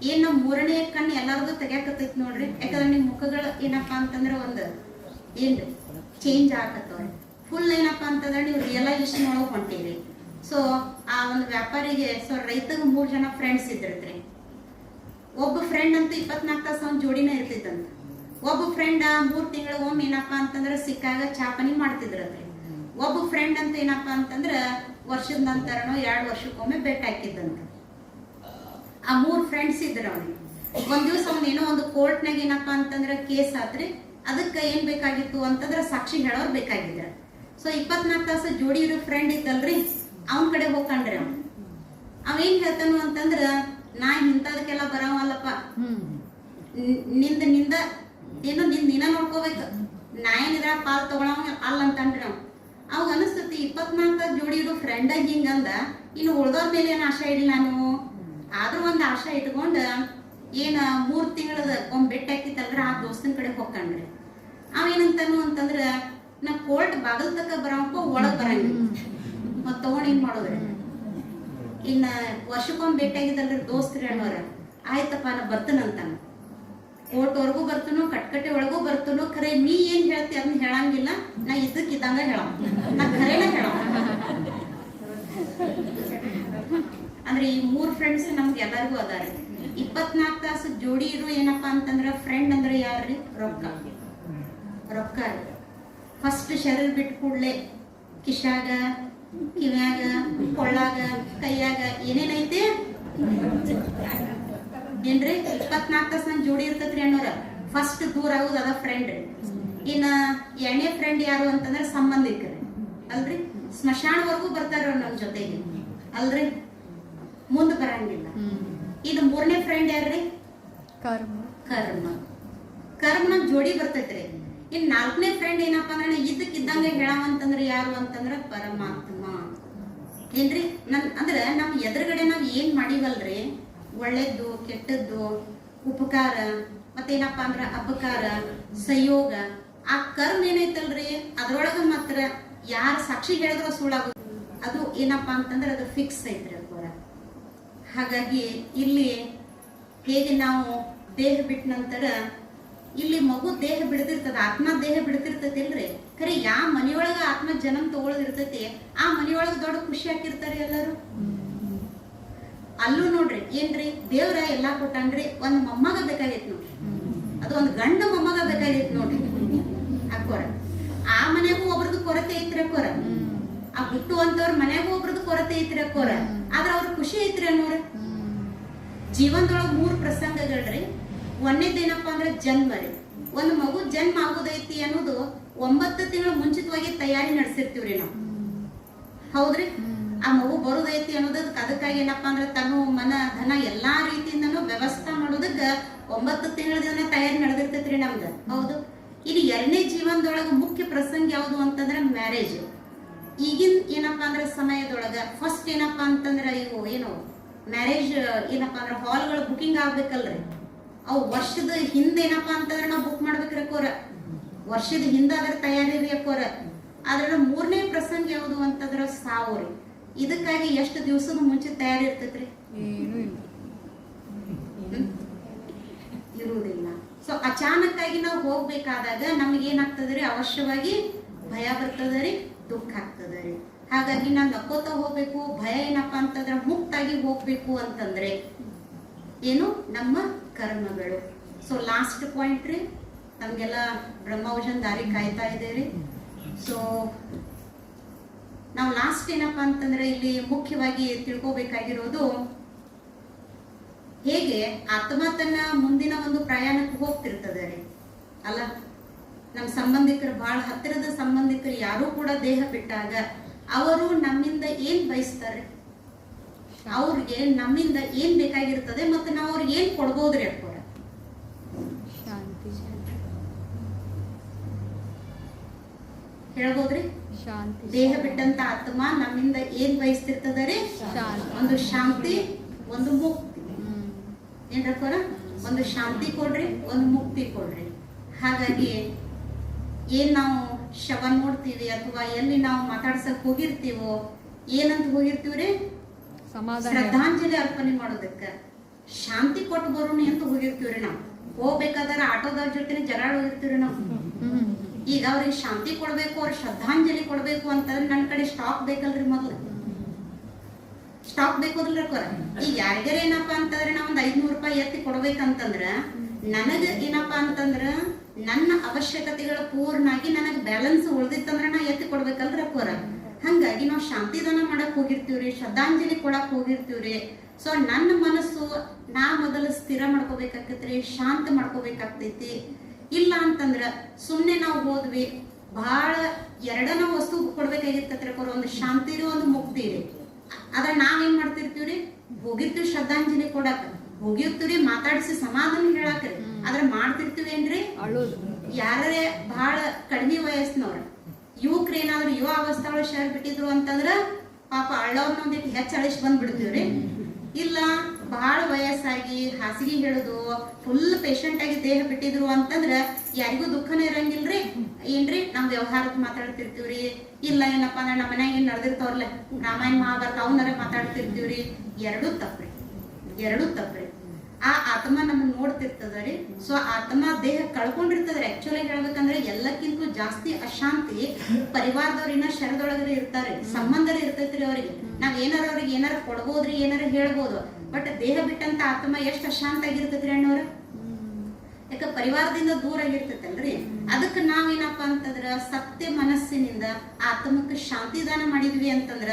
S1: ಏನ್ ನಾವ್ 3ನೇ ಕಣ್ಣು ಎಲ್ಲಾರ್ದು ತೆಗ್ಯಾಕತೈತಿ ನೋಡ್ರಿ. ಯಾಕಂದ್ರೆ ನಿಮ್ ಮುಖಗಳು ಏನಪ್ಪಾ ಅಂತಂದ್ರ ಒಂದ್ ಏನ್ರಿ ಚೇಂಜ್ ಆಗತ್ತವ್ರಿ. ಫುಲ್ ಏನಪ್ಪಾ ಅಂತಂದ್ರೆ ನೀವು ರಿಯಲೈಸೇಷನ್ ಒಳಗೆ ಹೊಂಟಿರಿ. ಸೊ ಆ ಒಂದು ವ್ಯಾಪಾರಿಗೆ, ಸೊ ರೈತಗೆ 3 ಜನ ಫ್ರೆಂಡ್ಸ್ ಇದ್ರತ್ರಿ. ಒಬ್ಬ ಫ್ರೆಂಡ್ ಅಂತೂ 24 ತಾಸು ಅವ್ನ ಜೋಡಿನ ಇರ್ತೈತಂತ. ಒಬ್ಬ ಫ್ರೆಂಡ್ 3 ತಿಂಗಳ ಒಮ್ಮೆ ಏನಪ್ಪಾ ಅಂತಂದ್ರ ಸಿಕ್ಕಾಗ ಚಾಪನಿ ಮಾಡ್ತಿದ್ರತ್ರಿ. ಒಬ್ಬ ಫ್ರೆಂಡ್ ಅಂತ ಏನಪ್ಪಾ ಅಂತಂದ್ರ ವರ್ಷದ ನಂತರನೋ 2 ವರ್ಷಕ್ಕೊಮ್ಮೆ ಭೇಟಿ ಹಾಕಿದ್ದಂತ. ಆ 3 ಫ್ರೆಂಡ್ಸ್ ಇದ್ರ ಅವ್ನಿಗೆ. ಒಂದ್ ದಿವ್ಸ ಅವ್ನ ಏನೋ ಒಂದು ಕೋರ್ಟ್ನಾಗ ಏನಪ್ಪಾ ಅಂತಂದ್ರ ಕೇಸ್ ಆತ್ರಿ. ಅದಕ್ಕೆ ಏನ್ ಬೇಕಾಗಿತ್ತು ಅಂತಂದ್ರ ಸಾಕ್ಷಿ ಹೇಳೋರ್ ಬೇಕಾಗಿದ್ರ. ಸೊ 24 ತಾಸು ಜೋಡಿ ಇರೋ ಫ್ರೆಂಡ್ ಇತ್ತಲ್ರಿ, ಅವನ್ ಕಡೆ ಹೋಗ್ಕಂಡ್ರಿ. ಅವೇನ್ ಹೇಳ್ತಾನು ಅಂತಂದ್ರ, ನಾ ಇಂಥದಕ್ಕೆಲ್ಲ ಬರವಲ್ಲಪ್ಪ, ನಿಂದ ಏನೋ ನೀನ ನೋಡ್ಕೋಬೇಕು, ನಾ ಏನಿದ್ರ ಪಾಲ್ ತಗೊಳವ ಅಲ್ಲ ಅಂತಂದ್ರಿ. ಅವಾಗ ಅನಿಸ್ತತಿ 24 ಜೋಡಿ ಇರೋ ಫ್ರೆಂಡಾಗ ಹಿಂಗಂದ, ಇನ್ನು ಉಳ್ದವ್ರ ಮೇಲೆ ಏನ್ ಆಶಾ ಇಡ್ಲಿ ನಾನು. ಆದ್ರೂ ಒಂದ್ ಆಶಾ ಇಟ್ಕೊಂಡ ಏನ 3 ತಿಂಗಳದ ಒಮ್ಮೆ ಬೆಟ್ಟ ಹಾಕಿತ್ತಲ್ರ, ಆ ದೋಸ್ತನ ಕಡೆ ಹೋಗ್ಕಂಡ್ರಿ. ಅವೇನಂತಾನು ಅಂತಂದ್ರ, ನಾ ಕೋರ್ಟ್ ಬಾಗಲ್ ತಕ ಬರವಪ್ಪ, ಒಳಗ್ ಬರಂಗಿಲ್ಲ. ಮತ್ ತಗೊಂಡ್ ಏನ್ ಮಾಡೋದ್ರಿ? ಇನ್ನ ವರ್ಷಕ್ಕೊಮ್ಮೆ ಭೇಟಿ ಆಗಿದ್ದಲ್ರಿ ದೋಸ್ತ್ರಿ ಅನ್ನೋರ, ಆಯ್ತಪ್ಪ ನಾ ಬರ್ತನಂತಾನ. ಕೋರ್ಟ್ ವರ್ಗೂ ಬರ್ತನು, ಕಟ್ಕಟ್ಟೆ ಒಳಗೂ ಬರ್ತನು. ಖರೆ ನೀ ಏನ್ ಹೇಳ್ತಿ ಅದನ್ನ ಹೇಳಂಗಿಲ್ಲ, ನಾ ಇದ್ದಂಗ ಹೇಳ, ನಾ ಖರೇನ ಹೇಳ. ಅಂದ್ರೆ ಈ 3 ಫ್ರೆಂಡ್ಸ್ ನಮ್ಗೆ ಎಲ್ಲರಿಗೂ ಅದಾರ. 24 ತಾಸು ಜೋಡಿ ಇರು ಏನಪ್ಪಾ ಅಂತಂದ್ರ ಫ್ರೆಂಡ್ ಅಂದ್ರೆ ಯಾರ್ರಿ? ರೊಕ್ಕ. ಫಸ್ಟ್ ಶರೀರ ಬಿಟ್ಟು ಕೂಡ್ಲೆ ಕಿಶಾಗ, ಕಿವ್ಯಾಗ, ಕೊಳ್ಳಾಗ, ಕೈಯಾಗ ಏನೇನೈತಿ ಏನ್ರಿ 24 ತಾಸು ನನ್ ಜೋಡಿ ಇರ್ತೈತ್ರಿ ಅಣ್ಣವ್ರ. ಫಸ್ಟ್ ದೂರ ಆಗುದು ಅದ ಫ್ರೆಂಡ್. ಇನ್ನ ಎರಡನೇ ಫ್ರೆಂಡ್ ಯಾರು ಅಂತಂದ್ರೆ ಸಂಬಂಧಿಕರು ಅಲ್ರಿ. ಸ್ಮಶಾನವರೆಗೂ ಬರ್ತಾರ ನಮ್ ಜೊತೆಗೆ ಅಲ್ರಿ, ಮುಂದ್ ಬರಂಗಿಲ್ಲ. ಇದು ಮೂರನೇ ಫ್ರೆಂಡ್ ಯಾರ್ರಿ? ಕರ್ಮ. ಕರ್ಮ ನಮ್ ಜೋಡಿ ಬರ್ತೈತ್ರಿ. ಇನ್ ನಾಲ್ಕನೇ ಫ್ರೆಂಡ್ ಏನಪ್ಪಾ ಅಂದ್ರೆ ಇದ್ದಕ್ಕಿದ್ದಂಗೆ ಹೇಳವಂತಂದ್ರೆ ಯಾರು ಅಂತಂದ್ರ ಪರಮಾತ್ಮ ಏನ್ರಿ. ಅಂದ್ರೆ ನಮ್ ಎದುರುಗಡೆ ನಾವ್ ಏನ್ ಮಾಡಿವಲ್ರಿ, ಒಳ್ಳೇದ್ದು ಕೆಟ್ಟದ್ದು ಉಪಕಾರ ಮತ್ತೇನಪ್ಪಾ ಅಂದ್ರ ಅಪಕಾರ ಸಂಯೋಗ, ಆ ಕರ್ಮ ಏನೈತಲ್ರಿ ಅದ್ರೊಳಗ ಮಾತ್ರ ಯಾರು ಸಾಕ್ಷಿ ಹೇಳಿದ್ರು ಸುಳ್ಳಾಗ ಅದು ಏನಪ್ಪಾ ಅಂತಂದ್ರೆ ಅದು ಫಿಕ್ಸ್ ಐತ್ರಿ ಅಲ್ವರ. ಹಾಗಾಗಿ ಇಲ್ಲಿ ಹೇಗೆ ನಾವು ದೇಹ ಬಿಟ್ಟ ನಂತರ ಇಲ್ಲಿ ಮಗು ದೇಹ ಬಿಡ್ತಿರ್ತದ, ಆತ್ಮ ದೇಹ ಬಿಡ್ತಿರ್ತೈತಿ ಇಲ್ರಿ. ಖರೆ ಯಾವ ಮನಿಯೊಳಗ ಆತ್ಮ ಜನ್ಮ ತಗೊಳದಿರ್ತೈತಿ ಆ ಮನಿಯೊಳಗ ದೊಡ್ಡ ಖುಷಿ ಹಾಕಿರ್ತಾರಿ ಎಲ್ಲರೂ. ಅಲ್ಲೂ ನೋಡ್ರಿ ಏನ್ರಿ ದೇವ್ರ ಎಲ್ಲಾ ಕೊಟ್ಟನ್ರಿ, ಒಂದ್ ಮೊಮ್ಮಗ ಬೇಕಾಗೈತಿ ನೋಡ್ರಿ, ಅದು ಒಂದ್ ಗಂಡ ಮೊಮ್ಮಗ ಬೇಕಾಗೈತಿ ನೋಡ್ರಿ ಅಕ್ಕೋರ. ಆ ಮನೆಗೂ ಒಬ್ರದ್ದು ಕೊರತೆ ಐತ್ರಿ ಅಕ್ಕೋರ, ಆ ಹುಟ್ಟುವಂತವ್ರ ಮನೆಗೂ ಒಬ್ರದ್ದು ಕೊರತೆ ಐತ್ರಿ ಅಕ್ಕೋರ. ಆದ್ರ ಅವ್ರ ಖುಷಿ ಐತ್ರಿ ಅನ್ನೋರ. ಜೀವನದೊಳಗ 3 ಪ್ರಸಂಗಗಳ್ರಿ. ಒಂದೇದೇನಪ್ಪಾ ಅಂದ್ರೆ ಜನ್ಮ ರೀ. ಒಂದ್ ಮಗು ಜನ್ಮ ಆಗುದೈತಿ ಅನ್ನೋದು 9 ತಿಂಗಳು ಮುಂಚಿತವಾಗಿ ತಯಾರಿ ನಡೆಸಿರ್ತೀವ್ರಿ ನಾವು, ಹೌದ್ರಿ. ಆ ಮಗು ಬರುದೈತಿ ಅನ್ನೋದಕ್ಕೆ ಅದಕ್ಕಾಗಿ ಏನಪ್ಪಾ ಅಂದ್ರೆ ತನು ಮನ ಧನ ಎಲ್ಲಾ ರೀತಿಯಿಂದನೂ ವ್ಯವಸ್ಥೆ ಮಾಡೋದಕ್ಕ 9 ತಿಂಗಳ ತಯಾರಿ ನಡೆದಿರ್ತೈತ್ರಿ ನಮ್ದು, ಹೌದು. ಇಲ್ಲಿ 2ನೇ ಜೀವನದೊಳಗ ಮುಖ್ಯ ಪ್ರಸಂಗ ಯಾವುದು ಅಂತಂದ್ರೆ ಮ್ಯಾರೇಜ್. ಈಗಿನ ಏನಪ್ಪಾ ಅಂದ್ರೆ ಸಮಯದೊಳಗ ಫಸ್ಟ್ ಏನಪ್ಪಾ ಅಂತಂದ್ರ ಇವು ಏನು ಮ್ಯಾರೇಜ್ ಏನಪ್ಪಾ ಅಂದ್ರೆ ಹಾಲ್ಗಳು ಬುಕಿಂಗ್ ಆಗ್ಬೇಕಲ್ರಿ. ಅವು ವರ್ಷದ ಹಿಂದೆ ಏನಪ್ಪಾ ಅಂತಂದ್ರೆ ನಾವು ಬುಕ್ ಮಾಡ್ಬೇಕ್ರಿ ಅಕ್ಕೋರ, ವರ್ಷದ ಹಿಂದ ಅದ್ರ ತಯಾರಿ ರೀ ಅಕ್ಕೋರ. ಅದ್ರ 3ನೇ ಪ್ರಸಂಗ ಯಾವುದು ಅಂತಂದ್ರ ಸಾವು ರೀ. ಇದಕ್ಕಾಗಿ ಎಷ್ಟು ದಿವಸದ ಮುಂಚೆ ತಯಾರಿ ಇರ್ತೈತ್ರಿ? ಇರುವುದಿಲ್ಲ. ಸೊ ಅಚಾನಕ್ ಆಗಿ ನಾವು ಹೋಗ್ಬೇಕಾದಾಗ ನಮ್ಗೆ ಏನಾಗ್ತದ್ರಿ, ಅವಶ್ಯವಾಗಿ ಭಯ ಬರ್ತದ್ರಿ, ದುಃಖ ಆಗ್ತದ್ರಿ. ಹಾಗಾಗಿ ನಾವ್ ನಕ್ಕೋತ ಹೋಗ್ಬೇಕು. ಭಯ ಏನಪ್ಪಾ ಅಂತಂದ್ರೆ ಮುಕ್ತಾಗಿ ಹೋಗ್ಬೇಕು ಅಂತಂದ್ರೆ ಏನು ನಮ್ಮ ಕರ್ಮಗಳು. ಸೊ ಲಾಸ್ಟ್ ಪಾಯಿಂಟ್ ರೀ, ನಮ್ಗೆಲ್ಲ ಬ್ರಹ್ಮವಚನ ದಾರಿ ಕಾಯ್ತಾ ಇದೇರಿ. ಸೊ ನಾವು ಲಾಸ್ಟ್ ಏನಪ್ಪಾ ಅಂತಂದ್ರೆ ಇಲ್ಲಿ ಮುಖ್ಯವಾಗಿ ತಿಳ್ಕೋಬೇಕಾಗಿರೋದು, ಹೇಗೆ ಆತ್ಮ ತನ್ನ ಮುಂದಿನ ಒಂದು ಪ್ರಯಾಣಕ್ಕೆ ಹೋಗ್ತಿರ್ತದೆ ರೀ ಅಲ್ಲ. ನಮ್ಮ ಸಂಬಂಧಿಕರು ಬಹಳ ಹತ್ತಿರದ ಸಂಬಂಧಿಕರು ಯಾರು ಕೂಡ ದೇಹ ಬಿಟ್ಟಾಗ ಅವರು ನಮ್ಮಿಂದ ಏನ್ ಬಯಸ್ತಾರೆ, ಅವ್ರಿಗೆ ನಮ್ಮಿಂದ ಏನ್ ಬೇಕಾಗಿರ್ತದೆ ಮತ್ತೆ ನಾವು ಅವ್ರಿಗೆ ಏನ್ ಕೊಡ್ಬೋದ್ರಿ ಅಕ್ಕೋರ? ಹೇಳ್ಬೋದ್ರಿ? ದೇಹ ಬಿಟ್ಟಂತ ಆತ್ಮ ನಮ್ಮಿಂದ ಏನ್ ಬಯಸ್ತಿರ್ತದ ರೀ? ಒಂದು ಶಾಂತಿ, ಒಂದು ಮುಕ್ತಿ. ಏನ್ರಕ್ಕೋರ? ಒಂದು ಶಾಂತಿ ಕೊಡ್ರಿ, ಒಂದು ಮುಕ್ತಿ ಕೊಡ್ರಿ. ಹಾಗಾಗಿ ಏನ್ ನಾವು ಶವ ನೋಡ್ತೀವಿ ಅಥವಾ ಎಲ್ಲಿ ನಾವು ಮಾತಾಡ್ಸಕ್ ಹೋಗಿರ್ತೀವೋ ಏನಂತ ಹೋಗಿರ್ತೀವ್ರಿ? ಶ್ರದ್ಧಾಂಜಲಿ ಅರ್ಪಣೆ ಮಾಡೋದಕ್ಕ, ಶಾಂತಿ ಕೊಟ್ಟು ಬರೋಣ ಅಂತ ಹೋಗಿರ್ತೀವ್ರಿ. ನಾವು ಹೋಗ್ಬೇಕಾದ್ರೆ ಆಟೋದವ್ರ ಜೊತೆ ಜಗಳ ಹೋಗಿರ್ತೀವ್ರಿ ನಾವು. ಈಗ ಅವ್ರಿಗೆ ಶಾಂತಿ ಕೊಡ್ಬೇಕು, ಅವ್ರ ಶ್ರದ್ಧಾಂಜಲಿ ಕೊಡ್ಬೇಕು ಅಂತಂದ್ರೆ ನನ್ನ ಕಡೆ ಸ್ಟಾಕ್ ಬೇಕಲ್ರಿ, ಮೊದ್ಲು ಸ್ಟಾಕ್ ಬೇಕೋದಿಲ್ಲ ಅಕ್ಕೋರ. ಈಗ ಯಾರಿಗಾರ ಏನಪ್ಪಾ ಅಂತಂದ್ರೆ ನಾವ್ ಒಂದ್ 500 ರೂಪಾಯಿ ಎತ್ತಿ ಕೊಡ್ಬೇಕಂತಂದ್ರ ನನಗ ಏನಪ್ಪಾ ಅಂತಂದ್ರ ನನ್ನ ಅವಶ್ಯಕತೆಗಳ ಪೂರ್ಣಾಗಿ ನನಗ್ ಬ್ಯಾಲೆನ್ಸ್ ಉಳ್ದಿತ್ತಂದ್ರ ನಾ ಎತ್ತಿ ಕೊಡ್ಬೇಕಲ್ರಿ ಅಕ್ಕೋರ. ಹಂಗಾಗಿ ನಾವು ಶಾಂತಿದಾನ ಮಾಡಕ್ ಹೋಗಿರ್ತೀವ್ರಿ, ಶ್ರದ್ಧಾಂಜಲಿ ಕೊಡಕ್ ಹೋಗಿರ್ತೀವ್ರಿ. ಸೊ ನನ್ನ ಮನಸ್ಸು ನಾ ಮೊದಲು ಸ್ಥಿರ ಮಾಡ್ಕೋಬೇಕಾಗ್ತೈತ್ರಿ, ಶಾಂತ ಮಾಡ್ಕೋಬೇಕಾಗ್ತೈತಿ. ಇಲ್ಲ ಅಂತಂದ್ರ ಸುಮ್ನೆ ನಾವು ಹೋದ್ವಿ, ಬಹಳ ಎರಡನ ವಸ್ತು ಕೊಡ್ಬೇಕಾಗಿರ್ತೈತ್ರಿ ಅಕ್ಕೋರ, ಒಂದು ಶಾಂತಿ ರೀ, ಒಂದು ಮುಕ್ತಿ ರೀ. ಆದ್ರೆ ನಾವೇನ್ ಮಾಡ್ತಿರ್ತೀವ್ರಿ? ಹೋಗಿರ್ತೀವಿ ಶ್ರದ್ಧಾಂಜಲಿ ಕೊಡಾಕ, ಹೋಗಿರ್ತೀವ್ರಿ ಮಾತಾಡಿಸಿ ಸಮಾಧಾನ ಹೇಳಾಕ್ರಿ. ಆದ್ರೆ ಮಾಡ್ತಿರ್ತೀವಿ ಏನ್ರಿ? ಯಾರೇ ಬಹಳ ಕಡಿಮೆ ವಯಸ್ಸಿನವ್ರ ಯುವಕ್ರ ಏನಾದ್ರು ಯುವ ಅವಸ್ಥೆ ಶೇರ್ ಬಿಟ್ಟಿದ್ರು ಅಂತಂದ್ರ ಪಾಪ ಅಳ್ಳವ್ರನ್ನ ಒಂದಿಟ್ಟು ಹೆಚ್ಚ ಅಳಿಸಿ ಬಂದ್ಬಿಡ್ತೀವ್ರಿ. ಇಲ್ಲ ಬಹಳ ವಯಸ್ಸಾಗಿ ಹಾಸಿಗೆ ಹೇಳುದು ಫುಲ್ ಪೇಷಂಟ್ ಆಗಿ ದೇಹ ಬಿಟ್ಟಿದ್ರು ಅಂತಂದ್ರ ಯಾರಿಗೂ ದುಃಖನ ಇರಂಗಿಲ್ರಿ. ಏನ್ರಿ ನಮ್ ವ್ಯವಹಾರಕ್ಕೆ ಮಾತಾಡ್ತಿರ್ತೀವ್ರಿ. ಇಲ್ಲ ಏನಪ್ಪಾ ಅಂದ್ರೆ ನಮ್ಮ ಮನ್ಯಾಗ ಏನ್ ನಡೆದಿರ್ತಾವ್ರಲ್ಲ ರಾಮಾಯಣ ಮಹಾಭಾರತ ಅವನರ ಮಾತಾಡ್ತಿರ್ತೀವ್ರಿ. ಎರಡೂ ತಪ್ಪ್ರಿ, ಎರಡೂ ತಪ್ಪ್ರಿ. ಆ ಆತ್ಮ ನಮ್ಮನ್ನ ನೋಡ್ತಿರ್ತದ್ರಿ. ಸೊ ಆತ್ಮ ದೇಹ ಕಳ್ಕೊಂಡಿರ್ತದ್ರಿ. ಆಕ್ಚುಲಿ ಹೇಳ್ಬೇಕಂದ್ರೆ ಎಲ್ಲಕ್ಕಿಂತ ಜಾಸ್ತಿ ಅಶಾಂತಿ ಪರಿವಾರದವ್ರಿನ ಶರದೊಳಗರೆ ಇರ್ತಾರೆ, ಸಂಬಂಧರೇ ಇರ್ತೈತ್ರಿ ಅವ್ರಿಗೆ. ನಾವ್ ಏನಾರ ಅವ್ರಿಗೆ ಏನಾರ ಕೊಡ್ಬೋದ್ರಿ, ಏನಾರ ಹೇಳ್ಬೋದು. ಬಟ್ ದೇಹ ಬಿಟ್ಟಂತ ಆತ್ಮ ಎಷ್ಟ್ ಅಶಾಂತ ಆಗಿರ್ತೈತ್ರಿ ಅಣ್ಣವ್ರ. ಯಾಕ ಪರಿವಾರದಿಂದ ದೂರ ಆಗಿರ್ತೈತಲ್ರಿ. ಅದಕ್ಕೆ ನಾವೇನಪ್ಪಾ ಅಂತಂದ್ರ ಸತ್ಯ ಮನಸ್ಸಿನಿಂದ ಆತ್ಮಕ್ಕೆ ಶಾಂತಿದಾನ ಮಾಡಿದ್ವಿ ಅಂತಂದ್ರ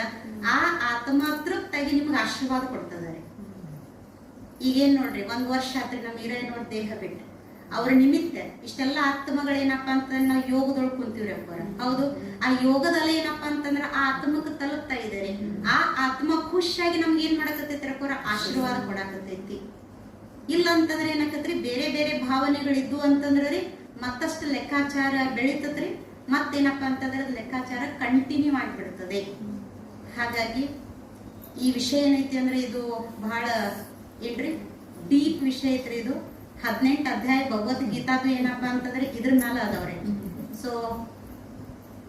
S1: ಆ ಆತ್ಮ ತೃಪ್ತಾಗಿ ನಿಮ್ಗೆ ಆಶೀರ್ವಾದ ಕೊಡ್ತದ ರೀ. ಈಗೇನ್ ನೋಡ್ರಿ 1 ವರ್ಷ ಆತ್ರಿ ನಮ್ಮ ಹಿರಿಯನವ್ರ ದೇಹ ಬಿಟ್ಟು. ಅವ್ರ ನಿಮಿತ್ತ ಇಷ್ಟೆಲ್ಲ ಆತ್ಮಗಳೇನಪ್ಪ ಅಂತಂದ್ರೆ ನಾವು ಯೋಗದೊಳಗೆ ಕುಂತೀವ್ರಿ ಅಪ್ಪರ. ಹೌದು, ಆ ಯೋಗದಲ್ಲಿ ಏನಪ್ಪಾ ಅಂತಂದ್ರ ಆ ಆತ್ಮಕ್ಕೆ ತಲುಪ್ತಾ ಇದ್ದಾರೆ. ಆ ಆತ್ಮ ಖುಷಿಯಾಗಿ ನಮ್ಗೆ ಏನ್ ಮಾಡಕತ್ತೈತಿ ಅಪ್ಪರ, ಆಶೀರ್ವಾದ ಕೊಡಾಕತ್ತೈತಿ. ಇಲ್ಲ ಅಂತಂದ್ರೆ ಏನಾಕತ್ರಿ, ಬೇರೆ ಬೇರೆ ಭಾವನೆಗಳಿದ್ದು ಅಂತಂದ್ರೆ ರೀ ಮತ್ತಷ್ಟು ಲೆಕ್ಕಾಚಾರ ಬೆಳಿತತ್ರಿ. ಮತ್ತೇನಪ್ಪಾ ಅಂತಂದ್ರೆ ಲೆಕ್ಕಾಚಾರ ಕಂಟಿನ್ಯೂ ಆಗಿಬಿಡ್ತದೆ. ಹಾಗಾಗಿ ಈ ವಿಷಯ ಏನೈತಿ ಅಂದ್ರೆ ಇದು ಬಹಳ ಏನ್ರಿ ಡೀಪ್ ವಿಷಯ ಐತ್ರಿ. ಇದು 18 ಅಧ್ಯಾಯ ಭಗವದ್ಗೀತಾದು ಏನಪ್ಪಾ ಅಂತಂದ್ರೆ ಇದ್ರ ಮ್ಯಾಲ ಅದಾವ್ರಿ. ಸೊ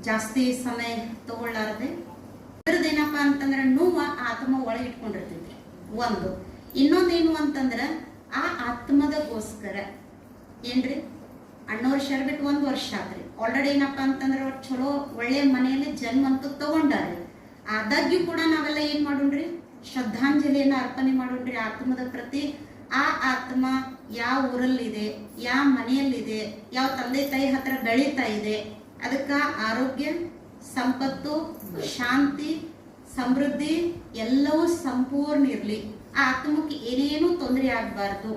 S1: ಜಾಸ್ತಿ ಸಮಯ ತಗೊಳ್ಳಾರದೆ ಇದ್ರದ್ದೇನಪ್ಪಾ ಅಂತಂದ್ರೆ ನೋವ ಆತ್ಮ ಒಳಗೆ ಇಟ್ಕೊಂಡಿರ್ತೈತಿ ಒಂದು. ಇನ್ನೊಂದೇನು ಅಂತಂದ್ರ ಆ ಆತ್ಮದಗೋಸ್ಕರ ಏನ್ರಿ ಅಣ್ಣವ್ರ ಶರ್ ಬಿಟ್ಟು 1 ವರ್ಷ ಆತ್ರಿ. ಆಲ್ರೆಡಿ ಏನಪ್ಪಾ ಅಂತಂದ್ರೆ ಅವ್ರು ಚಲೋ ಒಳ್ಳೆ ಮನೆಯಲ್ಲಿ ಜನ್ಮ ಅಂತೂ ತಗೊಂಡಾರಿ. ಆದಾಗ್ಯೂ ಕೂಡ ನಾವೆಲ್ಲ ಏನ್ ಮಾಡೋಣ್ರಿ, ಶ್ರದ್ಧಾಂಜಲಿಯನ್ನ ಅರ್ಪಣೆ ಮಾಡೋಣ್ರಿ ಆತ್ಮದ ಪ್ರತಿ. ಆ ಆತ್ಮ ಯಾವ ಊರಲ್ಲಿದೆ, ಯಾವ ಮನೆಯಲ್ಲಿದೆ, ಯಾವ ತಂದೆ ತಾಯಿ ಹತ್ರ ಬೆಳೀತಾ ಇದೆ, ಅದಕ್ಕ ಆರೋಗ್ಯ, ಸಂಪತ್ತು, ಶಾಂತಿ, ಸಮೃದ್ಧಿ ಎಲ್ಲವೂ ಸಂಪೂರ್ಣ ಇರ್ಲಿ. ಆ ಆತ್ಮಕ್ಕೆ ಏನೇನೂ ತೊಂದರೆ ಆಗ್ಬಾರ್ದು.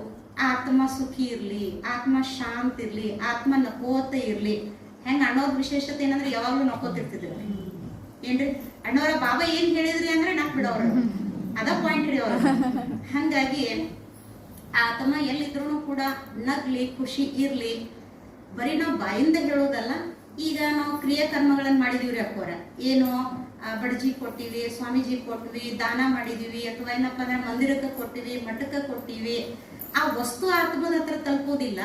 S1: ಆತ್ಮ ಸುಖಿ ಇರ್ಲಿ, ಆತ್ಮ ಶಾಂತಿ ಇರ್ಲಿ, ಆತ್ಮ ನಕೋತ ಇರ್ಲಿ. ಹೆಂಗ ಅಣ್ಣೋದ್ ವಿಶೇಷತೆ ಏನಂದ್ರೆ ಯಾವಾಗ್ಲೂ ನಕೋತಿರ್ತಿದ್ರಿ ಏನ್ರಿ. ಅಣ್ಣವರ ಬಾಬಾ ಏನ್ ಹೇಳಿದ್ರಿ ಅಂದ್ರೆ ನಕ್ ಬಿಡೋರು, ಅದ ಪಾಯಿಂಟ್ ಹಿಡಿಯೋರು. ಹಂಗಾಗಿ ಆತ್ಮ ಎಲ್ಲಿದ್ರು ಕೂಡ ನಗ್ಲಿ, ಖುಷಿ ಇರ್ಲಿ. ಬರೀ ನಾವು ಬಾಯಿಂದ ಹೇಳೋದಲ್ಲ. ಈಗ ನಾವು ಕ್ರಿಯಾಕರ್ಮಗಳನ್ನ ಮಾಡಿದೀವ್ರಿ ಅಕ್ಕೋರ. ಏನು ಬಡಜಿ ಕೊಟ್ಟಿವಿ, ಸ್ವಾಮೀಜಿ ಕೊಟ್ಟಿವಿ, ದಾನ ಮಾಡಿದೀವಿ, ಅಥವಾ ಏನಪ್ಪಾ ಅಂದ್ರೆ ಮಂದಿರಕ್ಕೆ ಕೊಟ್ಟಿವಿ, ಮಠಕ್ಕೆ ಕೊಟ್ಟಿವಿ. ಆ ವಸ್ತು ಆತ್ಮದ ಹತ್ರ ತಲುಪೋದಿಲ್ಲ,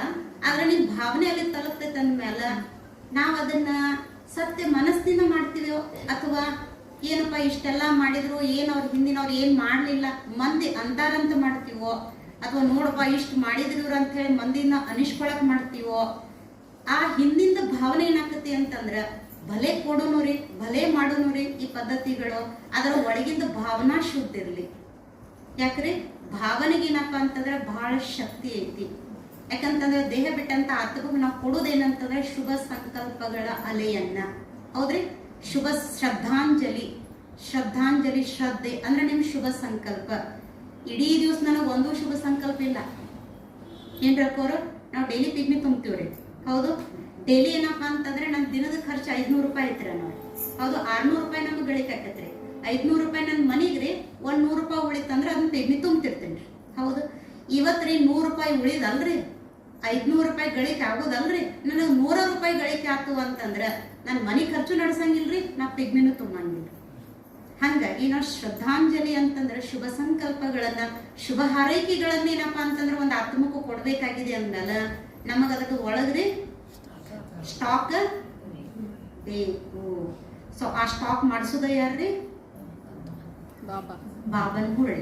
S1: ಆದ್ರೆ ನಿಮ್ ಭಾವನೆಯಲ್ಲಿ ತಲುಪ್ತೈತೆ ಅಂದ್ಮೇಲೆ ನಾವ್ ಅದನ್ನ ಸತ್ಯ ಮನಸ್ಸಿನಿಂದ ಮಾಡ್ತೀವೋ, ಅಥವಾ ಏನಪ್ಪಾ ಇಷ್ಟೆಲ್ಲಾ ಮಾಡಿದ್ರು ಏನ್ ಅವ್ರ ಹಿಂದಿನವ್ರು ಏನ್ ಮಾಡ್ಲಿಲ್ಲ ಮಂದಿ ಅಂತಾರಂತ ಮಾಡ್ತೀವೋ, ಅಥವಾ ನೋಡಪ್ಪ ಇಷ್ಟು ಮಾಡಿದ್ರು ಅಂತ ಹೇಳಿ ಮಂದಿನ ಅನಿಸ್ಕೊಳಕ್ ಮಾಡ್ತೀವೋ. ಆ ಹಿಂದಿಂದ ಭಾವನೆ ಏನಾಕತಿ ಅಂತಂದ್ರ ಭಲೆ ಕೊಡೋನುರಿ, ಭಲೆ ಮಾಡೋನುರಿ ಈ ಪದ್ಧತಿಗಳು, ಅದರ ಒಳಗಿಂದ ಭಾವನಾ ಶುದ್ಧ ಇರ್ಲಿ. ಯಾಕ್ರಿ ಭಾವನೆಗೆ ಏನಪ್ಪಾ ಅಂತಂದ್ರೆ ಬಹಳ ಶಕ್ತಿ ಐತಿ. ಯಾಕಂತಂದ್ರೆ ದೇಹ ಬಿಟ್ಟಂತ ಆತ್ಮಕ್ಕೆ ನಾವು ಕೊಡೋದೇನಂತಂದ್ರೆ ಶುಭ ಸಂಕಲ್ಪಗಳ ಅಲೆಯನ್ನ. ಹೌದ್ರಿ, ಶುಭ ಶ್ರದ್ಧಾಂಜಲಿ. ಶ್ರದ್ಧಾಂಜಲಿ, ಶ್ರದ್ಧೆ ಅಂದ್ರೆ ನಿಮ್ ಶುಭ ಸಂಕಲ್ಪ. ಇಡೀ ದಿವಸ ನನಗೆ ಒಂದು ಶುಭ ಸಂಕಲ್ಪ ಇಲ್ಲ ಏನ್ರಕ್ಕೋರು. ನಾವು ಡೈಲಿ ಪಿಗ್ನಿ ತುಂಬ್ತೀವ್ರಿ. ಹೌದು, ಡೈಲಿ ಏನಪ್ಪಾ ಅಂತಂದ್ರೆ ನನ್ ದಿನದ ಖರ್ಚು 500 ರೂಪಾಯಿ ಐತ್ರಿ ಅನ್ನೋರು. ಹೌದು, 600 ರೂಪಾಯಿ ನಮ್ಗೆ ಗಳಿಕೆ ಆಕತ್ರಿ. 500 ರೂಪಾಯಿ ನನ್ ಮನಿಗ್ರಿ 100 ರೂಪಾಯಿ ಉಳಿತಂದ್ರೆ ಅದನ್ನ ಪಿಗ್ನಿ ತುಂಬ್ತಿರ್ತೇನ್ರಿ. ಹೌದು, ಇವತ್ರಿ 100 ರೂಪಾಯಿ ಉಳಿದಲ್ರಿ, 500 ರೂಪಾಯಿ ಗಳಿಕೆ ಆಗೋದಲ್ರಿ, ನನಗೆ 100 ರೂಪಾಯಿ ಗಳಿಕೆ ಆತು ಅಂತಂದ್ರ ನನ್ ಮನಿ ಖರ್ಚು ನಡೆಸಂಗಿಲ್ರಿ, ನಾ ಪಿಗ್ನಿನೂ ತುಂಬಂಗಿಲ್ರಿ. ಹಂಗಾಗಿ ನಾವು ಶ್ರದ್ಧಾಂಜಲಿ ಅಂತಂದ್ರೆ ಶುಭ ಸಂಕಲ್ಪಗಳನ್ನ, ಶುಭ ಹಾರೈಕೆಗಳನ್ನ ಏನಪ್ಪಾ ಅಂತಂದ್ರೆ ಒಂದು ಆತ್ಮಕ್ಕೂ ಕೊಡ್ಬೇಕಾಗಿದೆ ಅಂದ್ಮೇಲೆ ನಮಗ ಅದಕ್ಕೆ ಒಳಗ್ರಿ ಸ್ಟಾಕ್ ಬೇಕು. ಸೊ ಆ ಸ್ಟಾಕ್ ಮಾಡಿಸೋದ ಯಾರ್ರಿ? ಬಾಬನ್ ಹುಳಿ.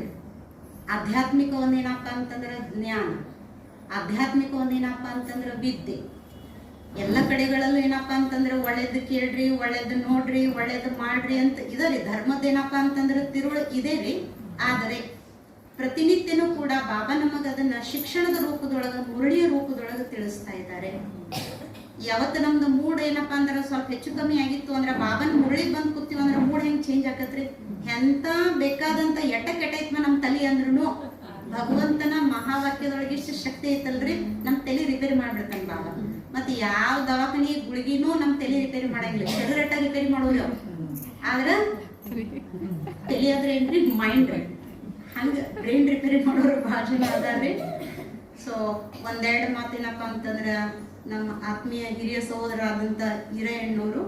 S1: ಆಧ್ಯಾತ್ಮಿಕ ಒಂದೇನಪ್ಪಾ ಅಂತಂದ್ರೆ ಜ್ಞಾನ, ಆಧ್ಯಾತ್ಮಿಕ ಒಂದೇನಪ್ಪಾ ಅಂತಂದ್ರೆ ವಿದ್ಯೆ. ಎಲ್ಲ ಕಡೆಗಳಲ್ಲೂ ಏನಪ್ಪಾ ಅಂತಂದ್ರೆ ಒಳ್ಳೇದು ಕೇಳ್ರಿ, ಒಳ್ಳೇದು ನೋಡ್ರಿ, ಒಳ್ಳೇದು ಮಾಡ್ರಿ ಅಂತ ಇದರಿ. ಧರ್ಮದ್ದೇನಪ್ಪಾ ಅಂತಂದ್ರೆ ತಿರುಳು ಇದೆ ರೀ. ಆದರೆ ಪ್ರತಿನಿತ್ಯನೂ ಕೂಡ ಬಾಬಾ ನಮಗ ಅದನ್ನ ಶಿಕ್ಷಣದ ರೂಪದೊಳಗ, ಮುರಳಿಯ ರೂಪದೊಳಗ ತಿಳಿಸ್ತಾ ಇದ್ದಾರೆ. ಯಾವತ್ತು ನಮ್ದು ಮೂಡ್ ಏನಪ್ಪಾ ಅಂದ್ರೆ ಸ್ವಲ್ಪ ಹೆಚ್ಚು ಕಮ್ಮಿ ಆಗಿತ್ತು ಅಂದ್ರೆ ಬಾಬನ್ ಮುರಳಿಗೆ ಬಂದ್ ಕೂತೀವಿ ಅಂದ್ರೆ ಮೂಡ್ ಹೆಂಗ್ ಚೇಂಜ್ ಆಕತ್ರಿ. ಎಂತ ಬೇಕಾದಂತ ಎಟ್ಟೈತ್ಮ ನಮ್ ತಲೆ ಅಂದ್ರೂ ಭಗವಂತನ ಮಹಾವಾಕ್ಯದೊಳಗೆ ಇಷ್ಟು ಶಕ್ತಿ ಐತಲ್ರಿ, ನಮ್ ತಲೆ ರಿಪೇರಿ ಮಾಡ್ಬಿಡ್ತಾನೆ ಬಾಬಾ. ಮತ್ತೆ ಯಾವ ದವಾಖಾನಿ ಗುಳಿಗಿನೂ ನಮ್ ತಲೆ ರಿಪೇರಿ ಮಾಡಂಗಿಲ್ಲ, ಶರೀರಟ್ಟ ರಿಪೇರಿ ಮಾಡೋರು. ಆದ್ರ ತಲೆ ಆದ್ರೆ ಏನ್ರಿ ಮೈಂಡ್, ಹಂಗ ಬ್ರೈನ್ ರಿಪೇರಿ ಮಾಡೋರು ಬಹಳ ಜನ ಅದಾರ್ರಿ. ಸೊ ಒಂದೆರಡು ಮಾತೇನಪ್ಪಾ ಅಂತಂದ್ರ ನಮ್ಮ ಆತ್ಮೀಯ ಹಿರಿಯ ಸಹೋದರ ಆದಂತ ಹಿರಿಯಣ್ಣವರು